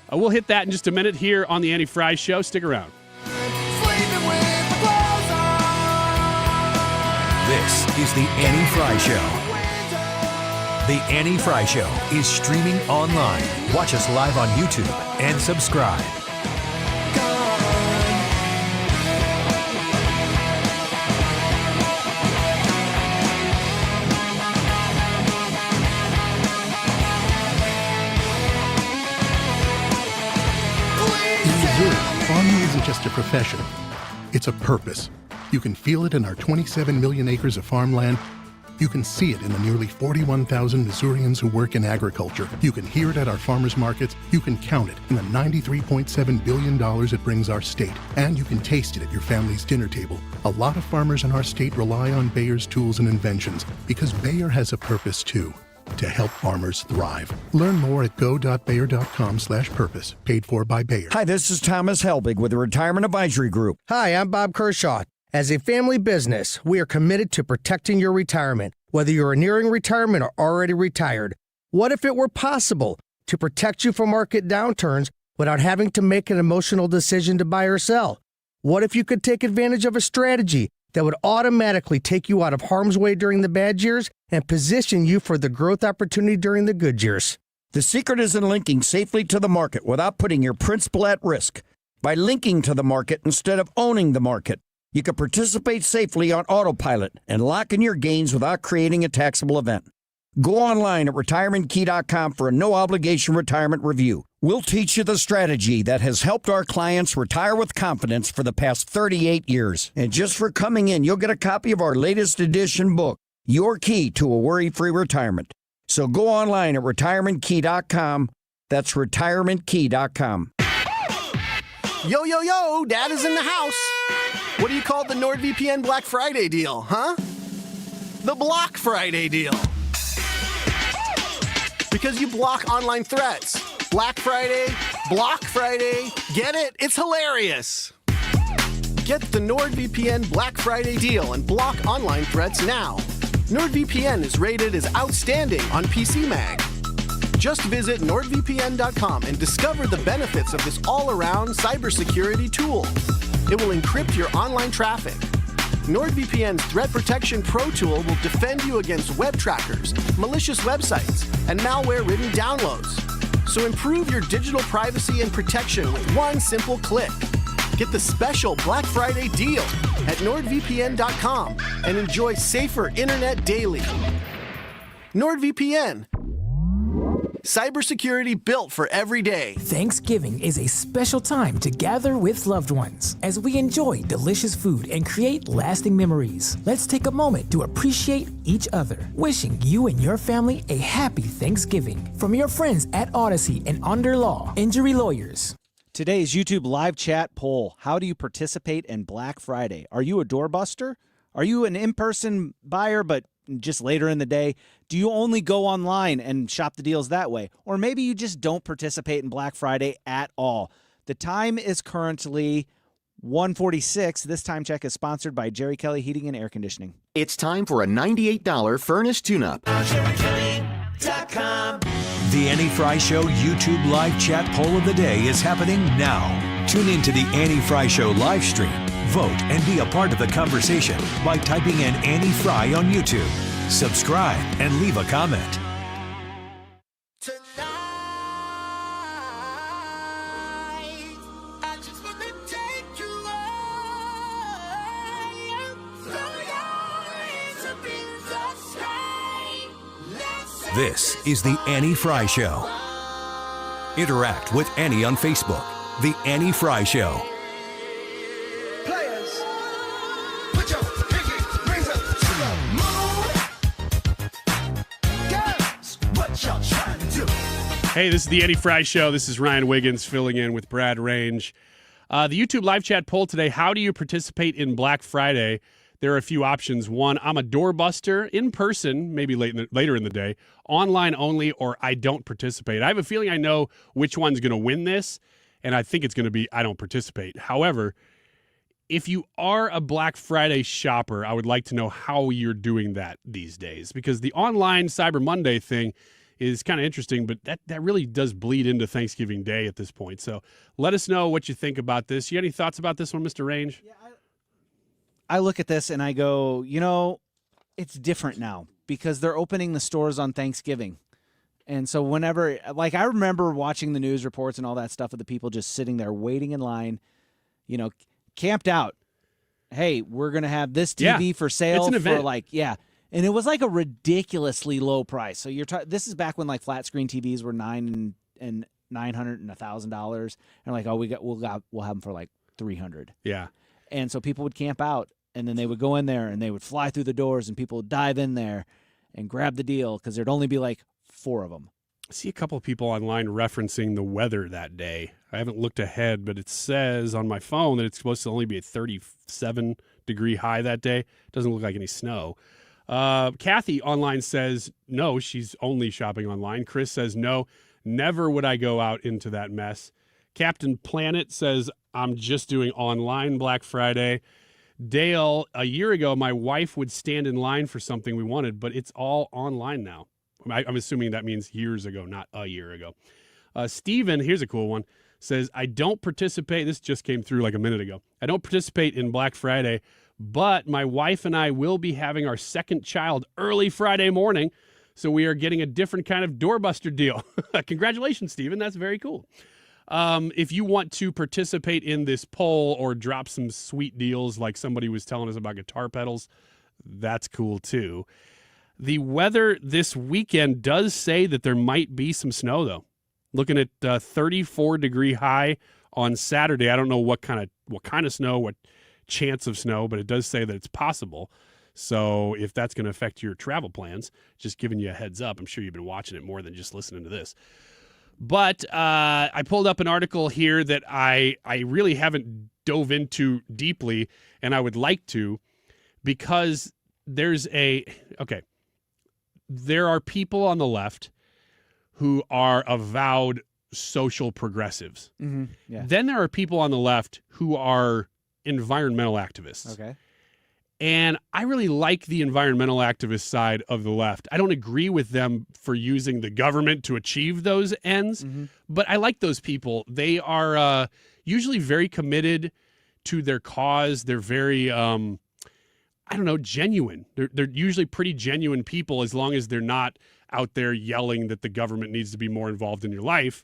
We'll hit that in just a minute here on the Annie Frey Show. Stick around. This is the Annie Frey Show. The Annie Frey Show is streaming online. Watch us live on YouTube and subscribe. Farming isn't just a profession, it's a purpose. You can feel it in our 27 million acres of farmland. You can see it in the nearly 41,000 Missourians who work in agriculture. You can hear it at our farmers markets. You can count it in the $93.7 billion it brings our state. And you can taste it at your family's dinner table. A lot of farmers in our state rely on Bayer's tools and inventions because Bayer has a purpose too. To help farmers thrive. Learn more at go.bayer.com/purpose. Paid for by Bayer. Hi, this is Thomas Helbig with the Retirement Advisory Group. Hi, I'm Bob Kershaw. As a family business, we are committed to protecting your retirement, whether you're nearing retirement or already retired. What if it were possible to protect you from market downturns without having to make an emotional decision to buy or sell? What if you could take advantage of a strategy that would automatically take you out of harm's way during the bad years and position you for the growth opportunity during the good years? The secret is in linking safely to the market without putting your principal at risk. By linking to the market instead of owning the market, you can participate safely on autopilot and lock in your gains without creating a taxable event. Go online at retirementkey.com for a no-obligation retirement review. We'll teach you the strategy that has helped our clients retire with confidence for the past 38 years. And just for coming in, you'll get a copy of our latest edition book, Your Key to a Worry-Free Retirement. So go online at retirementkey.com. That's retirementkey.com. Yo, yo, yo, Dad is in the house. What do you call the NordVPN Black Friday deal, huh? The Block Friday deal. Because you block online threats. Black Friday, Block Friday, get it? It's hilarious. Get the NordVPN Black Friday deal and block online threats now. NordVPN is rated as outstanding on PC Mag. Just visit nordvpn.com and discover the benefits of this all-around cybersecurity tool. It will encrypt your online traffic. NordVPN's Threat Protection Pro tool will defend you against web trackers, malicious websites, and malware-ridden downloads. So improve your digital privacy and protection with one simple click. Get the special Black Friday deal at nordvpn.com and enjoy safer internet daily. NordVPN. Cybersecurity built for every day. Thanksgiving is a special time to gather with loved ones as we enjoy delicious food and create lasting memories. Let's take a moment to appreciate each other. Wishing you and your family a happy Thanksgiving. From your friends at Odyssey and Under Law Injury Lawyers. Today's YouTube live chat poll. How do you participate in Black Friday? Are you a doorbuster? Are you an in-person buyer but just later in the day? Do you only go online and shop the deals that way? Or maybe you just don't participate in Black Friday at all. The time is currently 1:46. This time check is sponsored by Jerry Kelly Heating and Air Conditioning. It's time for a $98 furnace tune-up. The Annie Frey Show YouTube live chat poll of the day is happening now. Tune in to the Annie Frey Show live stream. Vote and be a part of the conversation by typing in Annie Frey on YouTube. Subscribe and leave a comment. This is the Annie Frey Show. Interact with Annie on Facebook. The Annie Frey Show. Players, put your pinky rings up to the moon. Girls, what y'all trying to do? Hey, this is the Annie Frey Show. This is Ryan Wiggins filling in with Brad Range. The YouTube live chat poll today, how do you participate in Black Friday? There are a few options. One, I'm a doorbuster, in person, maybe later in the day, online only, or I don't participate. I have a feeling I know which one's going to win this, and I think it's going to be I don't participate. However, if you are a Black Friday shopper, I would like to know how you're doing that these days, because the online Cyber Monday thing is kind of interesting, but that really does bleed into Thanksgiving Day at this point. So let us know what you think about this. You got any thoughts about this one, Mr. Range? Yeah, I look at this and I go, it's different now. because they're opening the stores on Thanksgiving. And so whenever, like, I remember watching the news reports and all that stuff of the people just sitting there waiting in line, you know, camped out. Hey, we're going to have this TV for sale it's an event. for like, and it was like a ridiculously low price. So this is back when like flat screen TVs were $900 and $1,000, and like, we'll have them for like $300. Yeah. And so people would camp out, and then they would go in there and they would fly through the doors, and people would dive in there and grab the deal because there'd only be like 4 of them. I see a couple of people online referencing the weather that day. I haven't looked ahead, but it says on my phone that it's supposed to only be a 37-degree high that day. Doesn't look like any snow. Kathy online says no, she's only shopping online. Chris says no, never would I go out into that mess. Captain Planet says I'm just doing online Black Friday. Dale, a year ago, my wife would stand in line for something we wanted, but it's all online now. I'm assuming that means years ago, not a year ago. Steven, here's a cool one, says, I don't participate. This just came through like a minute ago. I don't participate in Black Friday, but my wife and I will be having our second child early Friday morning, so we are getting a different kind of doorbuster deal. Congratulations, Steven. That's very cool. If you want to participate in this poll or drop some sweet deals like somebody was telling us about guitar pedals, that's cool too. The weather this weekend does say that there might be some snow, though. Looking at 34-degree high on Saturday. I don't know what kind of snow, what chance of snow, but it does say that it's possible. So if that's going to affect your travel plans, just giving you a heads up. I'm sure you've been watching it more than just listening to this. But I pulled up an article here that I really haven't dove into deeply, and I would like to, because there are people on the left who are avowed social progressives. Mm-hmm. Yeah. Then there are people on the left who are environmental activists. Okay. And I really like the environmental activist side of the left. I don't agree with them for using the government to achieve those ends, but I like those people. They are usually very committed to their cause. They're very, genuine. They're usually pretty genuine people, as long as they're not out there yelling that the government needs to be more involved in your life.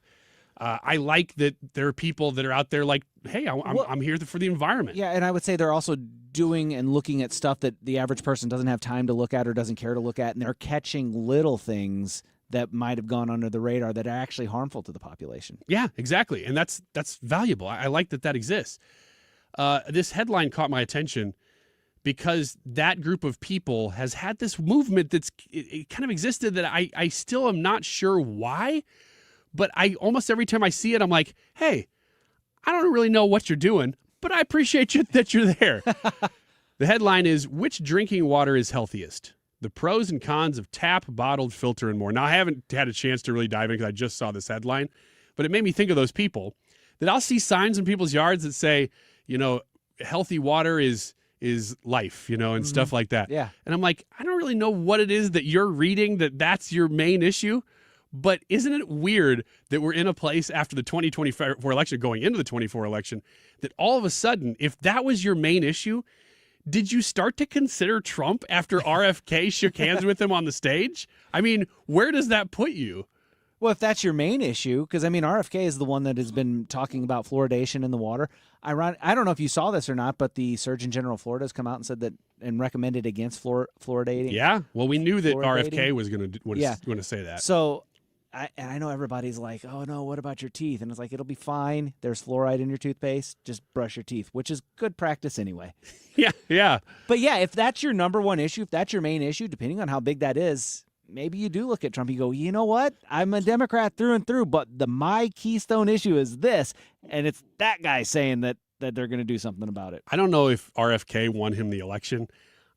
I like that there are people that are out there like, hey, I'm here for the environment. Yeah, and I would say they're also doing and looking at stuff that the average person doesn't have time to look at or doesn't care to look at, and they're catching little things that might have gone under the radar that are actually harmful to the population. Yeah, exactly, and that's valuable. I like that exists. This headline caught my attention because that group of people has had this movement it kind of existed that I still am not sure why, but I almost every time I see it, I'm like, hey, I don't really know what you're doing, but I appreciate you that you're there. The headline is, which drinking water is healthiest? The pros and cons of tap, bottled, filter, and more. Now, I haven't had a chance to really dive in because I just saw this headline, but it made me think of those people that I'll see signs in people's yards that say, healthy water is life, and stuff like that. Yeah. And I'm like, I don't really know what it is that you're reading that's your main issue, but isn't it weird that we're in a place after the 2024 election, going into the 24 election, that all of a sudden, if that was your main issue, did you start to consider Trump after RFK shook hands with him on the stage? I mean, where does that put you? Well, if that's your main issue, because, RFK is the one that has been talking about fluoridation in the water. I don't know if you saw this or not, but the Surgeon General of Florida has come out and said that and recommended against fluoridating. Yeah, well, we knew that RFK was going to say that. So, I know everybody's like, oh, no, what about your teeth? And it's like, it'll be fine. There's fluoride in your toothpaste. Just brush your teeth, which is good practice anyway. Yeah. But, yeah, if that's your number one issue, if that's your main issue, depending on how big that is, maybe you do look at Trump. You go, you know what? I'm a Democrat through and through, but my keystone issue is this, and it's that guy saying that they're going to do something about it. I don't know if RFK won him the election.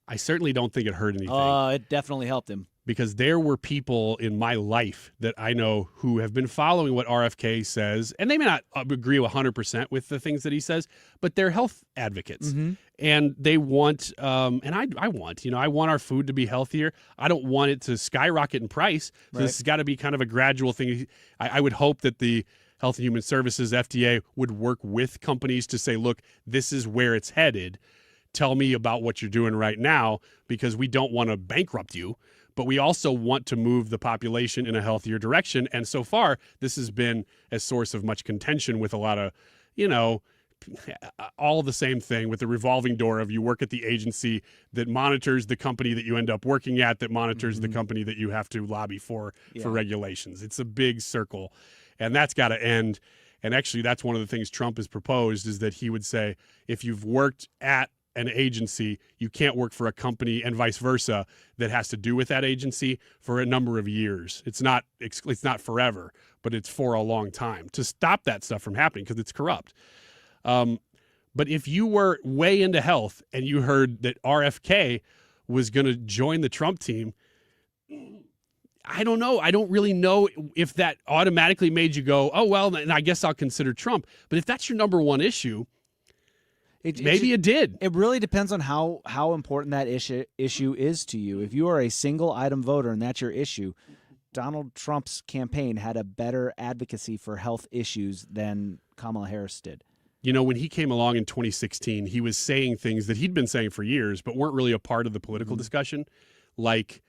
I certainly don't think it hurt anything. It definitely helped him. Because there were people in my life that I know who have been following what RFK says, and they may not agree 100% with the things that he says, but they're health advocates. Mm-hmm. And they want, and I want, I want our food to be healthier. I don't want it to skyrocket in price. So This has got to be kind of a gradual thing. I would hope that the Health and Human Services, FDA, would work with companies to say, look, this is where it's headed. Tell me about what you're doing right now, because we don't want to bankrupt you. but we also want to move the population in a healthier direction. And so far, this has been a source of much contention with a lot of, all the same thing with the revolving door of you work at the agency that monitors the company that you end up working at, that monitors the company that you have to lobby for regulations. It's a big circle, and that's got to end. And actually, that's one of the things Trump has proposed, is that he would say, if you've worked at an agency, you can't work for a company, and vice versa, that has to do with that agency for a number of years. It's not forever, but it's for a long time, to stop that stuff from happening, because it's corrupt. But if you were way into health and you heard that RFK was going to join the Trump team, I don't know. I don't really know if that automatically made you go, oh, well, then I guess I'll consider Trump. But if that's your number one issue, maybe it did. It really depends on how important that issue is to you. If you are a single item voter and that's your issue, Donald Trump's campaign had a better advocacy for health issues than Kamala Harris did. When he came along in 2016, he was saying things that he'd been saying for years, but weren't really a part of the political discussion, like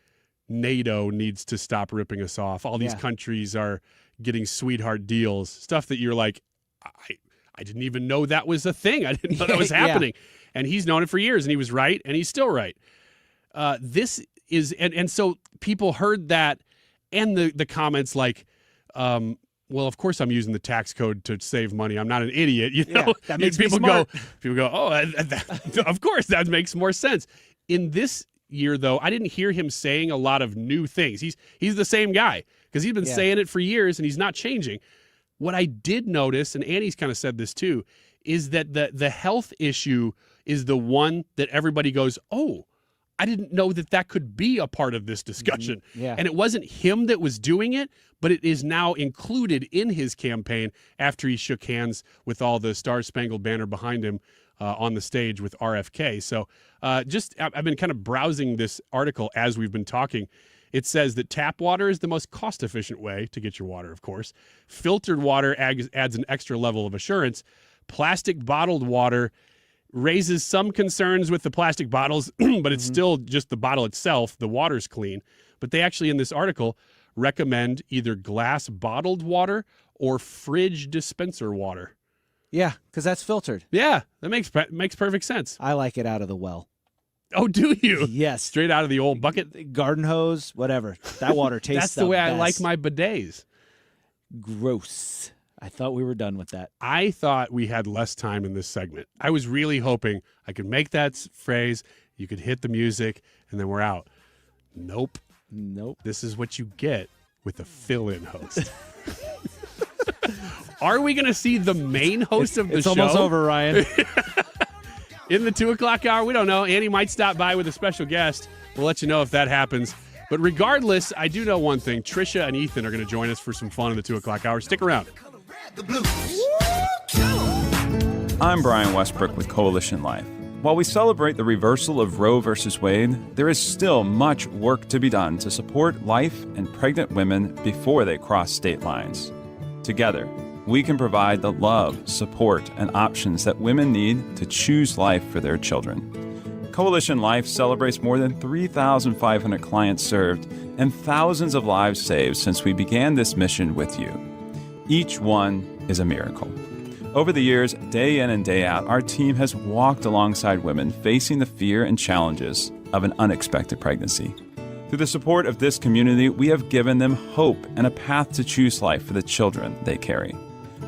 NATO needs to stop ripping us off. All these countries are getting sweetheart deals, stuff that you're like, I didn't even know that was a thing. I didn't know that was happening. And he's known it for years, and he was right, and he's still right. This is, and so people heard that, and the comments like, well, of course I'm using the tax code to save money. I'm not an idiot. That makes people me smart. People go, oh, of course that makes more sense. In this year, though, I didn't hear him saying a lot of new things. He's the same guy, because he's been saying it for years, and he's not changing. What I did notice, and Annie's kind of said this too, is that the health issue is the one that everybody goes, oh, I didn't know that could be a part of this discussion. And it wasn't him that was doing it, but it is now included in his campaign after he shook hands with all the Star-Spangled Banner behind him on the stage with RFK. So I've been kind of browsing this article as we've been talking. It says that tap water is the most cost-efficient way to get your water, of course. Filtered water adds an extra level of assurance. Plastic bottled water raises some concerns with the plastic bottles, but it's still just the bottle itself. The water's clean. But they actually, in this article, recommend either glass bottled water or fridge dispenser water. Yeah, because that's filtered. Yeah, that makes perfect sense. I like it out of the well. Oh, do you? Yes. Straight out of the old bucket? Garden hose, whatever. That water tastes That's the way best. I like my bidets. Gross. I thought we were done with that. I thought we had less time in this segment. I was really hoping I could make that phrase, you could hit the music, and then we're out. Nope. This is what you get with a fill-in host. Are we going to see the main host of the show? It's almost over, Ryan. In the 2 o'clock hour, we don't know. Annie might stop by with a special guest. We'll let you know if that happens. But regardless, I do know one thing. Trisha and Ethan are going to join us for some fun in the 2 o'clock hour. Stick around. I'm Brian Westbrook with Coalition Life. While we celebrate the reversal of Roe v. Wade, there is still much work to be done to support life and pregnant women before they cross state lines. Together, we can provide the love, support, and options that women need to choose life for their children. Coalition Life celebrates more than 3,500 clients served and thousands of lives saved since we began this mission with you. Each one is a miracle. Over the years, day in and day out, our team has walked alongside women facing the fear and challenges of an unexpected pregnancy. Through the support of this community, we have given them hope and a path to choose life for the children they carry.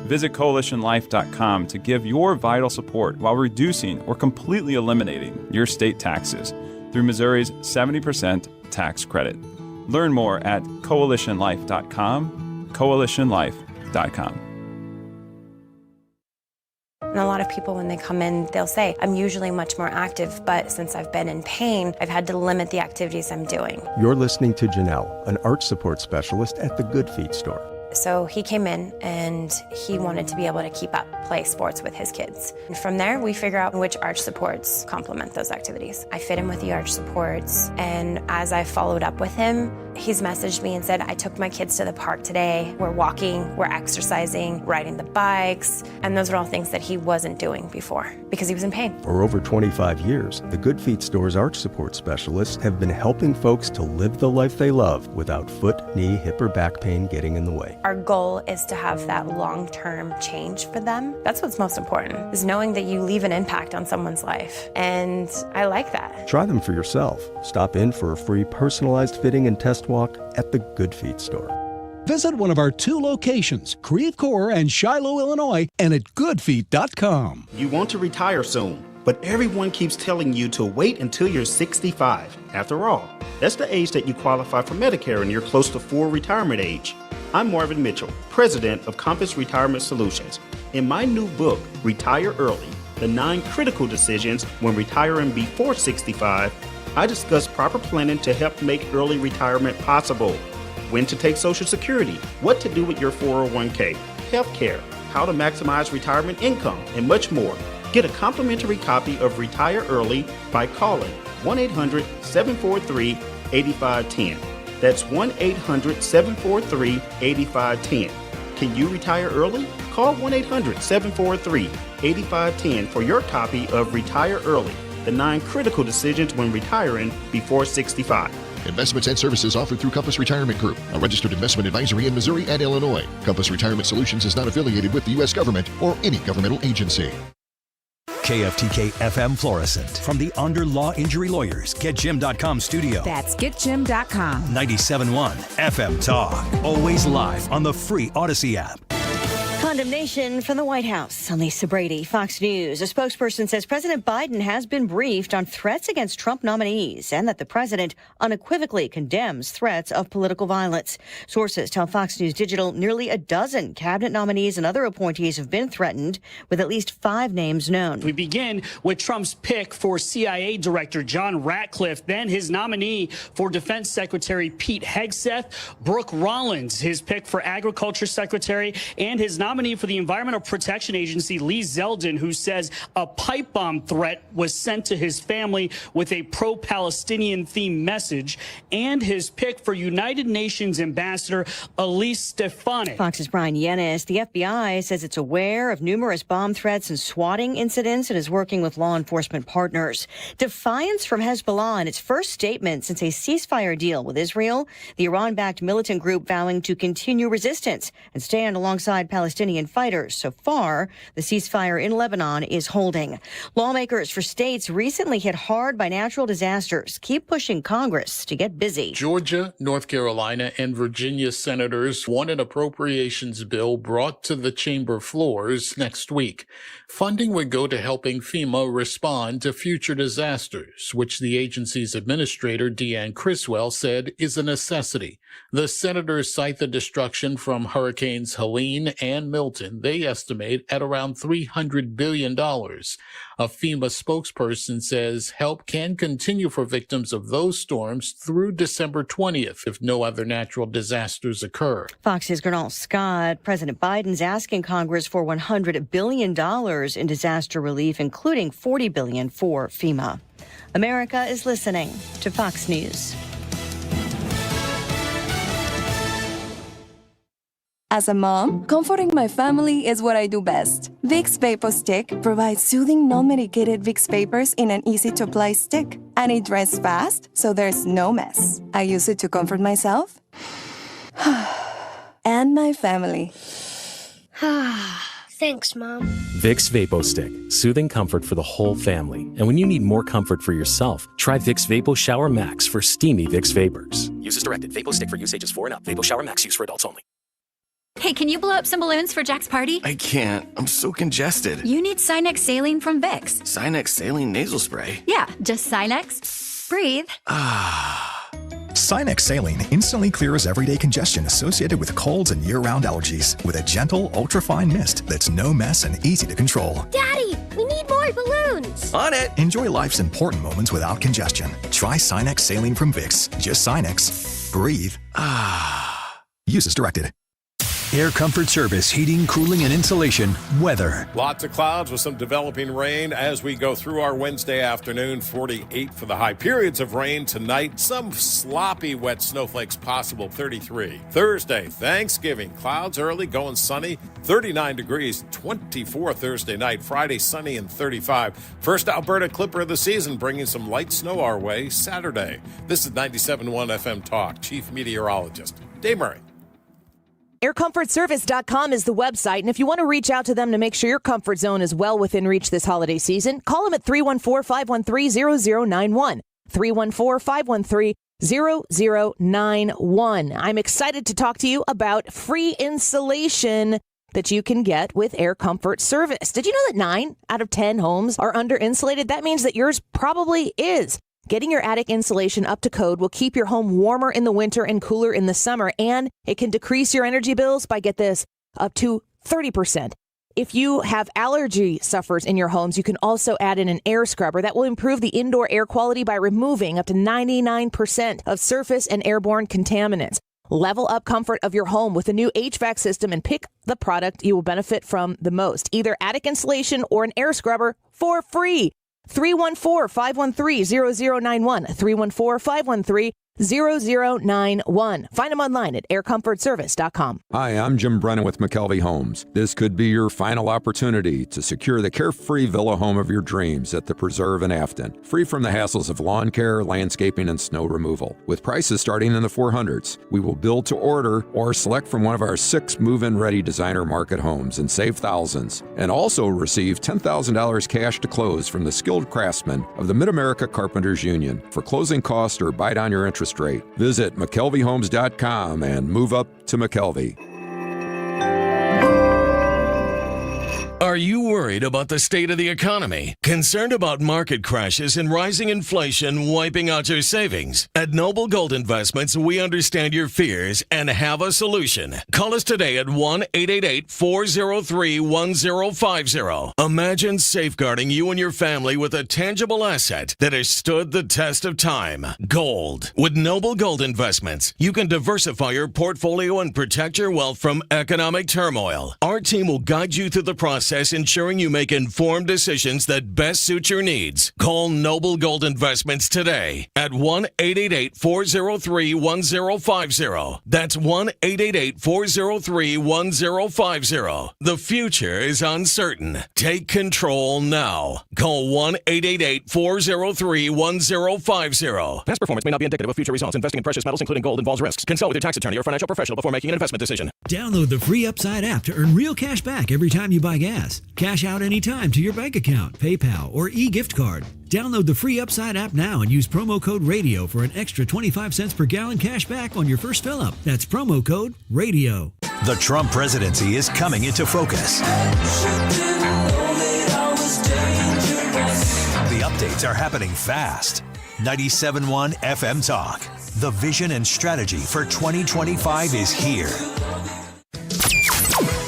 Visit coalitionlife.com to give your vital support while reducing or completely eliminating your state taxes through Missouri's 70% tax credit. Learn more at coalitionlife.com, coalitionlife.com. And a lot of people, when they come in, they'll say, I'm usually much more active, but since I've been in pain, I've had to limit the activities I'm doing. You're listening to Janelle, an arch support specialist at the Good Feet store. So he came in and he wanted to be able to keep up, play sports with his kids. And from there, we figure out which arch supports complement those activities. I fit him with the arch supports, and as I followed up with him, he's messaged me and said, I took my kids to the park today. We're walking, we're exercising, riding the bikes, and those are all things that he wasn't doing before because he was in pain. For over 25 years, the Good Feet Store's arch support specialists have been helping folks to live the life they love without foot, knee, hip, or back pain getting in the way. Our goal is to have that long-term change for them. That's what's most important, is knowing that you leave an impact on someone's life. And I like that. Try them for yourself. Stop in for a free personalized fitting and test walk at the Good Feet Store. Visit one of our 2 locations, Creve Coeur and Shiloh, Illinois, and at goodfeet.com. You want to retire soon, but everyone keeps telling you to wait until you're 65. After all, that's the age that you qualify for Medicare and you're close to full retirement age. I'm Marvin Mitchell, president of Compass Retirement Solutions. In my new book, Retire Early, The 9 Critical Decisions When Retiring Before 65, I discuss proper planning to help make early retirement possible. When to take Social Security, what to do with your 401k, health care, how to maximize retirement income, and much more. Get a complimentary copy of Retire Early by calling 1-800-743-8510. That's 1-800-743-8510. Can you retire early? Call 1-800-743-8510 for your copy of Retire Early, the 9 critical decisions when retiring before 65. Investments and services offered through Compass Retirement Group, a registered investment advisory in Missouri and Illinois. Compass Retirement Solutions is not affiliated with the U.S. government or any governmental agency. KFTK FM Florissant. From the Under Law Injury Lawyers, GetJim.com studio. That's GetJim.com. 97.1 FM Talk. Always live on the free Odyssey app. Condemnation from the White House. I'm Lisa Brady, Fox News. A spokesperson says President Biden has been briefed on threats against Trump nominees and that the president unequivocally condemns threats of political violence. Sources tell Fox News Digital nearly a dozen cabinet nominees and other appointees have been threatened, with at least 5 names known. We begin with Trump's pick for CIA Director John Ratcliffe, then his nominee for Defense Secretary Pete Hegseth, Brooke Rollins, his pick for Agriculture Secretary, and his nominee for the Environmental Protection Agency, Lee Zeldin, who says a pipe bomb threat was sent to his family with a pro-Palestinian themed message, and his pick for United Nations Ambassador Elise Stefanik. Fox's Brian Yennis. The FBI says it's aware of numerous bomb threats and swatting incidents and is working with law enforcement partners. Defiance from Hezbollah in its first statement since a ceasefire deal with Israel, the Iran-backed militant group vowing to continue resistance and stand alongside Palestinian fighters. So far, the ceasefire in Lebanon is holding. Lawmakers for states recently hit hard by natural disasters keep pushing Congress to get busy. Georgia, North Carolina, and Virginia senators want an appropriations bill brought to the chamber floors next week. Funding would go to helping FEMA respond to future disasters, which the agency's administrator, Deanne Criswell, said is a necessity. The senators cite the destruction from Hurricanes Helene and Milton, they estimate at around $300 billion. A FEMA spokesperson says help can continue for victims of those storms through December 20th if no other natural disasters occur. Fox's Gernal Scott. President Biden's asking Congress for $100 billion in disaster relief, including $40 billion for FEMA. America is listening to Fox News. As a mom, comforting my family is what I do best. Vicks VapoStick provides soothing, non-medicated Vicks vapors in an easy-to-apply stick. And it dries fast, so there's no mess. I use it to comfort myself and my family. Thanks, Mom. Vicks VapoStick. Soothing comfort for the whole family. And when you need more comfort for yourself, try Vicks Vapo Shower Max for steamy Vicks vapors. Use as directed. VapoStick for use ages 4 and up. Vapo Shower Max use for adults only. Hey, can you blow up some balloons for Jack's party? I can't. I'm so congested. You need Sinex Saline from Vicks. Sinex Saline nasal spray? Yeah, just Sinex. Breathe. Sinex Saline instantly clears everyday congestion associated with colds and year-round allergies with a gentle, ultrafine mist that's no mess and easy to control. Daddy, we need more balloons. On it. Enjoy life's important moments without congestion. Try Sinex Saline from Vicks. Just Sinex. Breathe. Use as directed. Air Comfort Service, heating, cooling, and insulation, weather. Lots of clouds with some developing rain as we go through our Wednesday afternoon. 48 for the high. Periods of rain tonight. Some sloppy wet snowflakes possible. 33. Thursday, Thanksgiving. Clouds early, going sunny. 39 degrees. 24 Thursday night. Friday, sunny and 35. First Alberta Clipper of the season, bringing some light snow our way Saturday. This is 97.1 FM Talk. Chief Meteorologist Dave Murray. AirComfortService.com is the website, and if you want to reach out to them to make sure your comfort zone is well within reach this holiday season, call them at 314-513-0091. 314-513-0091. I'm excited to talk to you about free insulation that you can get with Air Comfort Service. Did you know that 9 out of 10 homes are under insulated? That means that yours probably is. Getting your attic insulation up to code will keep your home warmer in the winter and cooler in the summer, and it can decrease your energy bills by, get this, up to 30%. If you have allergy sufferers in your homes, you can also add in an air scrubber that will improve the indoor air quality by removing up to 99% of surface and airborne contaminants. Level up comfort of your home with a new HVAC system and pick the product you will benefit from the most, either attic insulation or an air scrubber for free. 314-513-0091. 314-513-0091. Find them online at aircomfortservice.com. Hi, I'm Jim Brennan with McKelvey Homes. This could be your final opportunity to secure the carefree villa home of your dreams at the Preserve in Afton. Free from the hassles of lawn care, landscaping, and snow removal. With prices starting in the 400s, we will build to order or select from one of our 6 move-in ready designer market homes and save thousands. And also receive $10,000 cash to close from the skilled craftsmen of the Mid-America Carpenters Union for closing costs or bite on your interest rate. Visit McKelveyHomes.com and move up to McKelvey. Are you worried about the state of the economy? Concerned about market crashes and rising inflation wiping out your savings? At Noble Gold Investments, we understand your fears and have a solution. Call us today at 1-888-403-1050. Imagine safeguarding you and your family with a tangible asset that has stood the test of time. Gold. With Noble Gold Investments, you can diversify your portfolio and protect your wealth from economic turmoil. Our team will guide you through the process, ensuring you make informed decisions that best suit your needs. Call Noble Gold Investments today at 1-888-403-1050. That's 1-888-403-1050. The future is uncertain. Take control now. Call 1-888-403-1050. Past performance may not be indicative of future results. Investing in precious metals, including gold, involves risks. Consult with your tax attorney or financial professional before making an investment decision. Download the free Upside app to earn real cash back every time you buy gas. Cash out anytime to your bank account, PayPal, or e-gift card. Download the free Upside app now and use promo code RADIO for an extra 25 cents per gallon cash back on your first fill-up. That's promo code RADIO. The Trump presidency is coming into focus. The updates are happening fast. 97.1 FM Talk. The vision and strategy for 2025 is here.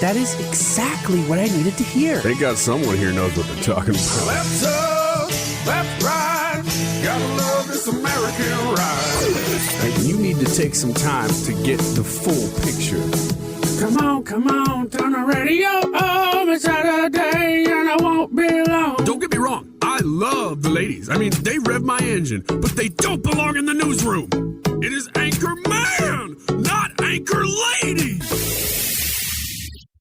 That is exactly what I needed to hear. Thank God someone here knows what they're talking about. Left up, left right, gotta love this American ride. And you need to take some time to get the full picture. Come on, turn the radio on. It's Saturday and I won't be long. Don't get me wrong, I love the ladies. I mean, they rev my engine, but they don't belong in the newsroom. It is Anchor Man, not Anchor Lady.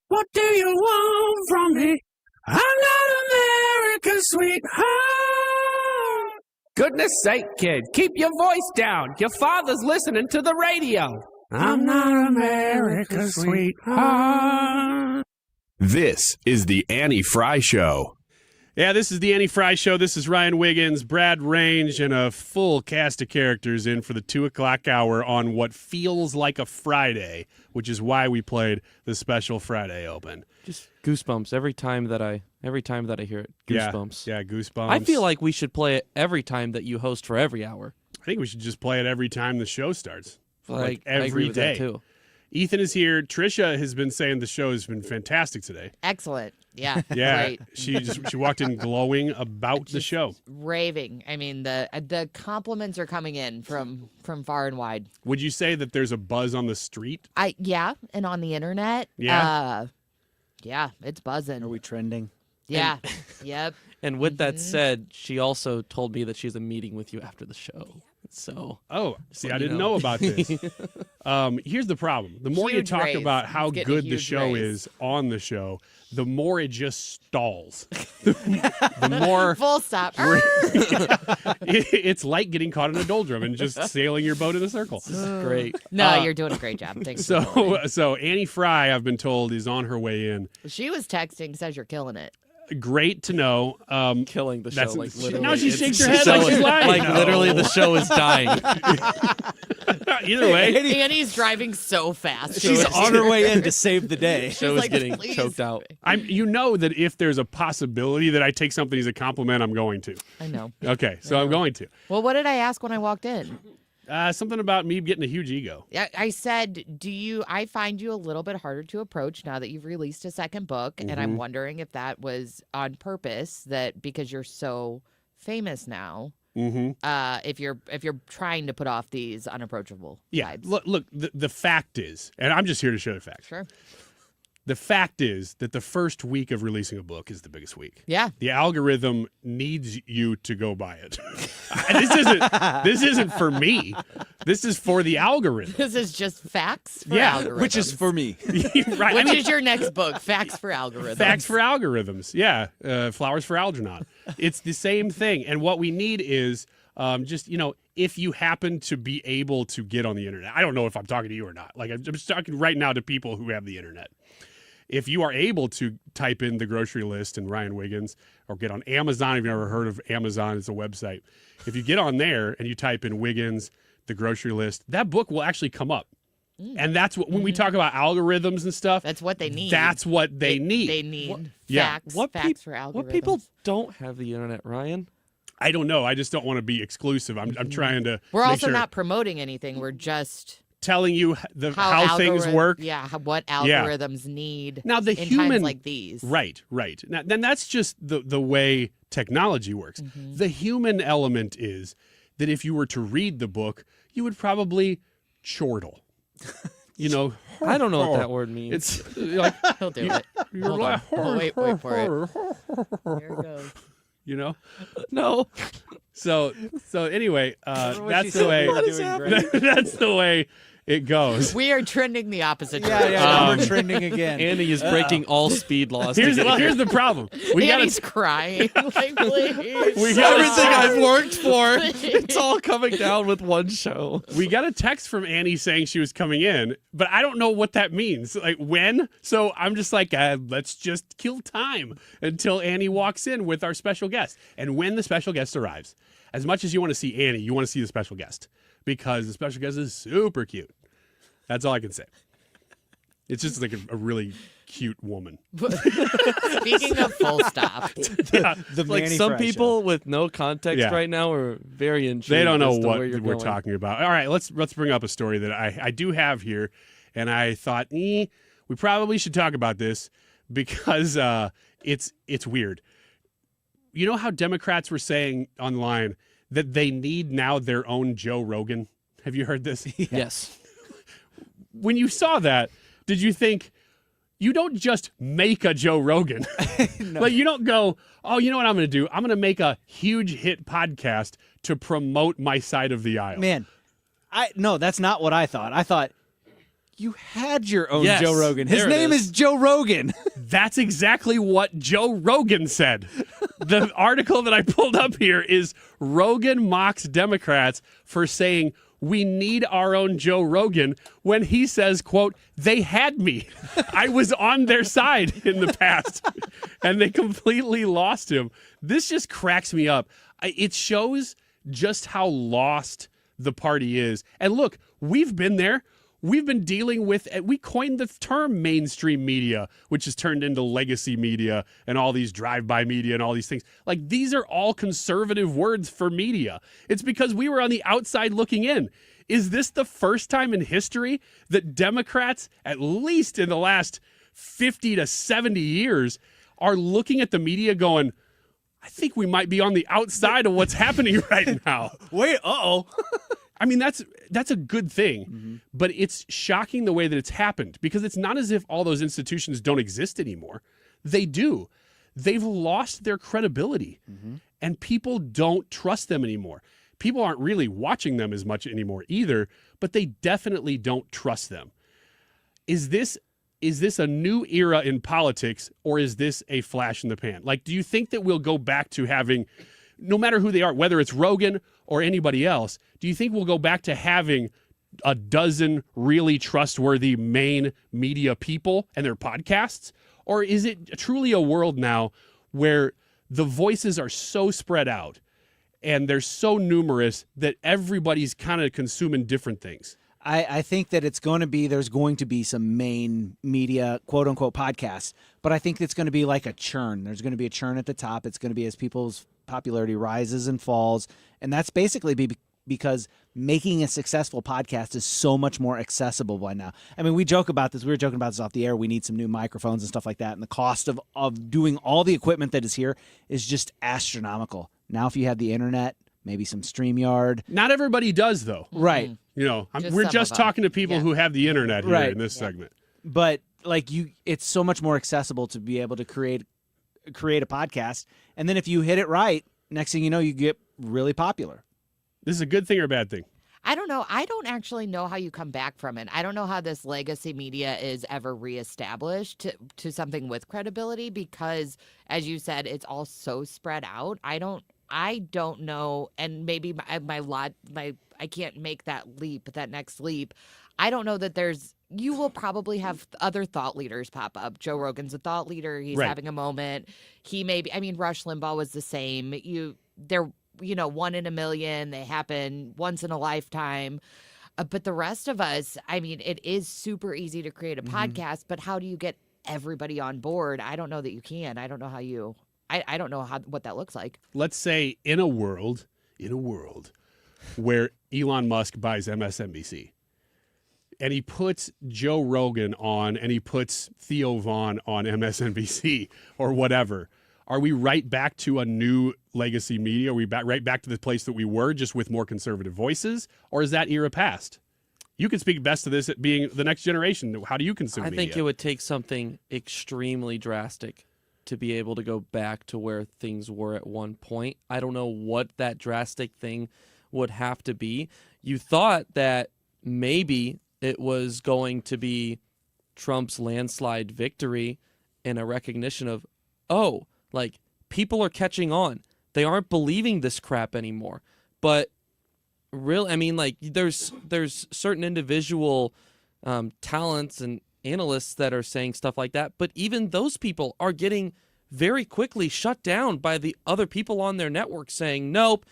What do you want from me? I'm not America's sweetheart. Goodness sake, kid, keep your voice down. Your father's listening to the radio. I'm not America's sweetheart. This is the Annie Frey Show. Yeah, this is the Annie Frey Show. This is Ryan Wiggins, Brad Range, and a full cast of characters in for the 2 o'clock hour on what feels like a Friday, which is why we played the special Friday Open. Just goosebumps every time that I hear it. Goosebumps. Yeah, goosebumps. I feel like we should play it every time that you host for every hour. I think we should just play it every time the show starts. Like every I agree with day. That too. Ethan is here. Trisha has been saying the show has been fantastic today. Excellent. Yeah. Yeah. Great. She walked in glowing about the show. Raving. I mean, the compliments are coming in from far and wide. Would you say that there's a buzz on the street? Yeah, and on the internet. Yeah. Yeah, it's buzzing. Are we trending? Yeah. Yep. And with that said, she also told me that she has a meeting with you after the show. So, see, I didn't know about this. Here's the problem: the more you talk about how good the show is on the show, the more it just stalls. the more full stop. It's like getting caught in a doldrum and just sailing your boat in a circle. This is great. No, you're doing a great job. Thanks. So Annie Frey, I've been told, is on her way in. She was texting, says you're killing it. Great to know. Killing the show, like literally. Now she shakes her head like she's lying. Like literally, the show is dying. Either way, Annie's driving so fast. She's on her way in to save the day. The show is getting choked out. You know that if there's a possibility that I take something as a compliment, I'm going to. I know. Okay, so I'm going to. Well, what did I ask when I walked in? Something about me getting a huge ego. I said, I find you a little bit harder to approach now that you've released a second book, and I'm wondering if that was on purpose, that because you're so famous now, if you're trying to put off these unapproachable vibes. Look, the fact is, and I'm just here to show the facts. Sure. The fact is that the first week of releasing a book is the biggest week. Yeah. The algorithm needs you to go buy it. This isn't for me. This is for the algorithm. This is just facts for algorithms. Which is for me. Right. Which is your next book, Facts for Algorithms. Facts for Algorithms. Yeah. Flowers for Algernon. It's the same thing. And what we need is just, if you happen to be able to get on the internet. I don't know if I'm talking to you or not. Like, I'm just talking right now to people who have the internet. If you are able to type in The Grocery List and Ryan Wiggins, or get on Amazon, if you've never heard of Amazon, it's a website. If you get on there and you type in Wiggins, The Grocery List, that book will actually come up. And that's what, when we talk about algorithms and stuff, that's what they need. That's what they need. They need facts, What facts for algorithms. What people don't have the internet, Ryan? I don't know. I just don't want to be exclusive. I'm trying to. We're make also sure. not promoting anything. We're just telling you how things work. Yeah, what algorithms need now the in human, times like these. Right. Now, then that's just the way technology works. The human element is that if you were to read the book, you would probably chortle. I don't know what that word means. It's like he'll do it. You're Hold like, on. Wait for it. There it goes. No. So anyway, that's the said. way. What is happening? That's the way it goes. We are trending the opposite Yeah, direction. we're trending again. Annie is breaking all speed laws. Here's the problem. Annie's crying. Like, please. Everything I've worked for, it's all coming down with one show. We got a text from Annie saying she was coming in, but I don't know what that means. Like, when? So I'm just like, let's just kill time until Annie walks in with our special guest. And when the special guest arrives, as much as you want to see Annie, you want to see the special guest, because the special guest is super cute. That's all I can say. It's just like a really cute woman. Speaking of full stop. Yeah. The Like Mannie some Frey people show. with no context right now are very intrigued. They don't know as to what where you're we're going. talking about. All right, let's bring up a story that I do have here, and I thought we probably should talk about this because it's weird. You know how Democrats were saying online that they need now their own Joe Rogan? Have you heard this? Yes. When you saw that, did you think, you don't just make a Joe Rogan? No. Like, you don't go, oh, you know what I'm going to do? I'm going to make a huge hit podcast to promote my side of the aisle. Man, no, that's not what I thought. I thought you had your own Yes, Joe Rogan. His there it name is Joe Rogan. That's exactly what Joe Rogan said. The article that I pulled up here is Rogan mocks Democrats for saying we need our own Joe Rogan when he says, quote, they had me. I was on their side in the past, and they completely lost him. This just cracks me up. It shows just how lost the party is. And look, we've been there. we've been dealing with, we coined the term mainstream media, which has turned into legacy media and all these drive-by media and all these things. Like, these are all conservative words for media. It's because we were on the outside looking in. Is this the first time in history that Democrats, at least in the last 50 to 70 years, are looking at the media going, I think we might be on the outside of what's happening right now? Wait, uh-oh. I mean, that's a good thing, but it's shocking the way that it's happened, because it's not as if all those institutions don't exist anymore. They do. They've lost their credibility, and people don't trust them anymore. People aren't really watching them as much anymore either, but they definitely don't trust them. Is this a new era in politics, or is this a flash in the pan? Like, do you think that we'll go back to having, no matter who they are, whether it's Rogan or anybody else, do you think we'll go back to having a dozen really trustworthy main media people and their podcasts? Or is it truly a world now where the voices are so spread out and they're so numerous that everybody's kind of consuming different things? I think that there's going to be some main media, quote unquote, podcasts, but I think it's going to be like a churn. There's going to be a churn at the top. It's going to be as people's popularity rises and falls. And that's basically because making a successful podcast is so much more accessible by now. I mean, we joke about this. We were joking about this off the air. We need some new microphones and stuff like that. And the cost of doing all the equipment that is here is just astronomical. Now, if you have the internet, maybe some StreamYard. Not everybody does, though. Right. You know, we're just talking to people who have the internet here in this segment. But it's so much more accessible to be able to create a podcast. And then if you hit it right, next thing you know, you get really popular. This is a good thing or a bad thing? I don't know. I don't actually know how you come back from it. I don't know how this legacy media is ever reestablished to something with credibility, because, as you said, it's all so spread out. I don't know, and maybe I can't make that leap, that next leap. I don't know that you will probably have other thought leaders pop up. Joe Rogan's a thought leader. He's having a moment. Rush Limbaugh was the same. They're 1 in a million. They happen once in a lifetime. But the rest of us, it is super easy to create a podcast, but how do you get everybody on board? I don't know that you can. I don't know how you... I don't know what that looks like. Let's say in a world where Elon Musk buys MSNBC and he puts Joe Rogan on and he puts Theo Vaughn on MSNBC or whatever, are we right back to a new legacy media? Are we right back to the place that we were, just with more conservative voices? Or is that era past? You can speak best to this at being the next generation. How do you consume media? I think it would take something extremely drastic to be able to go back to where things were at one point. I don't know what that drastic thing would have to be. You thought that maybe it was going to be Trump's landslide victory and a recognition of, people are catching on. They aren't believing this crap anymore. But there's certain individual talents and analysts that are saying stuff like that, but even those people are getting very quickly shut down by the other people on their network saying, nope,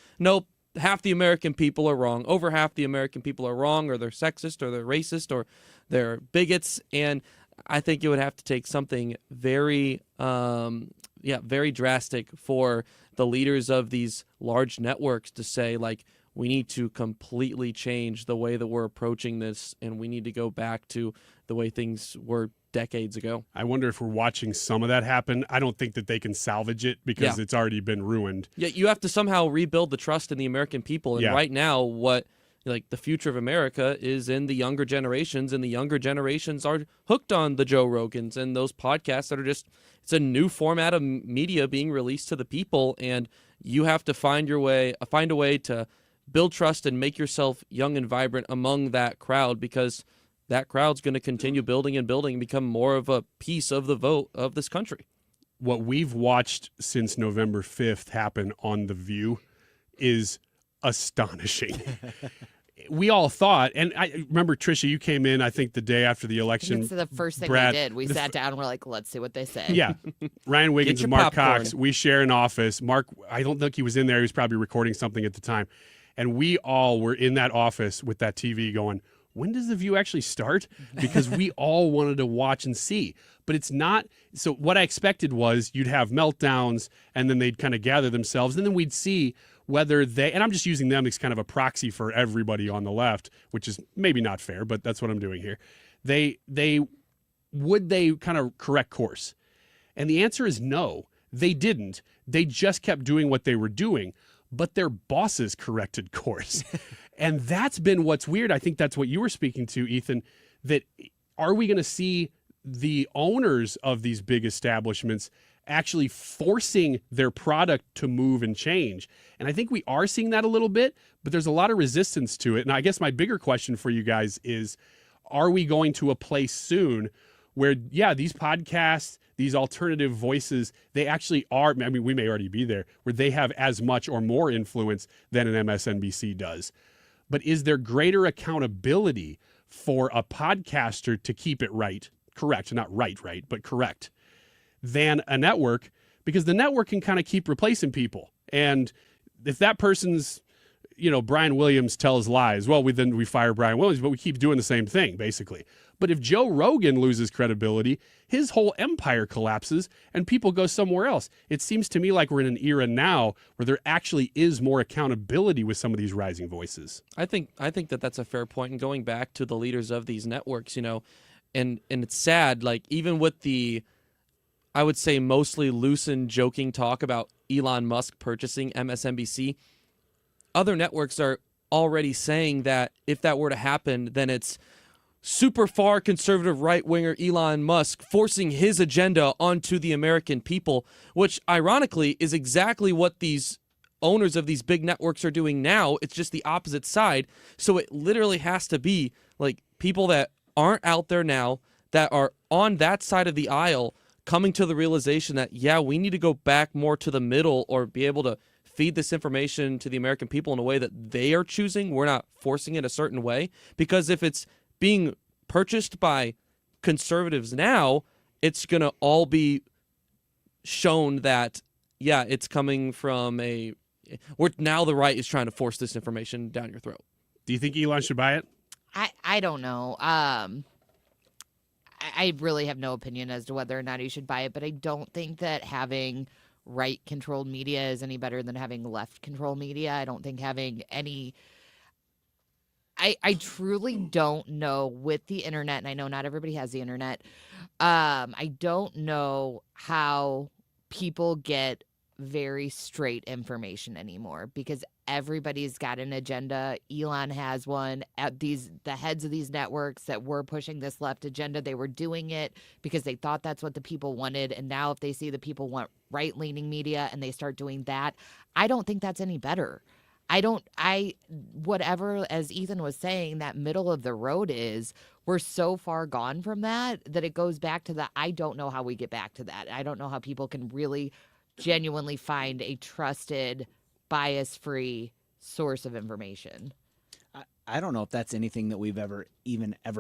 half the American people are wrong. Over half the American people are wrong, or they're sexist, or they're racist, or they're bigots. And I think it would have to take something very, very drastic for the leaders of these large networks to say, we need to completely change the way that we're approaching this, and we need to go back to the way things were decades ago. I wonder if we're watching some of that happen. I don't think that they can salvage it because it's already been ruined. Yeah, you have to somehow rebuild the trust in the American people. And right now, the future of America is in the younger generations, and the younger generations are hooked on the Joe Rogans and those podcasts that are it's a new format of media being released to the people, and you have to find a way to build trust and make yourself young and vibrant among that crowd, because that crowd's going to continue building and building and become more of a piece of the vote of this country. What we've watched since November 5th happen on The View is astonishing. We all thought, and I remember, Tricia, you came in, I think, the day after the election. It's the first thing we did. We sat down and we're like, let's see what they say. Yeah. Ryan Wiggins and Mark Cox, we share an office. Mark, I don't think he was in there. He was probably recording something at the time. And we all were in that office with that TV going, when does The View actually start? Because we all wanted to watch and see. But it's not. So what I expected was you'd have meltdowns, and then they'd kind of gather themselves, and then we'd see whether they, and I'm just using them as kind of a proxy for everybody on the left, which is maybe not fair, but that's what I'm doing here. They kind of correct course? And the answer is no, they didn't. They just kept doing what they were doing, but their bosses corrected course. And that's been what's weird. I think that's what you were speaking to, Ethan, that are we going to see the owners of these big establishments actually forcing their product to move and change? And I think we are seeing that a little bit, but there's a lot of resistance to it. And I guess my bigger question for you guys is, are we going to a place soon where, yeah, these podcasts, these alternative voices, they actually are, I mean, we may already be there, where they have as much or more influence than an MSNBC does. But is there greater accountability for a podcaster to keep it correct, not right, but correct, than a network? Because the network can kind of keep replacing people. And if that person's, Brian Williams tells lies, well, we fire Brian Williams, but we keep doing the same thing, basically. But if Joe Rogan loses credibility, his whole empire collapses and people go somewhere else. It seems to me like we're in an era now where there actually is more accountability with some of these rising voices. I think that that's a fair point. And going back to the leaders of these networks, and it's sad, like even with the, I would say mostly loose and joking talk about Elon Musk purchasing MSNBC, other networks are already saying that if that were to happen, then it's super far conservative right-winger Elon Musk forcing his agenda onto the American people, which ironically is exactly what these owners of these big networks are doing now. It's just the opposite side. So it literally has to be like people that aren't out there now, that are on that side of the aisle, coming to the realization that, yeah, we need to go back more to the middle or be able to feed this information to the American people in a way that they are choosing. We're not forcing it a certain way. Because if it's being purchased by conservatives now, it's going to all be shown that, yeah, it's coming from now the right is trying to force this information down your throat. Do you think Elon should buy it? I don't know. I really have no opinion as to whether or not he should buy it, but I don't think that having right-controlled media is any better than having left-controlled media. I don't think having any... I truly don't know with the internet, and I know not everybody has the internet, I don't know how people get very straight information anymore because everybody's got an agenda. Elon has one. The heads of these networks that were pushing this left agenda, they were doing it because they thought that's what the people wanted. And now if they see the people want right-leaning media and they start doing that, I don't think that's any better. Whatever, as Ethan was saying, that middle of the road is, we're so far gone from that it goes back to I don't know how we get back to that. I don't know how people can really genuinely find a trusted, bias-free source of information. I don't know if that's anything that we've ever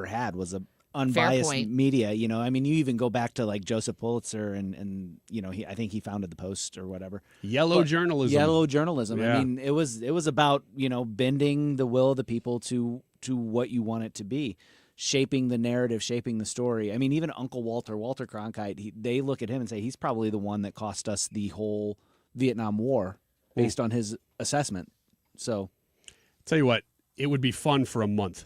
had was a unbiased media. I mean, you even go back to like Joseph Pulitzer and I think he founded the Post or whatever. Yellow journalism. Yeah. I mean, it was about, bending the will of the people to what you want it to be, shaping the narrative, shaping the story. I mean, even Uncle Walter Cronkite, they look at him and say he's probably the one that cost us the whole Vietnam War based on his assessment. So, tell you what, it would be fun for a month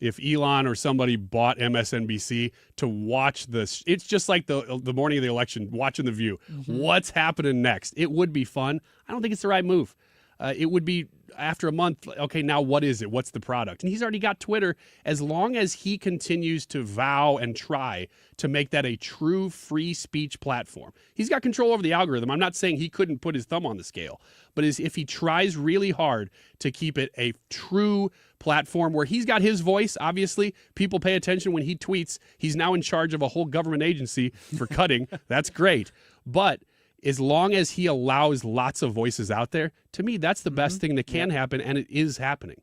if Elon or somebody bought MSNBC to watch this. It's just like the morning of the election, watching The View. Mm-hmm. What's happening next? It would be fun. I don't think it's the right move. It would be, after a month, okay, now what is it? What's the product? And he's already got Twitter. As long as he continues to vow and try to make that a true free speech platform, he's got control over the algorithm. I'm not saying he couldn't put his thumb on the scale, but if he tries really hard to keep it a true platform where he's got his voice, obviously, people pay attention when he tweets. He's now in charge of a whole government agency for cutting. That's great. But as long as he allows lots of voices out there, to me, that's the best thing that can happen, and it is happening.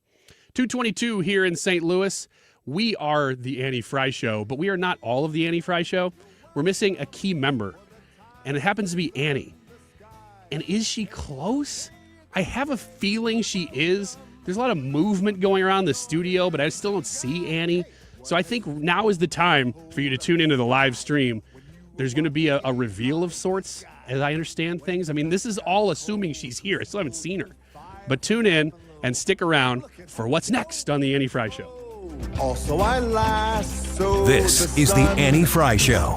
2:22 here in St. Louis. We are the Annie Frey Show, but we are not all of the Annie Frey Show. We're missing a key member, and it happens to be Annie. And is she close? I have a feeling she is, There's a lot of movement going around the studio, but I still don't see Annie. So I think now is the time for you to tune into the live stream. There's going to be a reveal of sorts, as I understand things. I mean, this is all assuming she's here. I still haven't seen her. But tune in and stick around for what's next on the Annie Frey Show. Also, I lasso This is the Annie Frey Show.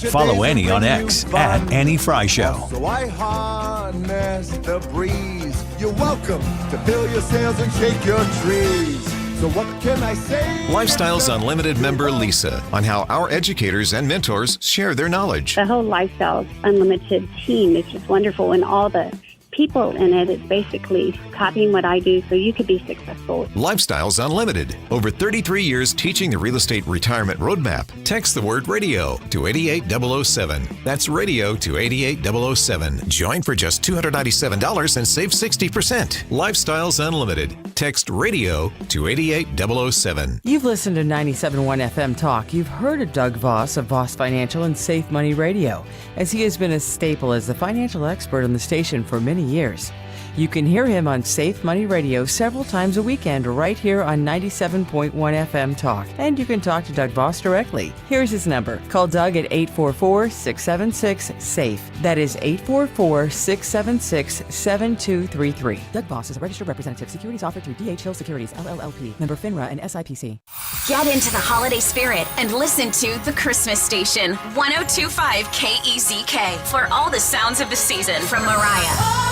Follow Annie on X at Annie Frey Show. So I harness the breeze. You're welcome to fill your sails and shake your trees. So what can I say? Lifestyles Unlimited member Lisa on how our educators and mentors share their knowledge. The whole Lifestyles Unlimited team is just wonderful, and all the people in it is basically copying what I do so you could be successful. Lifestyles Unlimited. Over 33 years teaching the real estate retirement roadmap. Text the word radio to 88007. That's radio to 88007. Join for just $297 and save 60%. Lifestyles Unlimited. Text radio to 88007. You've listened to 97.1 FM Talk. You've heard of Doug Voss of Voss Financial and Safe Money Radio, as he has been a staple as the financial expert on the station for many years. You can hear him on Safe Money Radio several times a weekend right here on 97.1 FM Talk. And you can talk to Doug Voss directly. Here's his number. Call Doug at 844-676-SAFE. That is 844-676-7233. Doug Voss is a registered representative. Securities offered through D.H. Hill Securities, LLLP. Member FINRA and SIPC. Get into the holiday spirit and listen to The Christmas Station, 102.5 KEZK, for all the sounds of the season from Mariah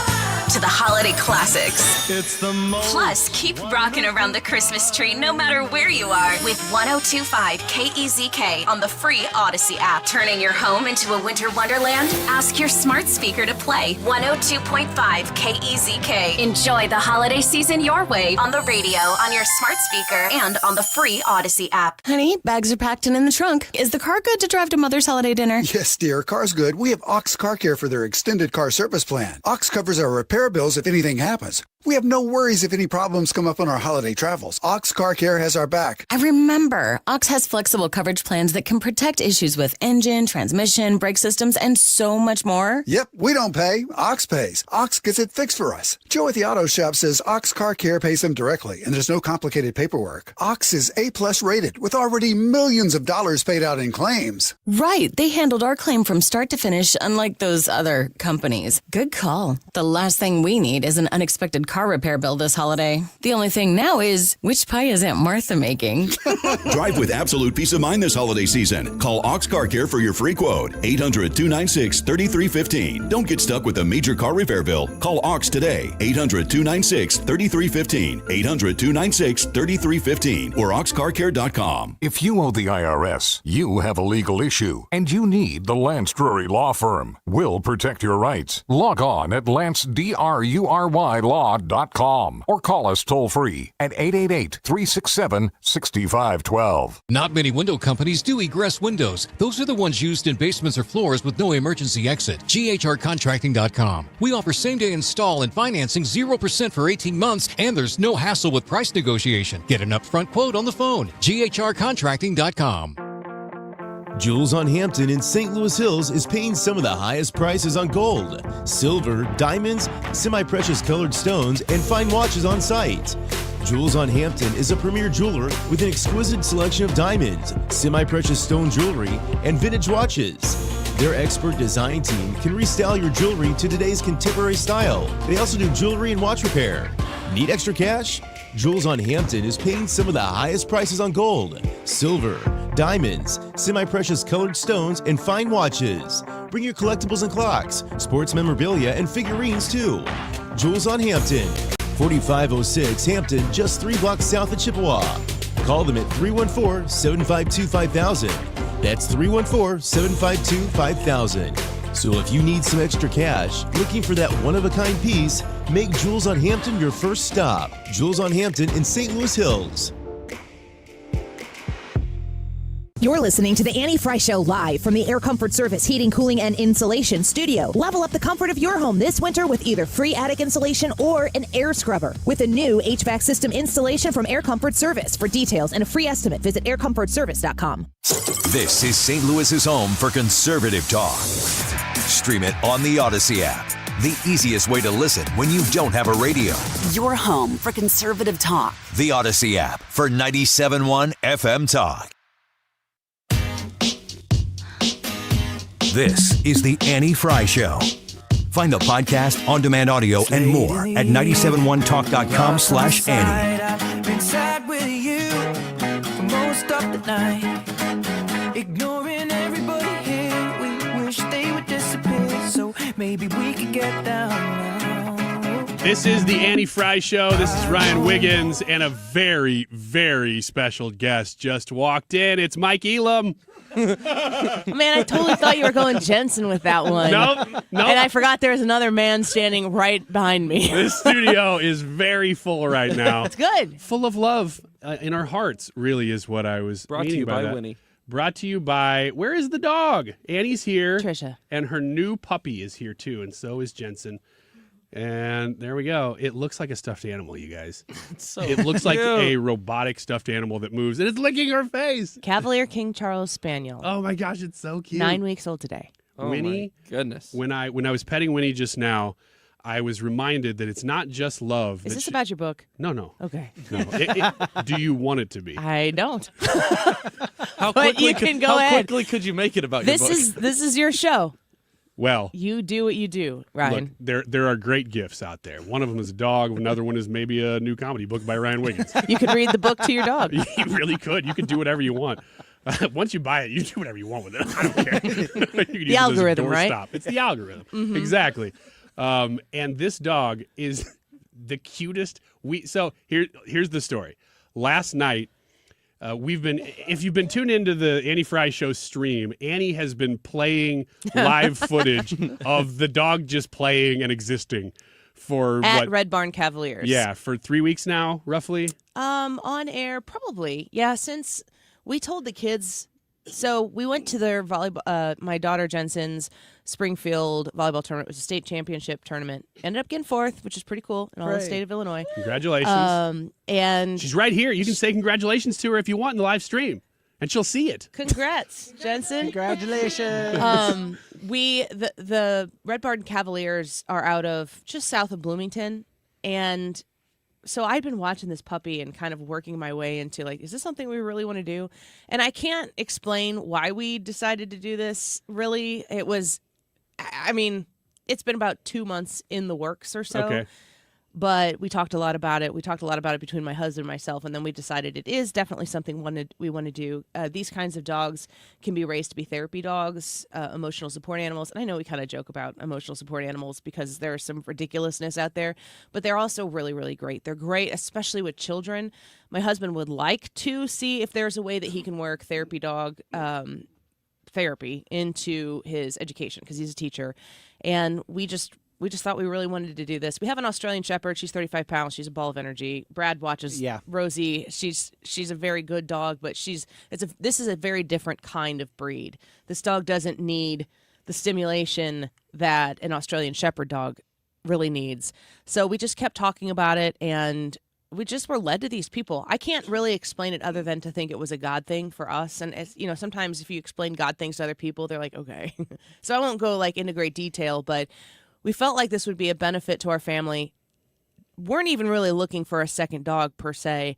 to the holiday classics. It's the most. Plus, keep rocking around the Christmas tree no matter where you are with 102.5 KEZK on the free Odyssey app. Turning your home into a winter wonderland? Ask your smart speaker to play 102.5 KEZK. Enjoy the holiday season your way on the radio, on your smart speaker, and on the free Odyssey app. Honey, bags are packed and in the trunk. Is the car good to drive to Mother's holiday dinner? Yes, dear. Car's good. We have Ox Car Care for their extended car service plan. Ox covers our repair bills if anything happens. We have no worries if any problems come up on our holiday travels. Ox Car Care has our back. I remember. Ox has flexible coverage plans that can protect issues with engine, transmission, brake systems, and so much more. Yep, we don't pay. Ox pays. Ox gets it fixed for us. Joe at the auto shop says Ox Car Care pays them directly, and there's no complicated paperwork. Ox is A+ rated, with already millions of dollars paid out in claims. Right. They handled our claim from start to finish, unlike those other companies. Good call. The last thing we need is an unexpected car repair bill this holiday. The only thing now is, which pie is Aunt Martha making? Drive with absolute peace of mind this holiday season. Call Ox Car Care for your free quote. 800-296-3315. Don't get stuck with a major car repair bill. Call Ox today. 800-296-3315. 800-296-3315 or oxcarcare.com. If you owe the IRS, you have a legal issue, and you need the Lance Drury Law Firm. We'll protect your rights. Log on at lancedrurylaw.com or call us toll-free at 888-367-6512. Not many window companies do egress windows. Those are the ones used in basements or floors with no emergency exit. GHRcontracting.com. We offer same-day install and financing 0% for 18 months, and there's no hassle with price negotiation. Get an upfront quote on the phone. GHRcontracting.com. Jewels on Hampton in St. Louis Hills is paying some of the highest prices on gold, silver, diamonds, semi-precious colored stones, and fine watches on site. Jewels on Hampton is a premier jeweler with an exquisite selection of diamonds, semi-precious stone jewelry, and vintage watches. Their expert design team can restyle your jewelry to today's contemporary style. They also do jewelry and watch repair. Need extra cash? Jewels on Hampton is paying some of the highest prices on gold, silver, diamonds, semi-precious colored stones, and fine watches. Bring your collectibles and clocks, sports memorabilia, and figurines too. Jewels on Hampton, 4506 Hampton, just 3 blocks south of Chippewa. Call them at 314-752-5000. That's 314-752-5000. So if you need some extra cash, looking for that one-of-a-kind piece, make Jewels on Hampton your first stop. Jewels on Hampton in St. Louis Hills. You're listening to the Annie Frey Show live from the Air Comfort Service Heating, Cooling, and Insulation Studio. Level up the comfort of your home this winter with either free attic insulation or an air scrubber. With a new HVAC system installation from Air Comfort Service. For details and a free estimate, visit aircomfortservice.com. This is St. Louis's home for conservative talk. Stream it on the Odyssey app. the easiest way to listen when you don't have a radio. Your home for conservative talk. The Odyssey app for 97.1 FM Talk. This is the Annie Frey Show. Find the podcast, on-demand audio, and more at 971talk.com/Annie. I've been sad with you for most of the night. Ignoring everybody here, we wish they would disappear. So maybe we could get down now. This is the Annie Frey Show. This is Ryan Wiggins, and a very, very special guest just walked in. It's Mike Elam. Man, I totally thought you were going Jensen with that one. Nope. And I forgot there was another man standing right behind me. This studio is very full right now. It's good. Full of love in our hearts, really, is what I was Brought to meaning you by that. Winnie. Brought to you by, where is the dog? Annie's here. Trisha. And her new puppy is here, too, and so is Jensen. And there we go. It looks like a stuffed animal, you guys. It looks like a robotic stuffed animal that moves, and it's licking her face. Cavalier King Charles Spaniel. Oh, my gosh, it's so cute. 9 weeks old today. Oh, Winnie, my goodness. When I was petting Winnie just now, I was reminded that it's not just love. Is this about your book? No. Okay. No. Do you want it to be? I don't. How But quickly you can go ahead. quickly could you make it about your book? This is your show. Well, You do what you do, Ryan. look, there are great gifts out there. One of them is a dog. Another one is maybe a new comedy book by Ryan Wiggins. You could read the book to your dog. You really could. You could do whatever you want. Once you buy it, you do whatever you want with it. I don't care. You can use it as a algorithm, right? doorstop. It's the algorithm. Mhm. Exactly. And this dog is the cutest. So here's the story. Last night, if you've been tuned into the Annie Frey Show stream, Annie has been playing live footage of the dog just playing and existing for At Red Barn Cavaliers. Yeah, for 3 weeks now, roughly. On air, probably. Yeah, since we told the kids. So we went to their volleyball, my daughter Jensen's Springfield volleyball tournament. It was a state championship tournament. Ended up getting fourth, which is pretty cool in all the Great. state of Illinois. Congratulations. And She's right here. You can say congratulations to her if you want in the live stream, and she'll see it. Congrats, Jensen. Congratulations. The Red Barn Cavaliers are out of just south of Bloomington, and so I'd been watching this puppy and kind of working my way into like, is this something we really want to do? And I can't explain why we decided to do this. Really, it was, I mean, it's been about 2 months in the works or so. Okay. But we talked a lot about it. We talked a lot about it between my husband and myself, and then we decided it is definitely something we want to do. These kinds of dogs can be raised to be therapy dogs, emotional support animals. And I know we kind of joke about emotional support animals because there's some ridiculousness out there, but they're also really, really great. They're great, especially with children. My husband would like to see if there's a way that he can work therapy dog therapy into his education because he's a teacher. And we just thought we really wanted to do this. We have an Australian Shepherd. She's 35 pounds. She's a ball of energy. Brad watches Rosie. She's a very good dog, but this is a very different kind of breed. This dog doesn't need the stimulation that an Australian Shepherd dog really needs. So we just kept talking about it, and we just were led to these people. I can't really explain it other than to think it was a God thing for us. And sometimes if you explain God things to other people, they're like, okay. So I won't go like into great detail, but we felt like this would be a benefit to our family. Weren't even really looking for a second dog per se.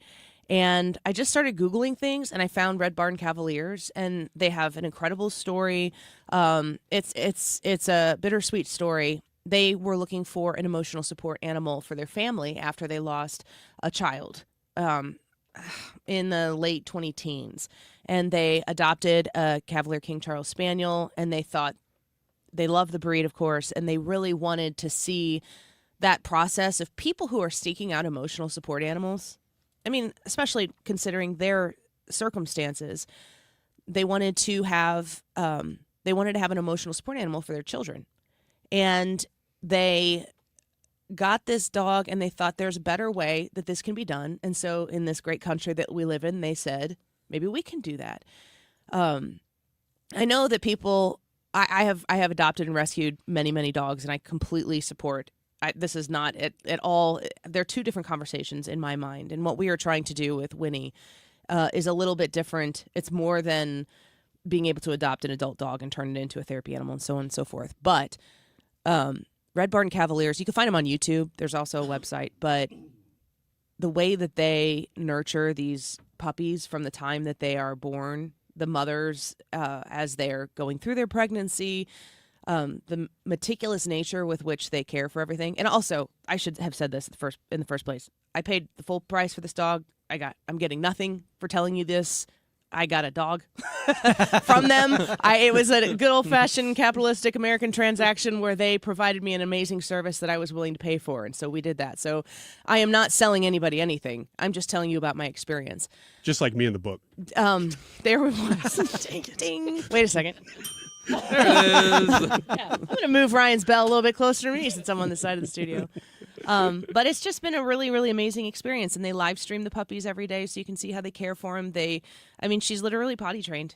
And I just started Googling things, and I found Red Barn Cavaliers, and they have an incredible story. It's a bittersweet story. They were looking for an emotional support animal for their family after they lost a child in the late 20-teens. And they adopted a Cavalier King Charles Spaniel, and they thought, they love the breed, of course, and they really wanted to see that process of people who are seeking out emotional support animals. I mean, especially considering their circumstances, they wanted to have an emotional support animal for their children. And they got this dog, and they thought there's a better way that this can be done. And so in this great country that we live in, they said, maybe we can do that. I know that people... I have adopted and rescued many, many dogs, and I completely support. This is not at all. They're two different conversations in my mind, and what we are trying to do with Winnie is a little bit different. It's more than being able to adopt an adult dog and turn it into a therapy animal and so on and so forth. But Red Barn Cavaliers. You can find them on YouTube. There's also a website. But the way that they nurture these puppies from the time that they are born, the mothers as they're going through their pregnancy, the meticulous nature with which they care for everything. And also, I should have said this in the first place. I paid the full price for this dog. I'm getting nothing for telling you this. I got a dog from them. It was a good old-fashioned capitalistic American transaction where they provided me an amazing service that I was willing to pay for, and so we did that. So I am not selling anybody anything. I'm just telling you about my experience. Just like me in the book. There was ding. Wait a second. There it is. Yeah, I'm going to move Ryan's bell a little bit closer to me since I'm on this side of the studio. But it's just been a really, really amazing experience. And they live stream the puppies every day so you can see how they care for them. She's literally potty trained.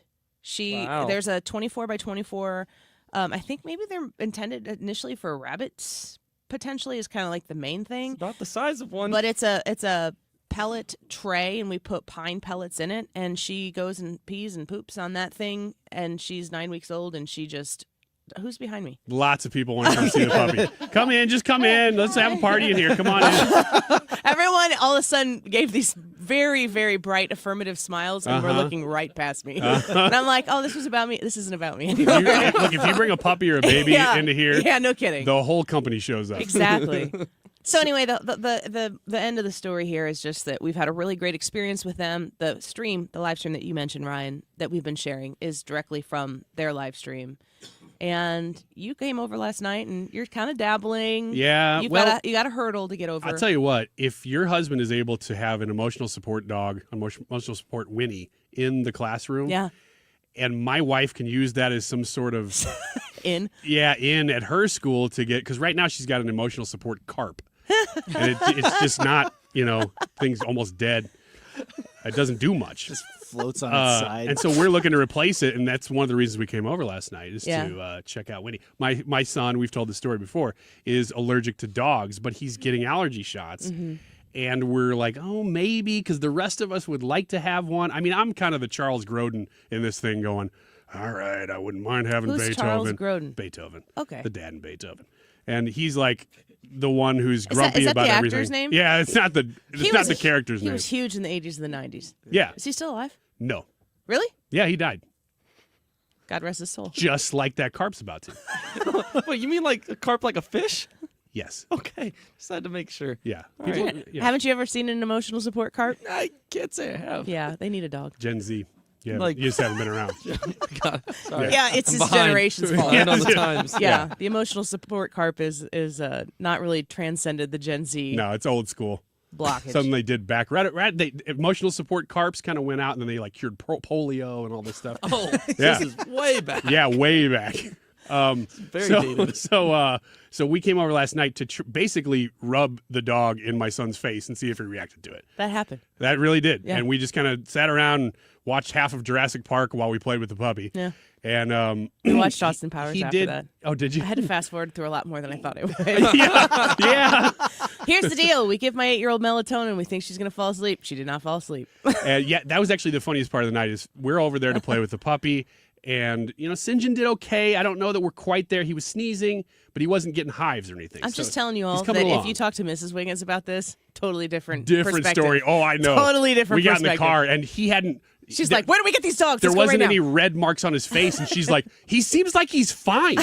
Wow. There's a 24 by 24. I think maybe they're intended initially for rabbits, potentially, is kind of like the main thing. It's about the size of one. But it's a pellet tray, and we put pine pellets in it, and she goes and pees and poops on that thing, and she's 9 weeks old, and she just... Who's behind me? Lots of people want to come see the puppy. Come in, just come in. Let's have a party in here. Come on in. Everyone all of a sudden gave these very, very bright affirmative smiles and were looking right past me. And I'm like, oh, this was about me. This isn't about me anymore. Look, if you bring a puppy or a baby into here, yeah, no kidding, the whole company shows up. Exactly. So anyway, the end of the story here is just that we've had a really great experience with them. The live stream that you mentioned, Ryan, that we've been sharing is directly from their live stream. And you came over last night, and you're kind of dabbling. Yeah, you got a hurdle to get over. I'll tell you what, if your husband is able to have an emotional support dog, emotional support Winnie in the classroom, yeah, and my wife can use that as some sort of in at her school to get, because right now she's got an emotional support carp, and it's just not, things almost dead. It doesn't do much. Just floats on its side. And so we're looking to replace it, and that's one of the reasons we came over last night is to check out Winnie. My son, we've told the story before, is allergic to dogs, but he's getting allergy shots. Mm-hmm. And we're like, oh, maybe, because the rest of us would like to have one. I mean, I'm kind of the Charles Grodin in this thing going, all right, I wouldn't mind having Who's Beethoven. Charles Grodin? Beethoven. Okay. The dad in Beethoven. And he's like the one who's grumpy is that about the everything. Actor's name? Yeah, it's not the character's name. He was huge in the 80s and the 90s. Yeah. Is he still alive? No. Really? Yeah, he died. God rest his soul. Just like that carp's about to. Wait, you mean like a carp like a fish? Yes. Okay. Just had to make sure. Yeah. All right. Haven't you ever seen an emotional support carp? I can't say I have. Yeah, they need a dog. Gen Z. Yeah, Like- you just haven't been around. God, sorry. Yeah, it's his behind. generation's fault. Behind on the times. Yeah, the emotional support carp is not really transcended the Gen Z No, it's old school. blockage. Something they did back. Emotional support carps kind of went out, and then they cured polio and all this stuff. Oh, Yeah. this is way back. Yeah, way back. Very dated. So we came over last night to basically rub the dog in my son's face and see if he reacted to it. That happened. That really did. Yeah. And we just kind of sat around and watched half of Jurassic Park while we played with the puppy. Yeah. And I watched Austin Powers he after did. that. Oh, did you? I had to fast forward through a lot more than I thought I would. yeah. Here's the deal. We give my 8-year-old melatonin. We think she's going to fall asleep. She did not fall asleep. Yeah, that was actually the funniest part of the night is we're over there to play with the puppy. And, St. John did okay. I don't know that we're quite there. He was sneezing, but he wasn't getting hives or anything. I'm So just telling you all he's that coming if along. you talk to Mrs. Wiggins about this, totally different Different perspective. story. Oh, I know. Totally different We got in the perspective. car, and he hadn't... She's like, where do we get these dogs? There Let's go wasn't right any now. red marks on his face, and she's like, he seems like he's fine.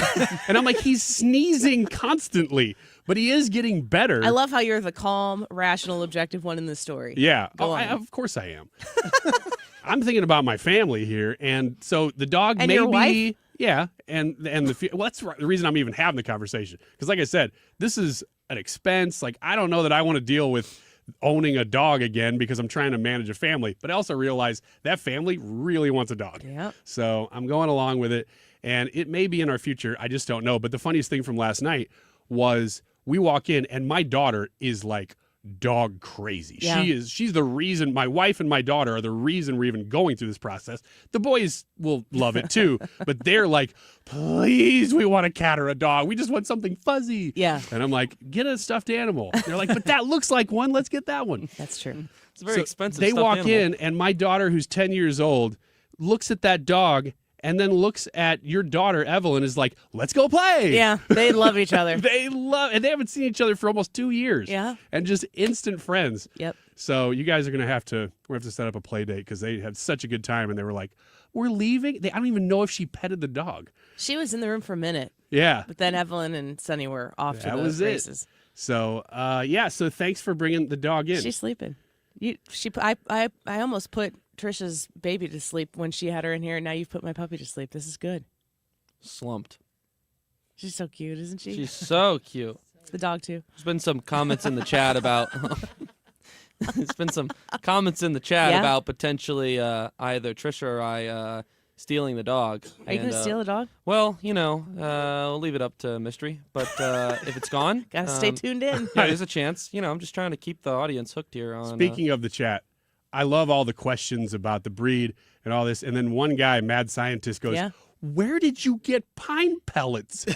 And I'm like, he's sneezing constantly, but he is getting better. I love how you're the calm, rational, objective one in this story. Yeah. Go on. Of course I am. I'm thinking about my family here, and so the dog And may your be... wife? Yeah, and the that's the reason I'm even having the conversation. Because like I said, this is an expense. Like, I don't know that I want to deal with owning a dog again because I'm trying to manage a family. But I also realize that family really wants a dog. Yep. So I'm going along with it, and it may be in our future. I just don't know. But the funniest thing from last night was we walk in, and my daughter is like dog crazy. Yeah. She's the reason. My wife and my daughter are the reason we're even going through this process. The boys will love it too, but they're like, please, we want a cat or a dog. We just want something fuzzy. Yeah. And I'm like, get a stuffed animal. They're like, but that looks like one. Let's get that one. That's true. It's a very expensive They stuffed walk animal. in, and my daughter, who's 10 years old, looks at that dog and then looks at your daughter, Evelyn, is like, let's go play. Yeah, they love each other. And they haven't seen each other for almost 2 years. Yeah. And just instant friends. Yep. So you guys are going to have to set up a play date because they had such a good time and they were like, we're leaving. I don't even know if she petted the dog. She was in the room for a minute. Yeah. But then Evelyn and Sunny were off to the races. So, so thanks for bringing the dog in. She's sleeping. I almost put Trisha's baby to sleep when she had her in here, and now you've put my puppy to sleep. This is good. Slumped. She's so cute, isn't she? She's so cute. The dog, too. There's been some comments in the chat about... There's been some comments in the chat about potentially either Trisha or I stealing the dog. Are you going to steal the dog? Well, we'll leave it up to mystery. But if it's gone... Gotta stay tuned in. Yeah, there's a chance. I'm just trying to keep the audience hooked here on... Speaking of the chat, I love all the questions about the breed and all this. And then one guy, Mad Scientist, goes, where did you get pine pellets?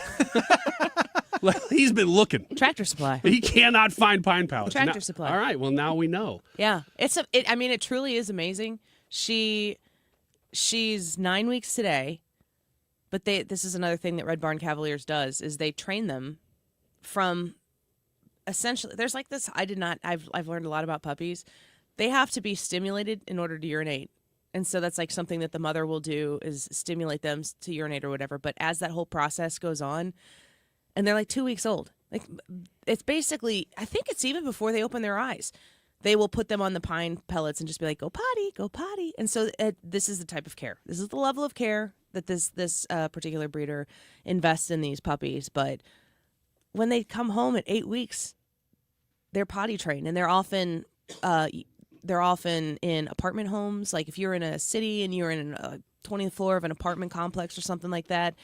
He's been looking. Tractor Supply. He cannot find pine pellets. Tractor Supply. All right. Well, now we know. Yeah. It truly is amazing. She's 9 weeks today, but this is another thing that Red Barn Cavaliers does is they train them from essentially there's like this I've learned a lot about puppies. They have to be stimulated in order to urinate. And so that's like something that the mother will do is stimulate them to urinate or whatever. But as that whole process goes on, and they're like 2 weeks old. Like it's basically, I think it's even before they open their eyes. They will put them on the pine pellets and just be like, go potty, go potty. And so this is the type of care. This is the level of care that this particular breeder invests in these puppies. But when they come home at 8 weeks, they're potty trained, and they're often in apartment homes. Like if you're in a city and you're in a 20th floor of an apartment complex or something like that,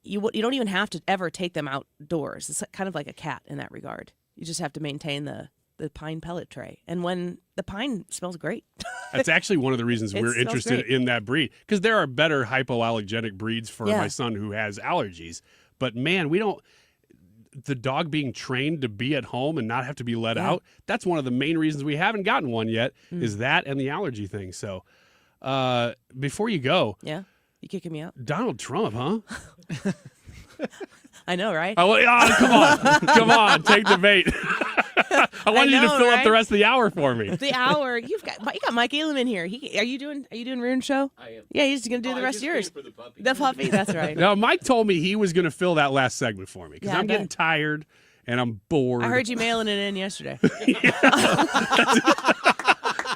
you don't even have to ever take them outdoors. It's kind of like a cat in that regard. You just have to maintain the pine pellet tray. And when the pine smells great. That's actually one of the reasons we're interested in that breed. Because there are better hypoallergenic breeds for my son who has allergies. But man, the dog being trained to be at home and not have to be let out, that's one of the main reasons we haven't gotten one yet, is that and the allergy thing. So before you go. Yeah. You kicking me out? Donald Trump, huh? I know, right? Come on. Come on. Take the bait. I wanted you to fill up the rest of the hour for me. The hour. You got Mike Elam in here. Are you doing Rune's show? I am. Yeah, he's going to do the rest of yours. For the puppy. The puppy, that's right. No, Mike told me he was going to fill that last segment for me because I'm getting tired and I'm bored. I heard you mailing it in yesterday.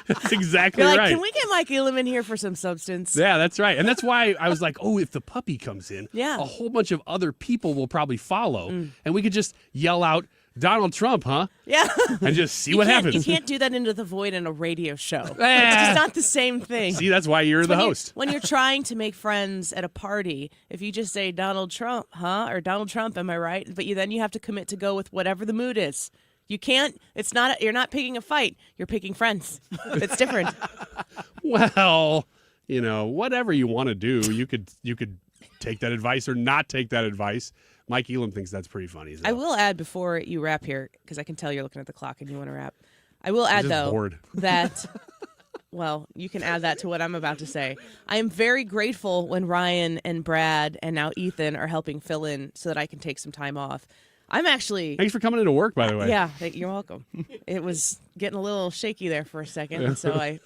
That's exactly You're like, right. Can we get Mike Elam in here for some substance? Yeah, that's right. And that's why I was like, if the puppy comes in, a whole bunch of other people will probably follow. And we could just yell out, Donald Trump, huh? Yeah. And just see what happens. You can't do that into the void in a radio show. It's just not the same thing. See, that's why you're the host. When you're trying to make friends at a party, if you just say Donald Trump, huh? Or Donald Trump, am I right? But then you have to commit to go with whatever the mood is. You can't, you're not picking a fight. You're picking friends. It's different. Well, whatever you want to do, you could take that advice or not take that advice. Mike Elam thinks that's pretty funny. I will add before you wrap here, because I can tell you're looking at the clock and you want to wrap. I will add, though, bored. that, well, you can add that to what I'm about to say. I am very grateful when Ryan and Brad and now Ethan are helping fill in so that I can take some time off. I'm actually... Thanks for coming into work, by the way. Yeah, you're welcome. It was getting a little shaky there for a second, so I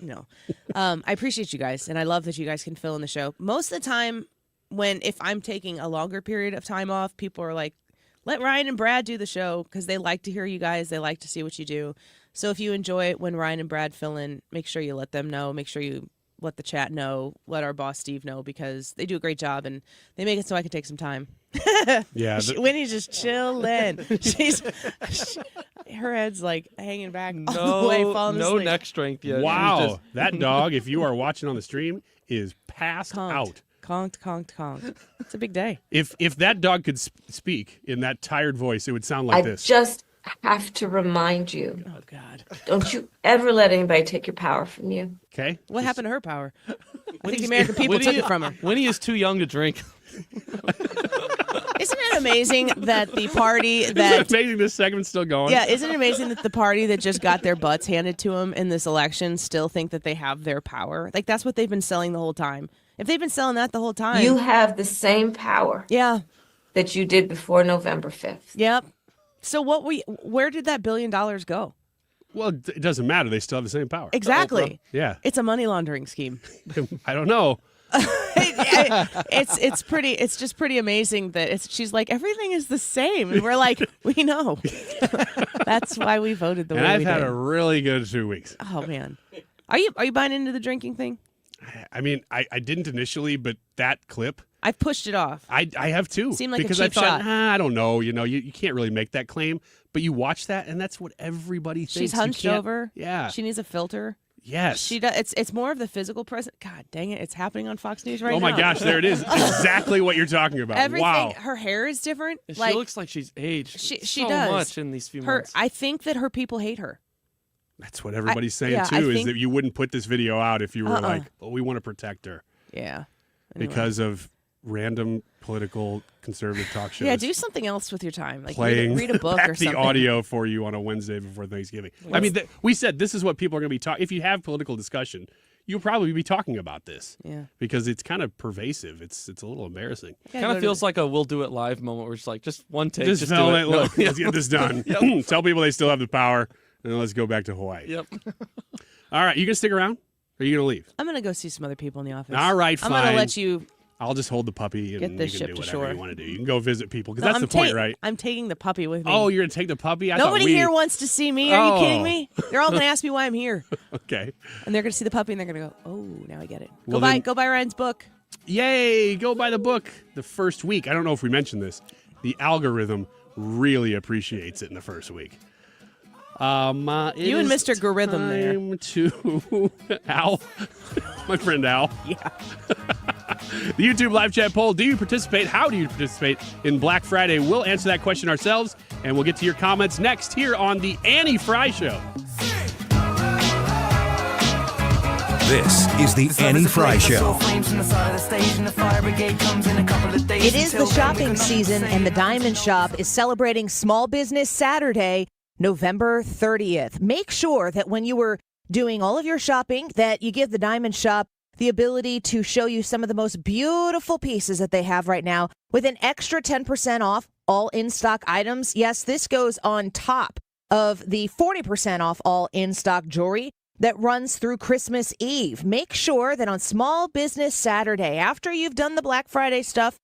appreciate you guys, and I love that you guys can fill in the show. Most of the time, if I'm taking a longer period of time off, people are like, let Ryan and Brad do the show, because they like to hear you guys, they like to see what you do. So if you enjoy it when Ryan and Brad fill in, make sure you let them know, make sure you let the chat know, let our boss Steve know, because they do a great job, and they make it so I can take some time. Yeah, Winnie's just chilling. Her head's like hanging back all the way, falling asleep. No neck strength yet. Wow, that dog, if you are watching on the stream, is passed out. Conked. It's a big day. If that dog could speak in that tired voice, it would sound like this. I just have to remind you. Oh, God. Don't you ever let anybody take your power from you. Okay. What happened to her power? I think the American people took it from her. Winnie is too young to drink. Isn't it amazing that the party that... Isn't it amazing this segment's still going? Yeah, isn't it amazing that the party that just got their butts handed to them in this election still think that they have their power? Like, that's what they've been selling the whole time, If they've been selling that the whole time. You have the same power. Yeah. That you did before November 5th. Yep. So where did that $1 billion go? Well, it doesn't matter. They still have the same power. Exactly. Yeah. It's a money laundering scheme. I don't know. It's just pretty amazing that she's like, everything is the same. And we're like, we know. That's why we voted the way we did. And I've had a really good 2 weeks. Oh, man. Are you buying into the drinking thing? I mean, I didn't initially, but that clip. I've pushed it off. I have too. Seemed like because a cheap I thought, shot. I don't know. You can't really make that claim. But you watch that, and that's what everybody thinks. She's hunched over. Yeah. She needs a filter. Yes. She does. It's more of the physical presence. God dang it. It's happening on Fox News right now. Oh, my gosh. There it is. Exactly what you're talking about. Everything. Wow. Her hair is different. She looks like she's aged she so does. much in these few months. I think that her people hate her. That's what everybody's saying, too, is that you wouldn't put this video out if you were like, oh, we want to protect her. Yeah. Anyway. Because of random political conservative talk shows. Yeah, do something else with your time. Like playing read a book back or something. the audio for you on a Wednesday before Thanksgiving. I mean, we said this is what people are going to be talking. If you have political discussion, you'll probably be talking about this. Yeah. Because it's kind of pervasive. It's a little embarrassing. Kind of feels like a we'll do it live moment where it's like, just one take. Just do it. Look, let's get this done. Tell people they still have the power, and then let's go back to Hawaii. Yep. All right, you going to stick around? Or are you going to leave? I'm going to go see some other people in the office. All right, fine. I'm going to let you I'll just hold the puppy and get this you can ship do to whatever shore. you want to do. You can go visit people because that's the point, right? I'm taking the puppy with me. Oh, you're going to take the puppy? Nobody here wants to see me. Are you kidding me? They're all going to ask me why I'm here. Okay. And they're going to see the puppy and they're going to go, oh, now I get it. Well, Go buy Ryan's book. Yay, go buy the book. The first week, I don't know if we mentioned this, the algorithm really appreciates it in the first week. You and Mr. Gorhythm there. Time to Al, my friend Al. Yeah. The YouTube live chat poll, do you participate? How do you participate in Black Friday? We'll answer that question ourselves, and we'll get to your comments next here on the Annie Frey Show. This is the Annie Frey Show. It is the shopping season, and the Diamond Shop is celebrating Small Business Saturday, November 30th. Make sure that when you were doing all of your shopping, that you give the Diamond Shop the ability to show you some of the most beautiful pieces that they have right now with an extra 10% off all in-stock items. Yes, this goes on top of the 40% off all in-stock jewelry that runs through Christmas Eve. Make sure that on Small Business Saturday, after you've done the Black Friday stuff,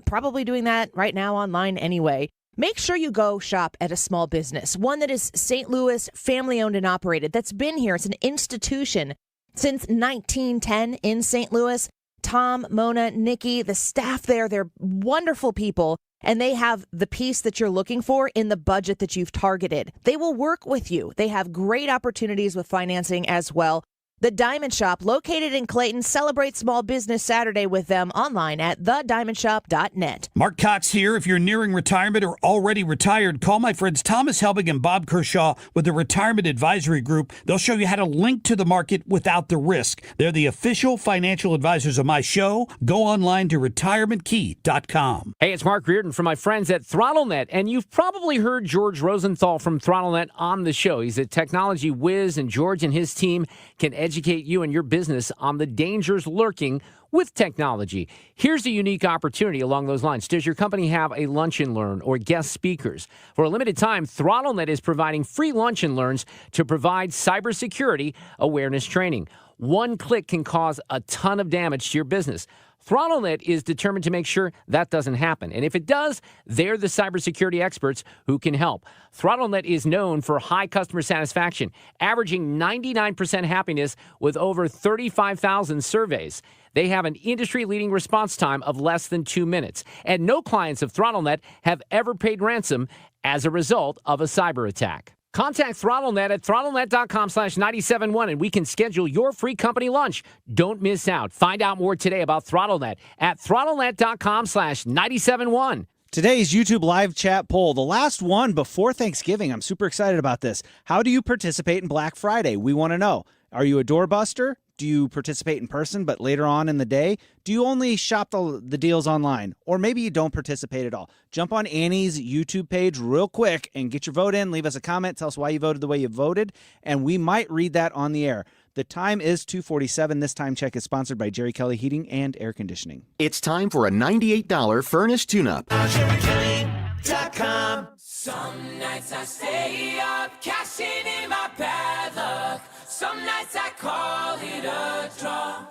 probably doing that right now online anyway, make sure you go shop at a small business, one that is St. Louis, family-owned and operated, that's been here. It's an institution since 1910 in St. Louis. Tom, Mona, Nikki, the staff there, they're wonderful people, and they have the piece that you're looking for in the budget that you've targeted. They will work with you. They have great opportunities with financing as well. The Diamond Shop, located in Clayton, celebrates Small Business Saturday with them online at thediamondshop.net. Mark Cox here. If you're nearing retirement or already retired, call my friends Thomas Helbig and Bob Kershaw with the Retirement Advisory Group. They'll show you how to link to the market without the risk. They're the official financial advisors of my show. Go online to retirementkey.com. Hey, it's Mark Reardon from my friends at ThrottleNet, and you've probably heard George Rosenthal from ThrottleNet on the show. He's a technology whiz, and George and his team can educate you and your business on the dangers lurking with technology. Here's a unique opportunity along those lines. Does your company have a lunch and learn or guest speakers? For a limited time, ThrottleNet is providing free lunch and learns to provide cybersecurity awareness training. One click can cause a ton of damage to your business. ThrottleNet is determined to make sure that doesn't happen. And if it does, they're the cybersecurity experts who can help. ThrottleNet is known for high customer satisfaction, averaging 99% happiness with over 35,000 surveys. They have an industry-leading response time of less than 2 minutes. And no clients of ThrottleNet have ever paid ransom as a result of a cyber attack. Contact ThrottleNet at throttlenet.com/971 and we can schedule your free company lunch. Don't miss out. Find out more today about ThrottleNet at throttlenet.com/971. Today's YouTube live chat poll, the last one before Thanksgiving. I'm super excited about this. How do you participate in Black Friday? We want to know. Are you a doorbuster? Do you participate in person, but later on in the day? Do you only shop the deals online? Or maybe you don't participate at all. Jump on Annie's YouTube page real quick and get your vote in. Leave us a comment. Tell us why you voted the way you voted, and we might read that on the air. The time is 2:47. This time check is sponsored by Jerry Kelly Heating and Air Conditioning. It's time for a $98 furnace tune-up. JerryKelly.com. Some nights I stay up, cashing in my bad luck. Some nights I call it a draw.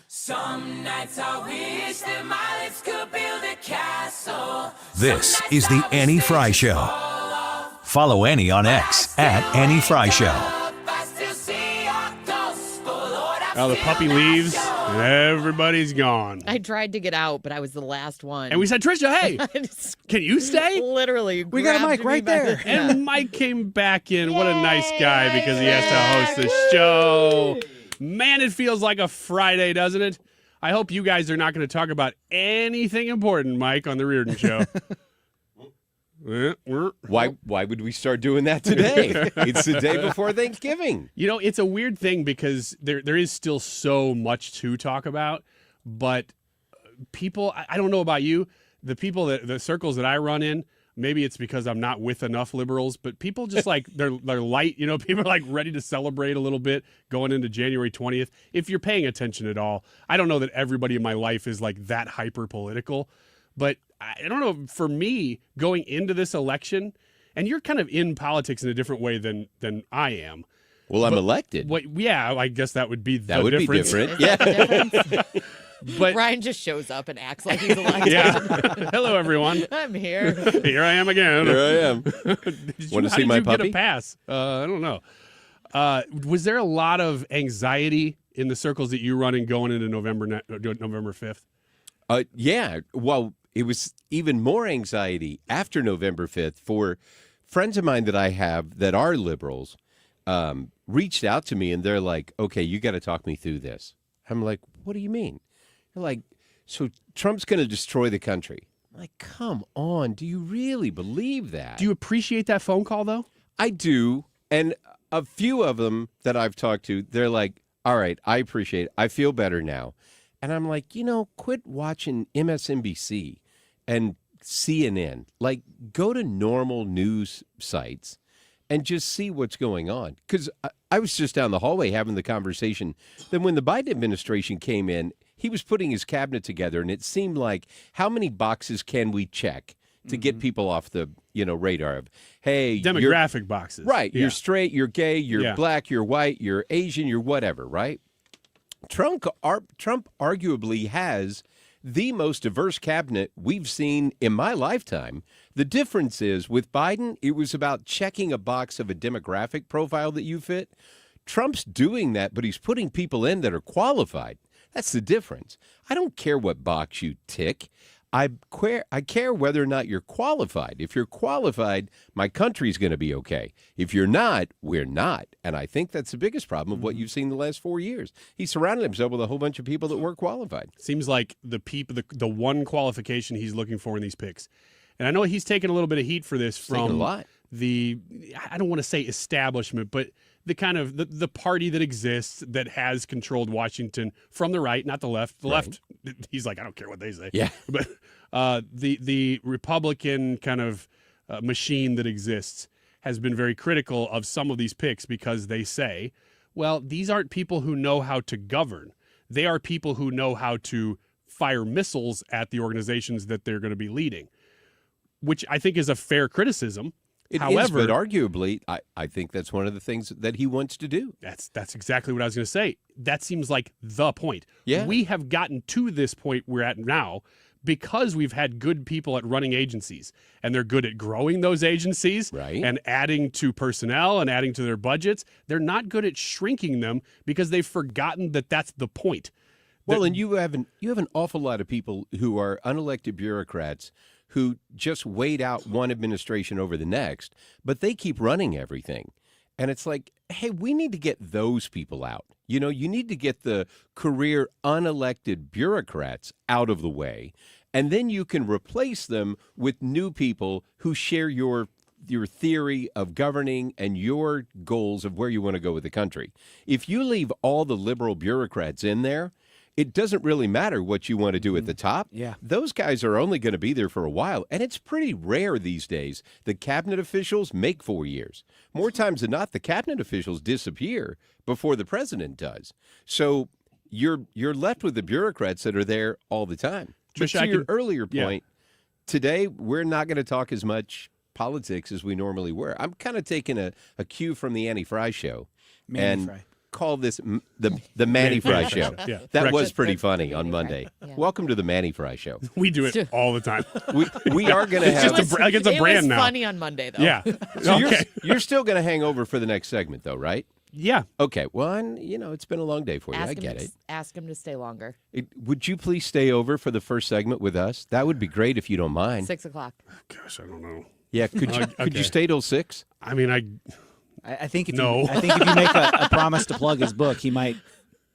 Some nights I wish that my lips could build a castle. This is the Annie Frey Show. Follow Annie on X at Annie Frey Show. Oh, the puppy leaves and everybody's gone. I tried to get out, but I was the last one. And we said, Trisha, hey, can you stay? Literally. We got a mic right there. And Mike came back in. What a nice guy because he has to host the show. Man, it feels like a Friday, doesn't it? I hope you guys are not going to talk about anything important, Mike, on the Reardon Show. Why would we start doing that today? It's the day before Thanksgiving. You know, it's a weird thing because there is still so much to talk about, but people, I don't know about you, the circles that I run in, maybe it's because I'm not with enough liberals, but people just like, they're light, you know, people are like ready to celebrate a little bit going into January 20th. If you're paying attention at all, I don't know that everybody in my life is like that hyper political, but I don't know, for me, going into this election, and you're kind of in politics in a different way than I am. Well, I'm elected. Yeah, I guess that would be the That would difference. be different. Yeah. But Ryan just shows up and acts like he's elected. Yeah. Hello, everyone. I'm here. Here I am again. Here I am. Want to see my puppy? Get a pass? I don't know. Was there a lot of anxiety in the circles that you run in going into November 5th? Yeah. Well, it was even more anxiety after November 5th for friends of mine that I have that are liberals reached out to me and they're like, okay, you got to talk me through this. I'm like, what do you mean? They're like, so Trump's going to destroy the country. I'm like, come on. Do you really believe that? Do you appreciate that phone call, though? I do. And a few of them that I've talked to, they're like, all right, I appreciate it. I feel better now. And I'm like, quit watching MSNBC and CNN. Like, go to normal news sites and just see what's going on. Because I was just down the hallway having the conversation. Then when the Biden administration came in, he was putting his cabinet together, and it seemed like, how many boxes can we check to get people off the radar of, hey, demographic boxes. Right. Yeah. You're straight, you're gay, you're black, you're white, you're Asian, you're whatever, right? Trump arguably has the most diverse cabinet we've seen in my lifetime. The difference is with Biden, it was about checking a box of a demographic profile that you fit. Trump's doing that, but he's putting people in that are qualified. That's the difference. I don't care what box you tick. I care whether or not you're qualified. If you're qualified, my country's going to be okay. If you're not, we're not. And I think that's the biggest problem of what you've seen the last 4 years. He surrounded himself with a whole bunch of people that weren't qualified. Seems like the one qualification he's looking for in these picks. And I know he's taken a little bit of heat for this from the, I don't want to say establishment, but the kind of the party that exists that has controlled Washington from the right, not the left. The left, he's like, I don't care what they say. Yeah. But the Republican kind of machine that exists has been very critical of some of these picks because they say, well, these aren't people who know how to govern. They are people who know how to fire missiles at the organizations that they're going to be leading, which I think is a fair criticism. However, but arguably, I think that's one of the things that he wants to do. That's exactly what I was going to say. That seems like the point. Yeah. We have gotten to this point we're at now because we've had good people at running agencies, and they're good at growing those agencies and adding to personnel and adding to their budgets. They're not good at shrinking them because they've forgotten that that's the point. Well, and you have an awful lot of people who are unelected bureaucrats who just wait out one administration over the next, but they keep running everything. And it's like, hey, we need to get those people out. You need to get the career unelected bureaucrats out of the way, and then you can replace them with new people who share your theory of governing and your goals of where you want to go with the country. If you leave all the liberal bureaucrats in there, it doesn't really matter what you want to do at the top. Yeah. Those guys are only going to be there for a while. And it's pretty rare these days that cabinet officials make 4 years. More times than not, the cabinet officials disappear before the president does. So you're left with the bureaucrats that are there all the time. But Trisha, to your earlier point, today we're not going to talk as much politics as we normally were. I'm kind of taking a cue from the Annie Frey show. Mannie Frey. Call this the Mannie Frey show. Yeah, that was pretty funny on Monday. Welcome to the Mannie Frey show. We do it all the time. We are going to have. It's a brand now. It was funny on Monday, though. Yeah. So you're still going to hang over for the next segment, though, right? Yeah. Okay. Well, it's been a long day for you. I get it. Ask him to stay longer. Would you please stay over for the first segment with us? That would be great if you don't mind. 6 o'clock. Gosh, I don't know. Yeah. Could you stay till 6? I mean, I think if no. I think if you make a promise to plug his book, he might.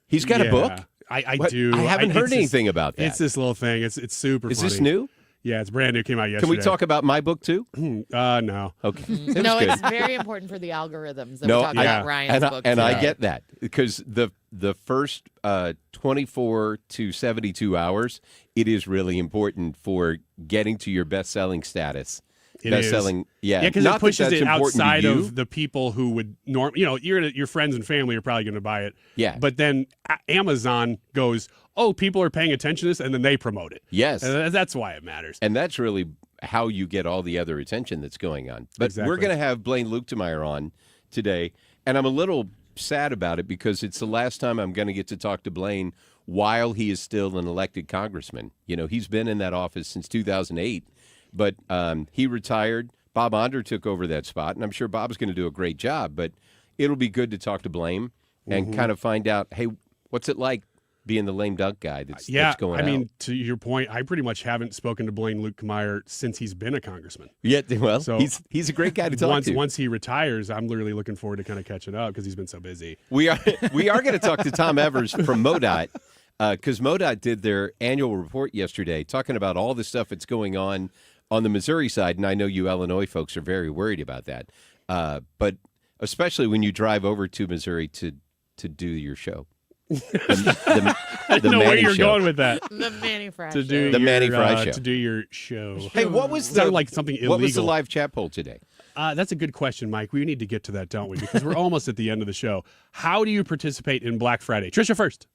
He's got a book? I do. I haven't heard anything about that. It's this little thing. It's super Is funny. this new? Yeah, it's brand new. Came out yesterday. Can we talk about my book too? No. Okay. No, it's very important for the algorithms that we talk about Ryan's book. And today. I get that because the first 24 to 72 hours, it is really important for getting to your best-selling status. Best-selling, yeah. Yeah, because it pushes it outside of of the people who would your friends and family are probably going to buy it. Yeah. But then Amazon goes, oh, people are paying attention to this, and then they promote it. Yes. And that's why it matters. And that's really how you get all the other attention that's going on. But Exactly. we're going to have Blaine Luetkemeyer on today, and I'm a little sad about it because it's the last time I'm going to get to talk to Blaine while he is still an elected congressman. He's been in that office since 2008. But he retired. Bob Onder took over that spot, and I'm sure Bob's going to do a great job. But it'll be good to talk to Blaine and kind of find out, hey, what's it like being the lame duck guy that's going out? I mean, to your point, I pretty much haven't spoken to Blaine Luetkemeyer since he's been a congressman. Yeah, well, So he's a great guy to talk to. Once he retires, I'm literally looking forward to kind of catching up because he's been so busy. We are going to talk to Tom Evers from MoDOT because MoDOT did their annual report yesterday talking about all the stuff that's going on the Missouri side, and I know you Illinois folks are very worried about that, but especially when you drive over to Missouri to do your show. I know where you're going with that. The Mannie Frey To do show. The Mannie Frey show. To do your show. Hey, what was like something illegal? What was the live chat poll today? That's a good question, Mike. We need to get to that, don't we? Because we're almost at the end of the show. How do you participate in Black Friday? Trisha first.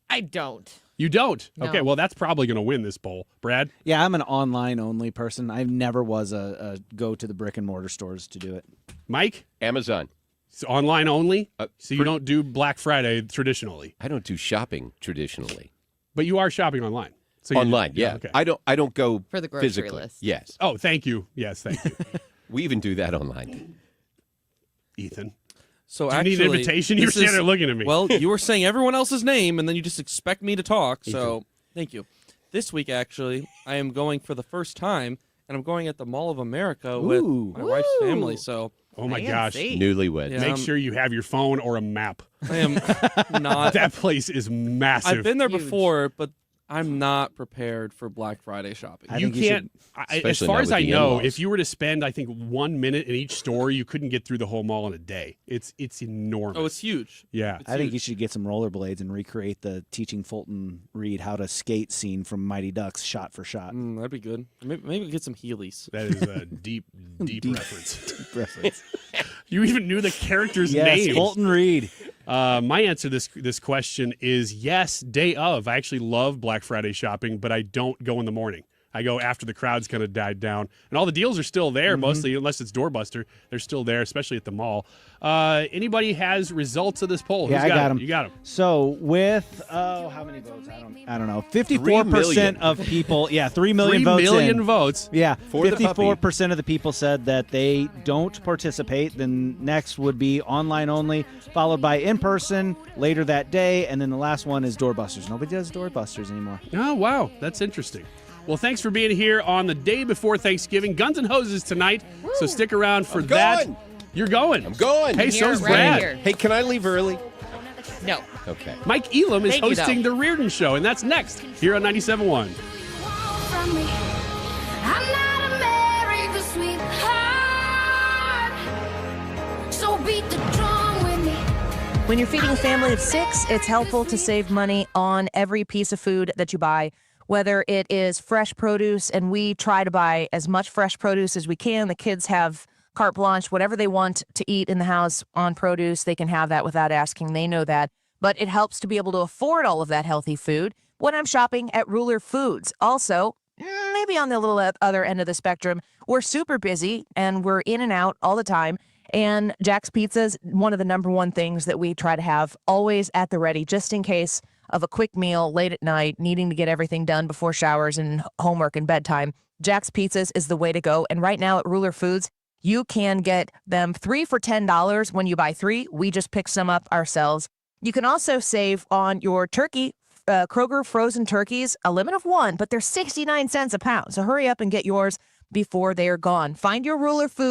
I don't. You don't? No. Okay, well, that's probably going to win this poll. Brad? Yeah, I'm an online-only person. I never was a go to the brick-and-mortar stores to do it. Mike? Amazon. It's online only? So you don't do Black Friday traditionally? I don't do shopping traditionally. But you are shopping online? So Online, yeah. Okay. I don't go For the grocery physically. list. Yes. Oh, thank you. Yes, thank you. We even do that online. Ethan? So Do you actually, need an invitation? You're this standing is- there looking at me. Well, you were saying everyone else's name, and then you just expect me to talk. So thank you. This week, actually, I am going for the first time, and I'm going at the Mall of America with my wife's family. So, oh my gosh. Newlyweds. Yeah, Make sure you have your phone or a map. I am not. That place is massive. I've been there before, but I'm not prepared for Black Friday shopping. You can't. As especially far not as with I the know, in-laws. if you were to spend, I think, 1 minute in each store, you couldn't get through the whole mall in a day. It's enormous. Oh, it's huge. Yeah. It's I think huge. you should get some rollerblades and recreate the teaching Fulton Reed how to skate scene from Mighty Ducks shot for shot. That'd be good. Maybe get some Heelys. That is a deep reference. Deep reference. You even knew the character's Yes, name. Fulton Reed. My answer to this question is yes, day of. I actually love Black Friday shopping, but I don't go in the morning. I go after the crowds kind of died down. And all the deals are still there, mostly, unless it's doorbuster. They're still there, especially at the mall. Anybody has results of this poll? Yeah, Who's I got them. You got them. So with how many votes? I don't know. 54% of people. Yeah, 3 million 3 votes. million in. votes. Yeah, For the puppy. 54% of the people said that they don't participate. Then next would be online only, followed by in person later that day, and then the last one is doorbusters. Nobody does doorbusters anymore. Oh, wow. That's interesting. Well, thanks for being here on the day before Thanksgiving. Guns and Hoses tonight, so stick around for that. going. You're going. I'm going. Hey, Here, so's right Brad. here. Hey, can I leave early? No. Okay. Mike Elam is Thank you, hosting though. The Reardon Show, and that's next here on 97.1. from me. I'm not America's sweetheart. So beat the drum with me. When you're feeding a family of 6, it's helpful to save money on every piece of food that you buy, whether it is fresh produce, and we try to buy as much fresh produce as we can. The kids have carte blanche, whatever they want to eat in the house on produce, they can have that without asking. They know that. But it helps to be able to afford all of that healthy food when I'm shopping at Ruler Foods. Also, maybe on the little other end of the spectrum, we're super busy and we're in and out all the time. And Jack's Pizza is one of the number one things that we try to have always at the ready, just in case of a quick meal late at night, needing to get everything done before showers and homework and bedtime. Jack's Pizzas is the way to go. And right now at Ruler Foods, you can get them 3 for $10 when you buy 3. We just pick some up ourselves. You can also save on your turkey. Kroger frozen turkeys, a limit of 1, but they're 69 cents a pound. So hurry up and get yours before they are gone. Find your Ruler Foods